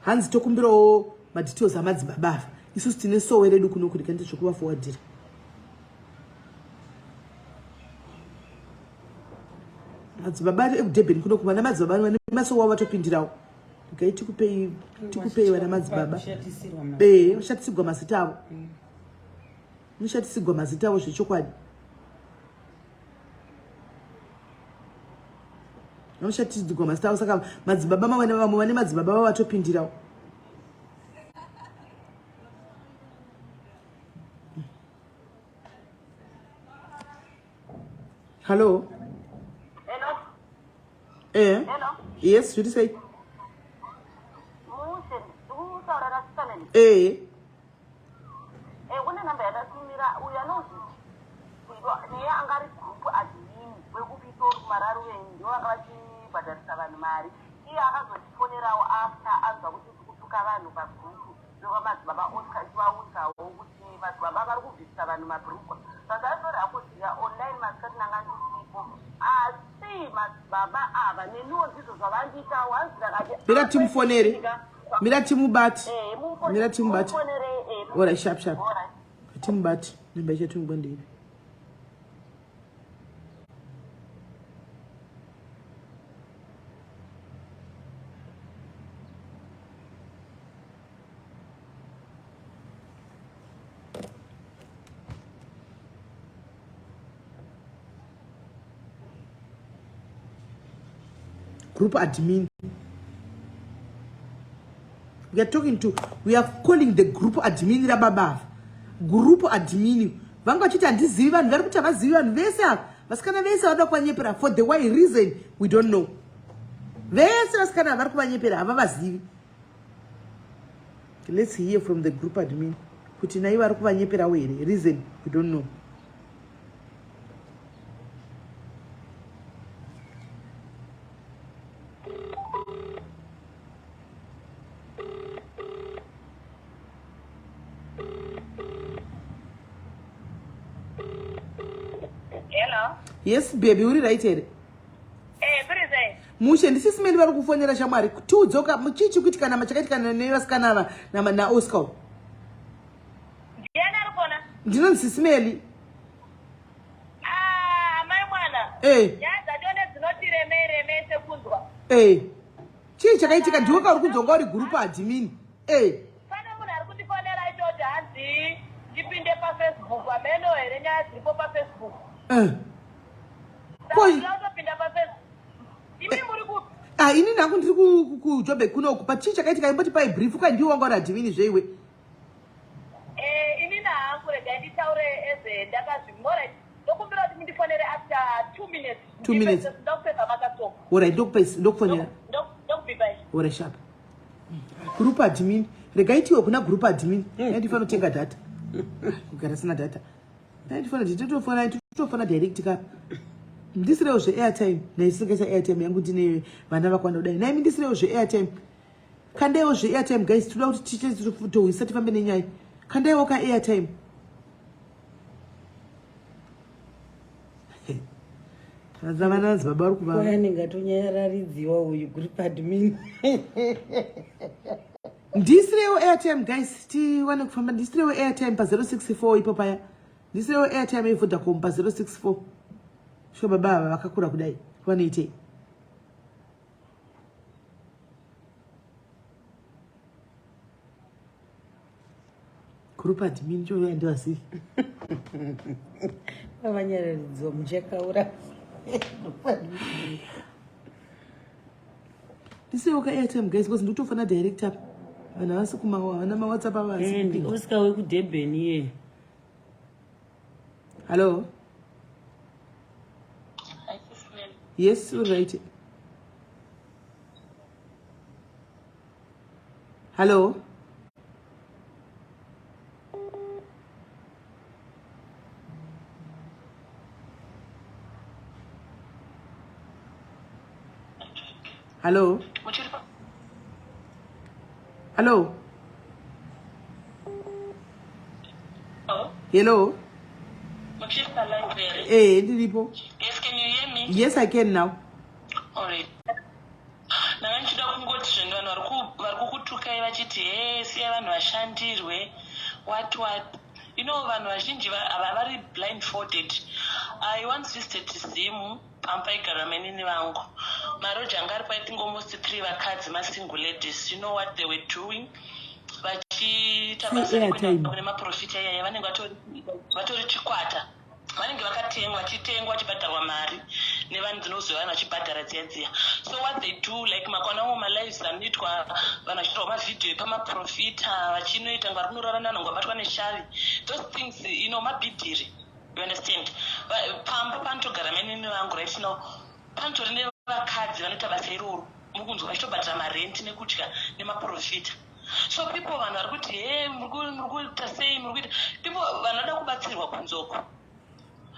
Hanzi tokumbirawo madetails amadzibaba ava. Isusu tine sowe redu kunoku rikaita zvokuva forwardira. Madzibaba ari ekuDurban kunoku vana madzibaba vane masowe wavo vatopindirawo. Ngai tikupei vana madzibaba. Vashatisirwa mazita avo. Mushatisirwa mazita avo zvechokwadi. Vanoshatisirwa mazita avo saka madzibaba vamwe vane madzibaba vavo vatopindirawo. Hello. Hello. Hello. Yes, what do you say? Una namba yakasimira uya nozi neya angari group admin wekupito mararu ndio akavachibhadharisa vanhu mari. Iye akazotifonerawo after anzwa kuti kutuka vanhu pagroup ndokwamadzibaba Oscar ichivaudzawo kuti madzibaba vari kubvisisa vanhu mabhurukwa. Saka atori akuziya online masikati nanga ndisipo. Asi madzibaba ava nenuwo ndizvo zvavandika once ndakati mira timufonere mira timubati mira timubati ora sharp timubati namba yetu ngondiri group admin. We are calling the group admin rababa. Group admin. Vanga chita ndizivi vanhu vari kuti avazivi vanhu vese ava. Vasikana vese vanoda kuvanyepera for the why reason we don't know. Vese vasikana vari kuvanyepera havavazivi. Let's hear from the group admin. Kuti nai vari kuvanyepera here reason we don't know. Hello. Yes, baby, uri right here. Present. Mushe SIS MELLY vari kufonera shamwari. Tiudzoka muchichi kuti kana machakatikana nevasikana ava na Oscar. Ndiani ari kona? Ndinonzi SIS MELLY. Mai mwana. Nyaya dzone dzinoti remei sekunzwa. Chii chakaitika ndiwe kauri kunzonga uri group admin. Pane munhu ari kundifonera ichocho hanzi ndipinde paFacebook ameno here nyaya dziripo paFacebook. Ndinotopinda paFacebook. Imi muri kupi? Ini nangu ndiri kuJoburg kunoku. Pa chii chakaitika imboti pai brief ka ndiwe wanga uri admin zveiwe. Ini nahangu regai nditaure eze ndakazvimora. Ndokumbira kuti mundifonere after 2 minutes. 2 minutes. Ndokupedza makatoka. Alright, ndokufonera. Ndokubibai. Alright, sharp. Group admin. Regaitiwe kuna group admin. Ndifana kutenga data. Kugara sina data. Nditofona direct ka. Ndisirewo zveairtime. Naisingesa airtime yangu ndine vana vakwanda kudai. Naimi ndisirewo zveairtime. Kandewo zveairtime guys. Toda kuti tiche tohwisa tifambe nenyaya. Kandewo ka airtime. Azamanazi baba uri kuva. Kwaninga tonyararidziwa uyu group admin. Ndisirewo airtime guys. Tiwane kufamba ndisirewo airtime pa 064 ipo paya. Ndisirewo airtime yeVodacom pa 064. Sho baba vakakura kudai. Vanoite. Group admin cho ndiwasi. Vanyararidziwa muchakaura. Ndisirewo ka airtime guys because ndotofana direct up. Vana vasi wana ma WhatsApp avasi. Ndi Oscar we ku Durban ye. Hello. Yes, you're right. Hello. Hello. Hello. Hello. Hey, Dilipo. Yes, can you hear me? Yes, I can now. Alright. Now I'm going to vari kukutukai vachiti siya vanhu vashandirwe what you know vanhu vazhinji vari blindfolded. I once visited Zimu pamba igara menini vangu maroja anga ari pa I think almost 3 vakadzi masingle ladies. You know what they were doing? Vachiita basa rekuenda maprofita iyaya vanenge vatori chikwata vanenge vachitengwa vachibhadharwa mari nevanhu dzinozova vanhu vachibhadhara dziya. So what they do like makwanamo malives anoitwa vanhu vachiitawo mavhidhiyo epamaprofita vachinoita ngwari kunorara nanhu vabatwa neshari those things you know mabhidhiri you understand pamba panotogara menini vangu right now panotori nevakadzi vanoita basa iroro mukunzwa vachitobhadhara marenti nekutya nemaprofita. So people vanhu vari kuti muri kuita sei muri kuita people vanhu vanoda kubatsirwa kunzoko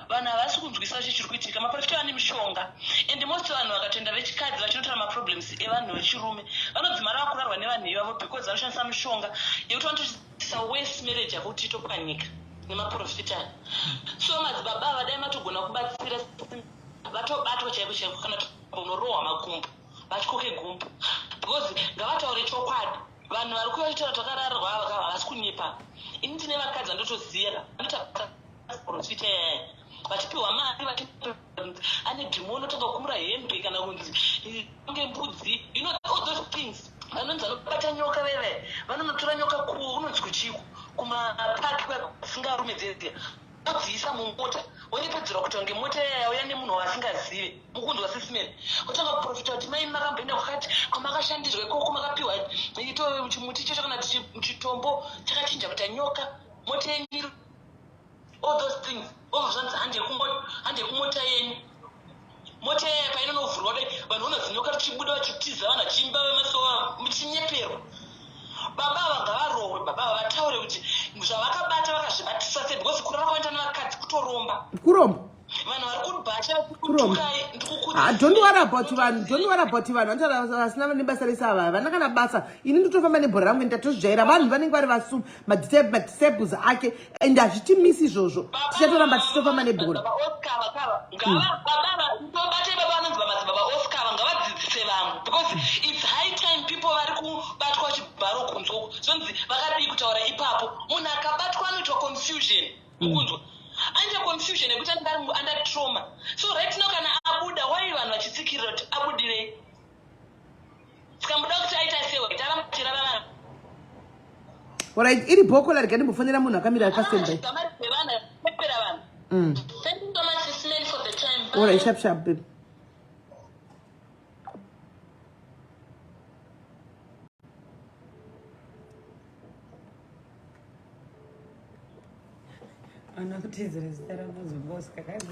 vanhu havasi kunzwisa chiri kuitika maprofita vane mishonga and most vanhu vakatoenda vechikadzi vachinotora maproblems evanhu vechirume vanodzimara vakurarwa nevanhu ivavo because vanoshandisa mishonga yekuti vanotoisa waste marriage yavo kuti itopwanyika nemaprofita. So madzibaba vadai matogona kubatsira vatobatwa chaiko chaiko kana unorohwa makumbo vatikoke gumbo because ngavataure chokwadi vanhu vari kuitaura takararwa havasi kunyepa ini tine vakadzi vandotoziva anotaprofita yaya vachipiwa mari ane dhimo unotanga kumura hembe kana kunzi unge mbudzi all those things vanonzi vanobata nyoka veve vanonotora nyoka unonzi kuchiko kumapaki kwasingarume dzedze odziisa mumota wonyepedzera kuti wange mota yauya nemunhu wasingazive mukunzi waSIS MELLY otanga kuprofita kuti mai makamboenda kwakati kwamakashandirwa ikoko makapiwa chimuti checho kana chitombo chakachinja kuita nyoka mota yenyu all those things ovzvanzi hande kumota yenyu mota yaya painonovhurwa dai vanhu vanozinyoka richibuda vachitiza vanhu vachimba vemasowa muchinyeperwa baba vangavarohwe baba vataure kuti zvavakabata vakazvibatisa sei because kurara kwaenda nevakadzi kutoromba vanhu vari kubhacha kutukai ndikukuti don't worry about vanhu vasina nebasa resava vana kana basa ini nditofamba nebhora rangu ndatozvijaira vanhu vanenge vari vasuma madisciples ake and hazvitimisi izvozvo tichatoramba tichitofamba nebhora ndobate baba vanonzi vamadzibaba Oscar ngavadzidzise vamwe because it's high time people vari kubatwa chibharo kunzoko zvonzi vakadii kutaura ipapo munhu akabatwa anoitwa confusion mukunzwa anje confusion yekuti anenge under trauma so right now kana abuda wai vanhu vachitsikirira kuti abudirei tikamboda kuti aita sewe taramachirarara alright iri bhoko larika ndimbofonera munhu akamira pastendai tamari dzevana pepera vanhu thank you so much SIS MELLY for the time alright sharp babe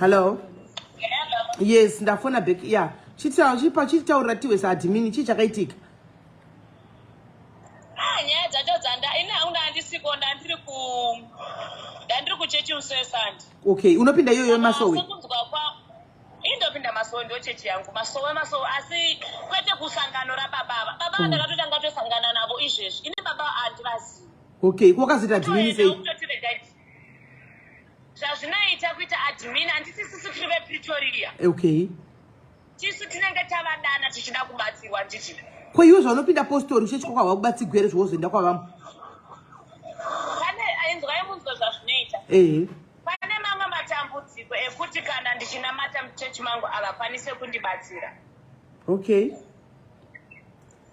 hello yes ndafona back yeah chitaurira tiwe saadhimini chii chakaitika nyaya dzacho ini hangu ndandisiko ndandiri kuchechi usesandi okay unopinda iyoyo masowe indopinda masowe ndio chechi yangu masowe asi kwete kusangano rababa ndakatotanga tosangana navo izvezvi ini baba handivazivi okay kwakazita adhimini sei zvazvinoita kuita admin handisi sisi tiri vepretoria okay tisu tinenge tavadana tichida kubatsirwa nditi ko iwe zvaunopinda postori uchechikwa kwakubatsirwa here zvozoenda kwavamwe pane ainzwai munzwa zvazvinoita pane mamwe matambudziko ekuti kana ndichinamata muchechi mangu havakwanise kundibatsira okay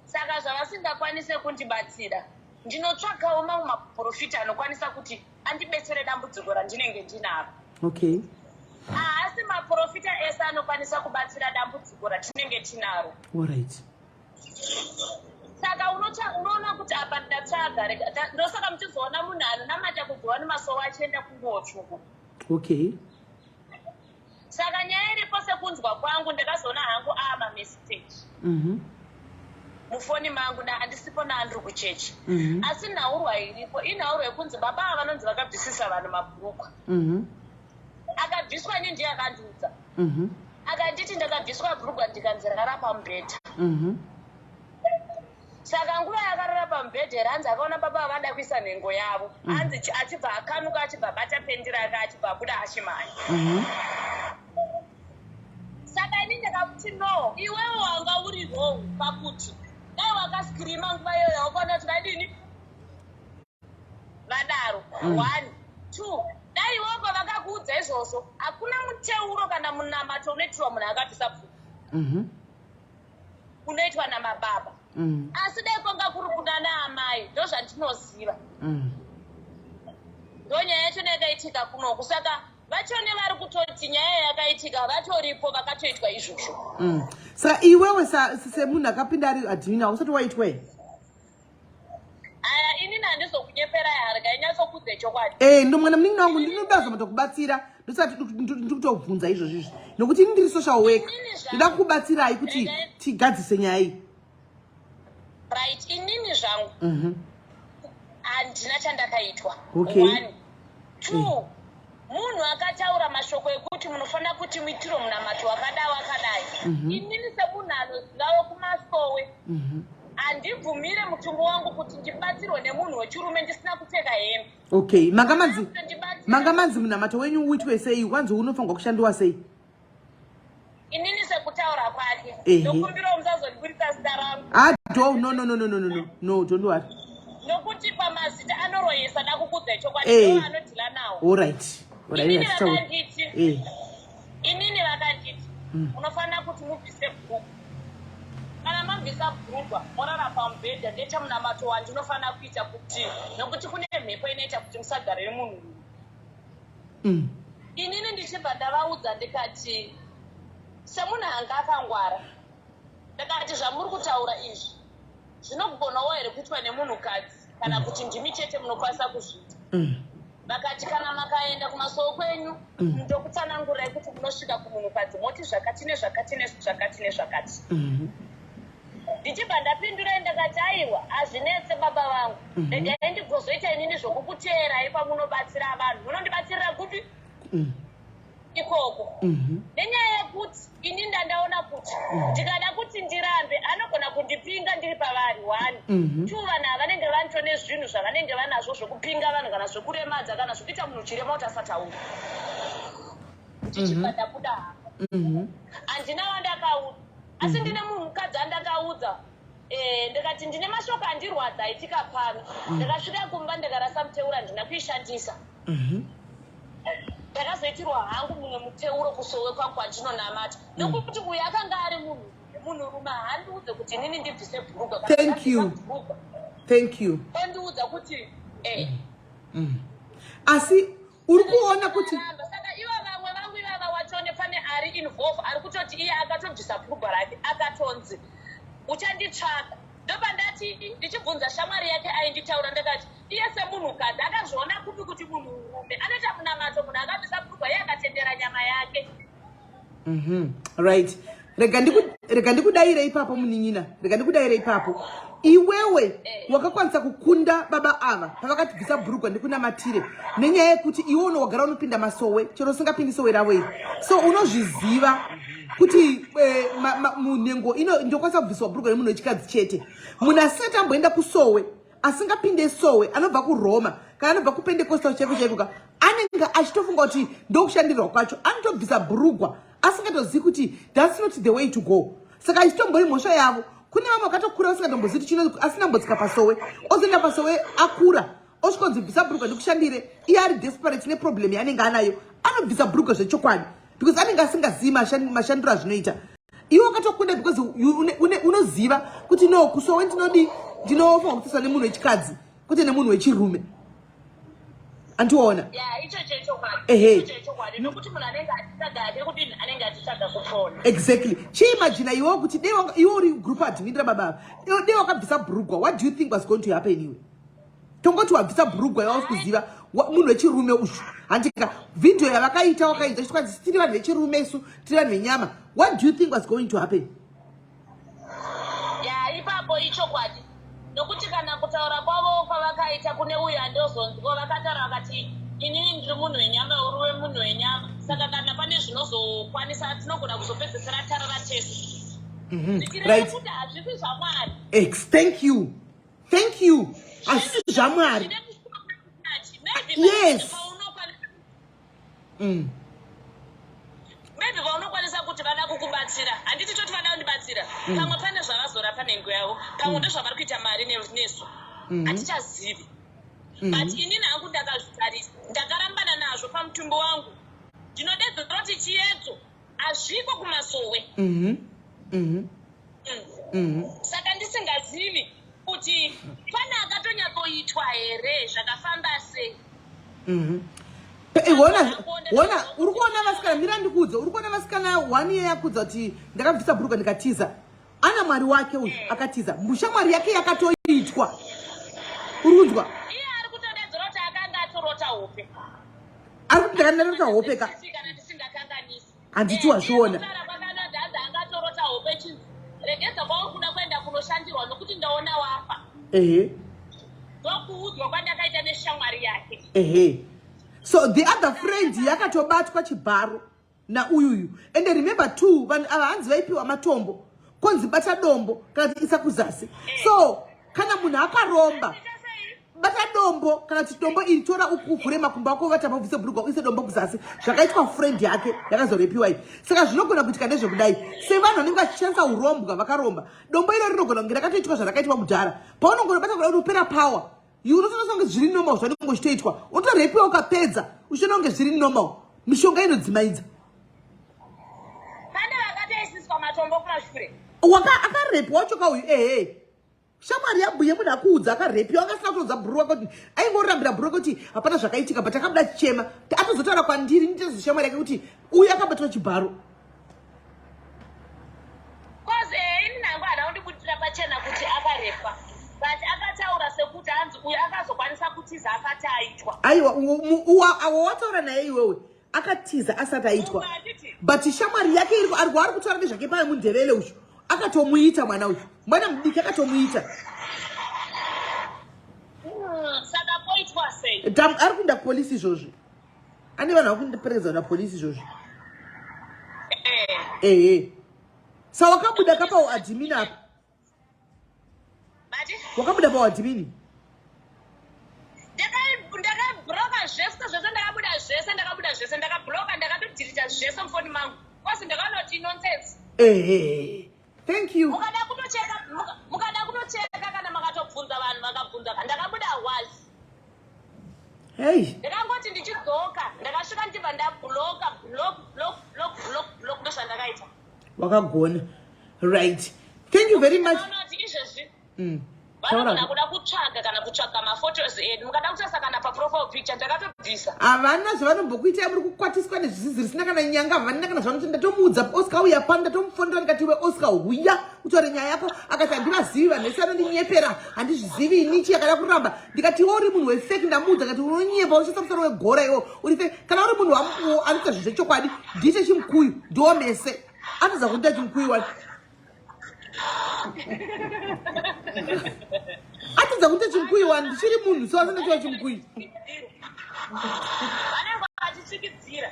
saka zvavasingakwanise kundibatsira ndinotsvakawo mamwe maprofita anokwanisa kuti andibetsere dambudziko randinenge ndinaro okay asi maprofita ese anokwanisa kubatsira dambudziko ratinenge tinaro alright saka unoona kuti apa ndatsvaga ndosaka muchizoona munhu anonamata kubva nemasowa achienda kungotsvuku okay saka nyaya iripo sekunzwa kwangu ndakazoona hangu mamessage mufoni mangu handisipo naandiri kuchechi asi nhaurwa iripo inhaurwa yekunzi baba vanonzi vakabvisisa vanhu mabhurukwa akabviswa nindi akandiudza akanditi ndakabviswa bhurukwa ndikanzi rara pamubhedha saka nguva yakarara pamubhedha here hanzi akaona baba vada kuisa nhengo yavo hanzi achibva akanuka achibva bata pendi rake achibva abuda achimhanya saka ini ndakakuti no iwewo wanga uri row pakuti dai wakaskirima nguva iyoyo wakaona kuti vadini vadaro 1 2 dai iwoko vakakuudza izvozvo hakuna muteuro kana munamato unoitirwa munhu akabvisa pfuka unoitwa namababa asi dai kwanga kuri kuda naamai ndo zvandinoziva ndo nyaya yacho neyakaitika kunoku saka vachone vari kutoti nyaya yakaitika vatoripo vakatoitwa izvozvo saka iwewe semunhu akapinda ari adhimini hausati waitwa here aya inini handizokunyepera yari kainyatsokuudze chokwadi ndo mwana muningi wangu ndinoda kubatsira ndosati ndikutobvunza izvozvizvi nokuti ini ndiri social worker ndida kukubatsirai kuti tigadzise nyaya iyi right inini zvangu handina chandakaitwa okay 1 2 munhu akataura mashoko ekuti munofanira kuti muitiro munamato wakadai inini semunhu anozivawo kumasowe handibvumire mutumbo wangu kuti ndibatsirwe nemunhu wechirume ndisina kupfeka hembe okay manga manzi munamato wenyu uitwe sei wanzi unofanirwa kushandiwa sei inini sekutaura kwake nokumbira musazondibudisa zita rangu. No, don't worry. Nokuti pamazita anoroyesa nakukudza chokwadi ndo anodhila nawo. All right. Inini vakanditi unofanira kuti mubvise bhuku. Kana mabvisa bhurugwa morara pamubhedha ndechamunamato wandinofanira kuita kuti nokuti kune mhepo inoita kuti musagarire munhu. Inini ndichibva ndavaudza ndikati semunhu anga akangwara ndikati zvamuri kutaura izvi zvinogonawo here kuitwa nemunhukadzi kana kuti ndimi chete munokwanisa kuzviita. Vakati kana makaenda kumasoro kwenyu ndokutsanangurai kuti munosvika kumunhukadzi moti zvakati nezvakati nezvakati nezvakati. Ndichibva ndapindura ndakati aiwa hazvinetse baba vangu regai ndigozoita inini zvokukuteerai pamunobatsira vanhu munondibatsirira kupi ikoko nenyaya yekuti ini ndandaona kuti ndikada kuti ndirambe anogona kundipinga ndiri pavari 1 2 vanhu vanenge vanto nezvinhu zvavanenge vanazvo zvokupinga vanhu kana zvokuremadza kana zvokuita munhu chirema kuti asataura. Ndichibva ndabuda hapa handina wandakaudza asi ndine munhukadzi andakaudza ndikati ndine mashoko andirwadza aitika pano ndakasvika kumba ndikarasa muteuro handina kuishandisa. Ndakazoitirwa hangu mumwe muteuro kusowe kwangu kwandinonamata nokuti uyu akanga ari munhurume handiudze kuti inini ndibvise bhurugwa. Thank you. Ondiudza kuti asi uri kuona kuti saka ivo vamwe vangu ivava wachone pane ari involve ari kutoti iye akatobvisa bhurugwa rake akatonzi uchanditsvaka ndopandati ndichibvunza shamwari yake ainditaura ndakati iye semunhukadzi akazviona kupi kuti munhurume anoita munamato munhu akabvisa bhurugwa iye akatendera nyama yake. Right. Rega ndikudayire ipapo munin'ina, rega ndikudayire ipapo. Iwewe wakakwanisa kukunda baba ava pavakatibvisa bhurugwa ndikunamatire nenyaya yekuti iwe unogara unopinda masowe chero usingapindi sowe rawe. So unozviziva kuti munhengo ino ndokwanisa kubviswa bhurugwa nemunhu wechikadzi chete. Munhu asati amboenda kusowe asingapinde sowe anobva kuRoma kana anobva kuPentecost chaiko anenge achitofunga kuti ndokushandirwa kwacho anotobvisa bhurugwa asingatozivi kuti that's not the way to go. Saka ichitombori mhosva yavo. Kune vamwe vakatokura vasingatombozivi chino asina mbodzika pasowe ozoenda pasowe akura osvikonzi bvisa bhurugwa ndikushandire iye ari desperate neproblem yaanenge anayo anobvisa bhurugwa zvechokwadi because anenge asingazivi mashandiro azvinoita. Iwe wakatokunda because unoziva kuti no kusowe ndinofanira kutsisa nemunhu wechikadzi kwete nemunhu wechirume. Andiona exactly. Chiimagine iwe kuti iwe uri group admin rababa dei wakabvisa bhurugwa. What do you think was going to happen anyway? Tongoti wabvisa bhurugwa yawa kuziva munhu wechirume ushu handika video yavakaita chitokwanzi tiri vanhu vechirume isu tiri vanhu venyama. What do you think was going to happen? Ipapo ichokwadi nokuti kana kutaura kwavo kwavakaita kune uyu handozonzwa vakataura vakati inini ndiri munhu wenyama uriwe munhu wenyama saka kana pane zvinozokwanisa tinogona kuzopedzesera tarara tesu. Right. Kuti hazvipi zvamwari. Thank you. Hazvipi zvamwari. Yes. Maybe vaunokwanisa kuti vada kukubatsira handiti toti vada kundibatsira pamwe pane zvavazorapa nengo yavo pamwe ndozvavari kuita mari nesu hatichazivi. But inini hangu ndakazvitarisa ndakarambana nazvo pamutumbi wangu ndinodedzera kuti chiyedzo hazviko kumasowe. Saka ndisingazivi kuti pane akatonyatsoitwa here zvakafamba sei. Wona uri kuona vasikana mira ndikudza uri kuona vasikana 1 year yakudza kuti ndakabvisa bhurugwa ndikatiza ana mwari wake uyu akatiza mushamwari yake yakatoitwa uri kunzwa iye ari kutodedzera kuti akanga atorota hope ari kuti ndakandarota hope ka handiti wazviona angatorota hope chinzi regedza kwauri kuda kuenda kunoshandirwa nokuti ndaona wafa ndokuudzwa kwandakaita neshamwari yake. So the other friend yakatobatwa chibharo na uyuyu and remember too vanhu ava hanzi vaipiwa matombo konzi bata dombo kana isa kuzasi. So kana munhu akaromba bata dombo kana kuti dombo iri tora ukuvhure makumbo ako vata mabvise bhurugwa uise dombo kuzasi zvakaitwa friend yake yakazorepiwa iyi. Saka zvinogona kuitika nezvekudai sevanhu vanenge vachishandisa urombwa vakaromba dombo iro rinogona kunge rakatoitwa zvarakaitwa kudhara paunogona bata kuda kuti upera power unofanira kunge zviri normal zvanenge zvichitoitwa utorepiwa ukapedza uchiona kunge zviri normal mishonga inodzimaidza. Pane vakatoisiswa matombo kumashure Akarepwa wacho kauyu shamwari yabhuye munhu akuudza akarepiwa akasina kutoudza bhuru wake kuti aingorambira bhuru wake kuti hapana zvakaitika but akabuda chichema atozotaura kwandiri nditezo shamwari yake kuti uyu akabatwa chibharo. kozi ini nangu hada kundibudira pachena kuti akarepwa but akataura sekuti hanzi uyu akazokwanisa kutiza asati aitwa. Aiwa awo wataura naye iwewe akatiza asati aitwa but shamwari yake ari kutaura nezvake paye mundevele uyu akatomuita mwana uyu mwana mudiki akatomuita. Saka poitwa sei ari kuenda polisi izvozvi ane vanhu vakundiperekedzwa napolisi izvozvi. Sa wakabuda kapawo admin apa wakabuda pawo admin ndakabhuroka zvese ndakabuda zvese ndakabhuroka ndakatodhirita zvese mufoni mangu kosi ndakanoti nonsense. Thank you. Mukada kutocheka kana makatobvunza vanhu vakabvunza ndakabuda wazi. Hey. Ndakangoti ndichidzoka ndakasvika ndibva ndabhuroka block ndozvandakaita. Wakagona. Right. Thank you very much. Vanoti izvezvi vanogona kuda kutsvaga kana kutsvaga maphotos edu mukada kutarisa kana paprofile picture ndakatobvisa. Havana zvavanombokuitai muri kukwatiswa nezvizizi zvisina kana nyanga havana kana zvanoti ndatomuudza Oscar uya panda ndatomufonera ndikati we Oscar huya utaure nyaya yako akati handivazivi vanhu vese vanondinyepera handizvizivi inichi yakada kuramba ndikati iwe uri munhu wefeki ndamuudza ngati unonyepa uchiisa musoro wegora iwo uri feki kana uri munhu anoita zvinhu zvechokwadi ndiite chimukuyu ndiwo mese anoza kundiita chimukuyu wani atidza kuti chimkuyu wani ndichiri munhu so asina chimkuyu vanenge vachitsikitsira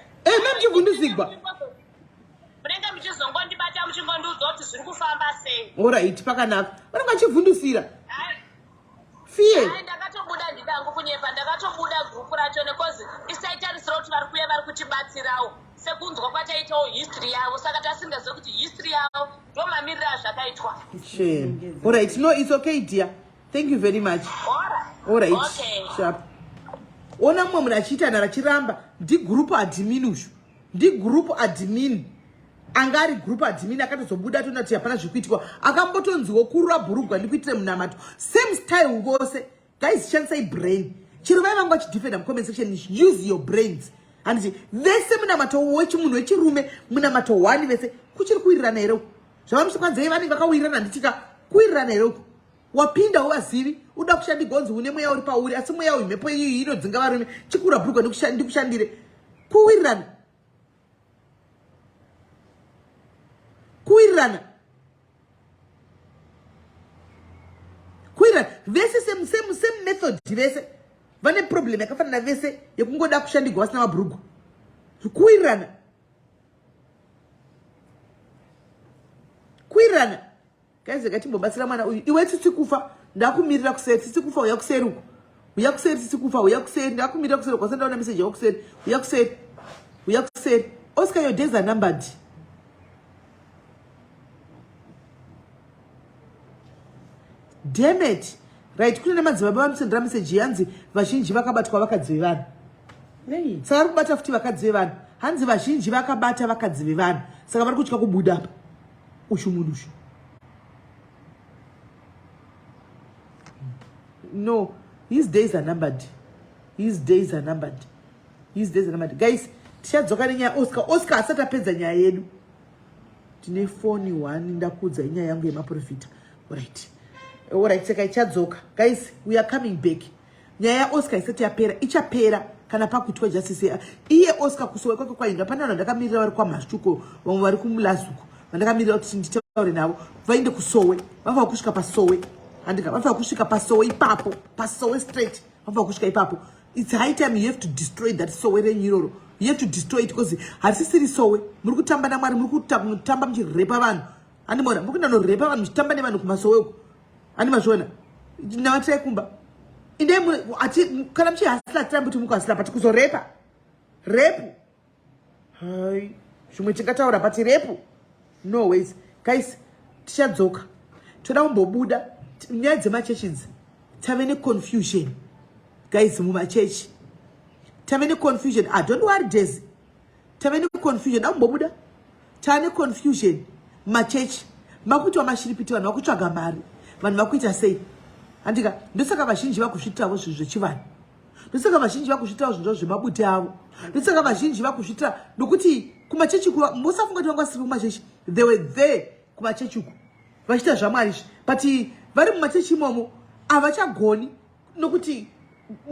muchivhunduzigwa munenge muchizongondibata muchingondiudza kuti zviri kufamba sei. Alright pakanaka vanenge vachivhundusira fiye ndakatobuda ndidangu kunyepa ndakatobuda gurupu racho nekozi isaitarisira kuti vari kuuya vari kutibatsirawo sekunzwa kwataitawo history yavo saka tasingazive kuti history yavo ndo mamiriro azvakaitwa. Alright no it's okay dear. Thank you very much. Alright. Okay. Sharp. Ona mumwe munhu achiitana rachiramba ndigroup admin ushu ndigroup admin anga ari group admin akatozobuda tona kuti hapana zvikuitikwa akambotonziwo kurura bhurugwa ndikuitire munamato same style vose guys shandisai brain chiro vai vanga vachidefenda mucomment section use your brains handiti vese munamato wechimunhu wechirume munamato 1 vese kuchiri kuwirirana here zvavamusokwanzai vanenge vakawirirana nditika kuwirirana here wapinda uvazivi uda kushandi gonzi une mweya uri pauri asi mweya uyu mhepo iyi inodzinga varume chikura bhurugwa ndikushandire kuwirirana vese same method vese vane problem yakafanana vese yekungoda kushandigwa vasina mabhurugwa kuwirirana guys akatimbobatsira mwana uyu iwe tsitsi kufa ndakumirira kuseri tsitsi kufa uya kuseri uko uya kuseri tsitsi kufa uya kuseri ndakumirira kuseri kwasenda una message ya kuseri uya kuseri Oscar your days are numbered. Damn it. Right kune madzibaba vamusendera message yanzi vazhinji vakabatwa vakadzi vevanhu. Saka vari kubata futi vakadzi vevanhu hanzi vazhinji vakabata vakadzi vevanhu saka vari kutya kubuda apa ushu munhu ushu. No, his days are numbered. Guys, tichadzoka nenyaya Oscar asati apedza nyaya yedu. Tine phone 1 ndakudza inyaya yangu yemaprofita. Alright, saka ichadzoka. Guys, we are coming back. Nyaya Oscar isati yapera, ichapera kana pakuitwa justice. Iye Oscar kusowe kwake kwainga pana vanhu ndakamirira vari kwaMashtuko, vamwe vari kumulazuko. Vandakamirira kuti nditaure navo, vainde kusowe, vava kusvika pasowe. Andika vava kusvika pasowe ipapo, pasowe straight. Vava kusvika ipapo. It's high time you have to destroy that sowe renyiroro. You have to destroy it because harisisiri sowe. Muri kutamba naMwari, muri kutamba muchirepa vanhu. Andimona, muri kuenda norepa vanhu muchitamba nevanhu kumasowe uko. Ani mazvona. Ndinavatai kumba. inde ati kana mchihasila tirambo kuti mukahasila pati kuzorepa repu hai zvimwe tingataura pati repu no ways guys tichadzoka toda kumbobuda nyaya dzemachechi idzi tave neconfusion guys mumachechi tave neconfusion don't worry Daisy tave neconfusion akumbobuda tane confusion machechi makuti wamashiripiti vanhu vakutsvaga mari vanhu vakuita sei handika ndosaka vazhinji vakuzvitirawo zvinhu zvechivanhu ndosaka vazhinji vakuzvitirawo zvinhu zvemabuti avo ndosaka vazhinji vakuzvitira nokuti kumachechi kuva musafunga kuti vangasiri kumachechi they were there kumachechi uku vachiita zvamwari izvi but vari mumachechi imomo havachagoni nokuti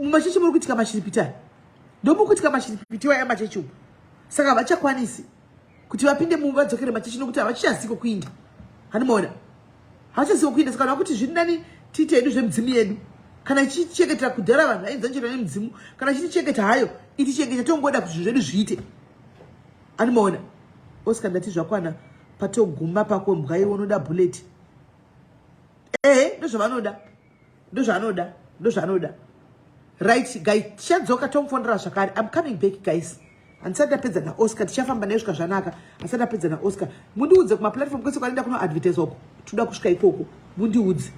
mumachechi muri kuitika mashiripitani ndomukuitika mashiripiti waya machechi uku saka havachakwanisi kuti vapinde mumwe vadzokere machechi nokuti havachichaziko kuinda hanimaona havachaziko kuinda saka vakuti zviri nani tiite hedu zvemudzimu yedu kana ichichengeta kudhara vanhu vainzanjira nemudzimu kana ichitichengeta hayo itichengeta tongoda kuti zvinhu zvedu zviite hanimaona Oscar ndati zvakwana patoguma pako mbwaiwo unoda bullet ndozvavanoda ndozvanoda right guys tichadzoka tomufondera zvakare I'm coming back guys handisati ndapedza naOscar tichafamba naye svika zvanaka handisati ndapedza naOscar mundiudze kumaplatform kwese kwanoenda kuno advertise uko toda kusvika ikoko mundiudze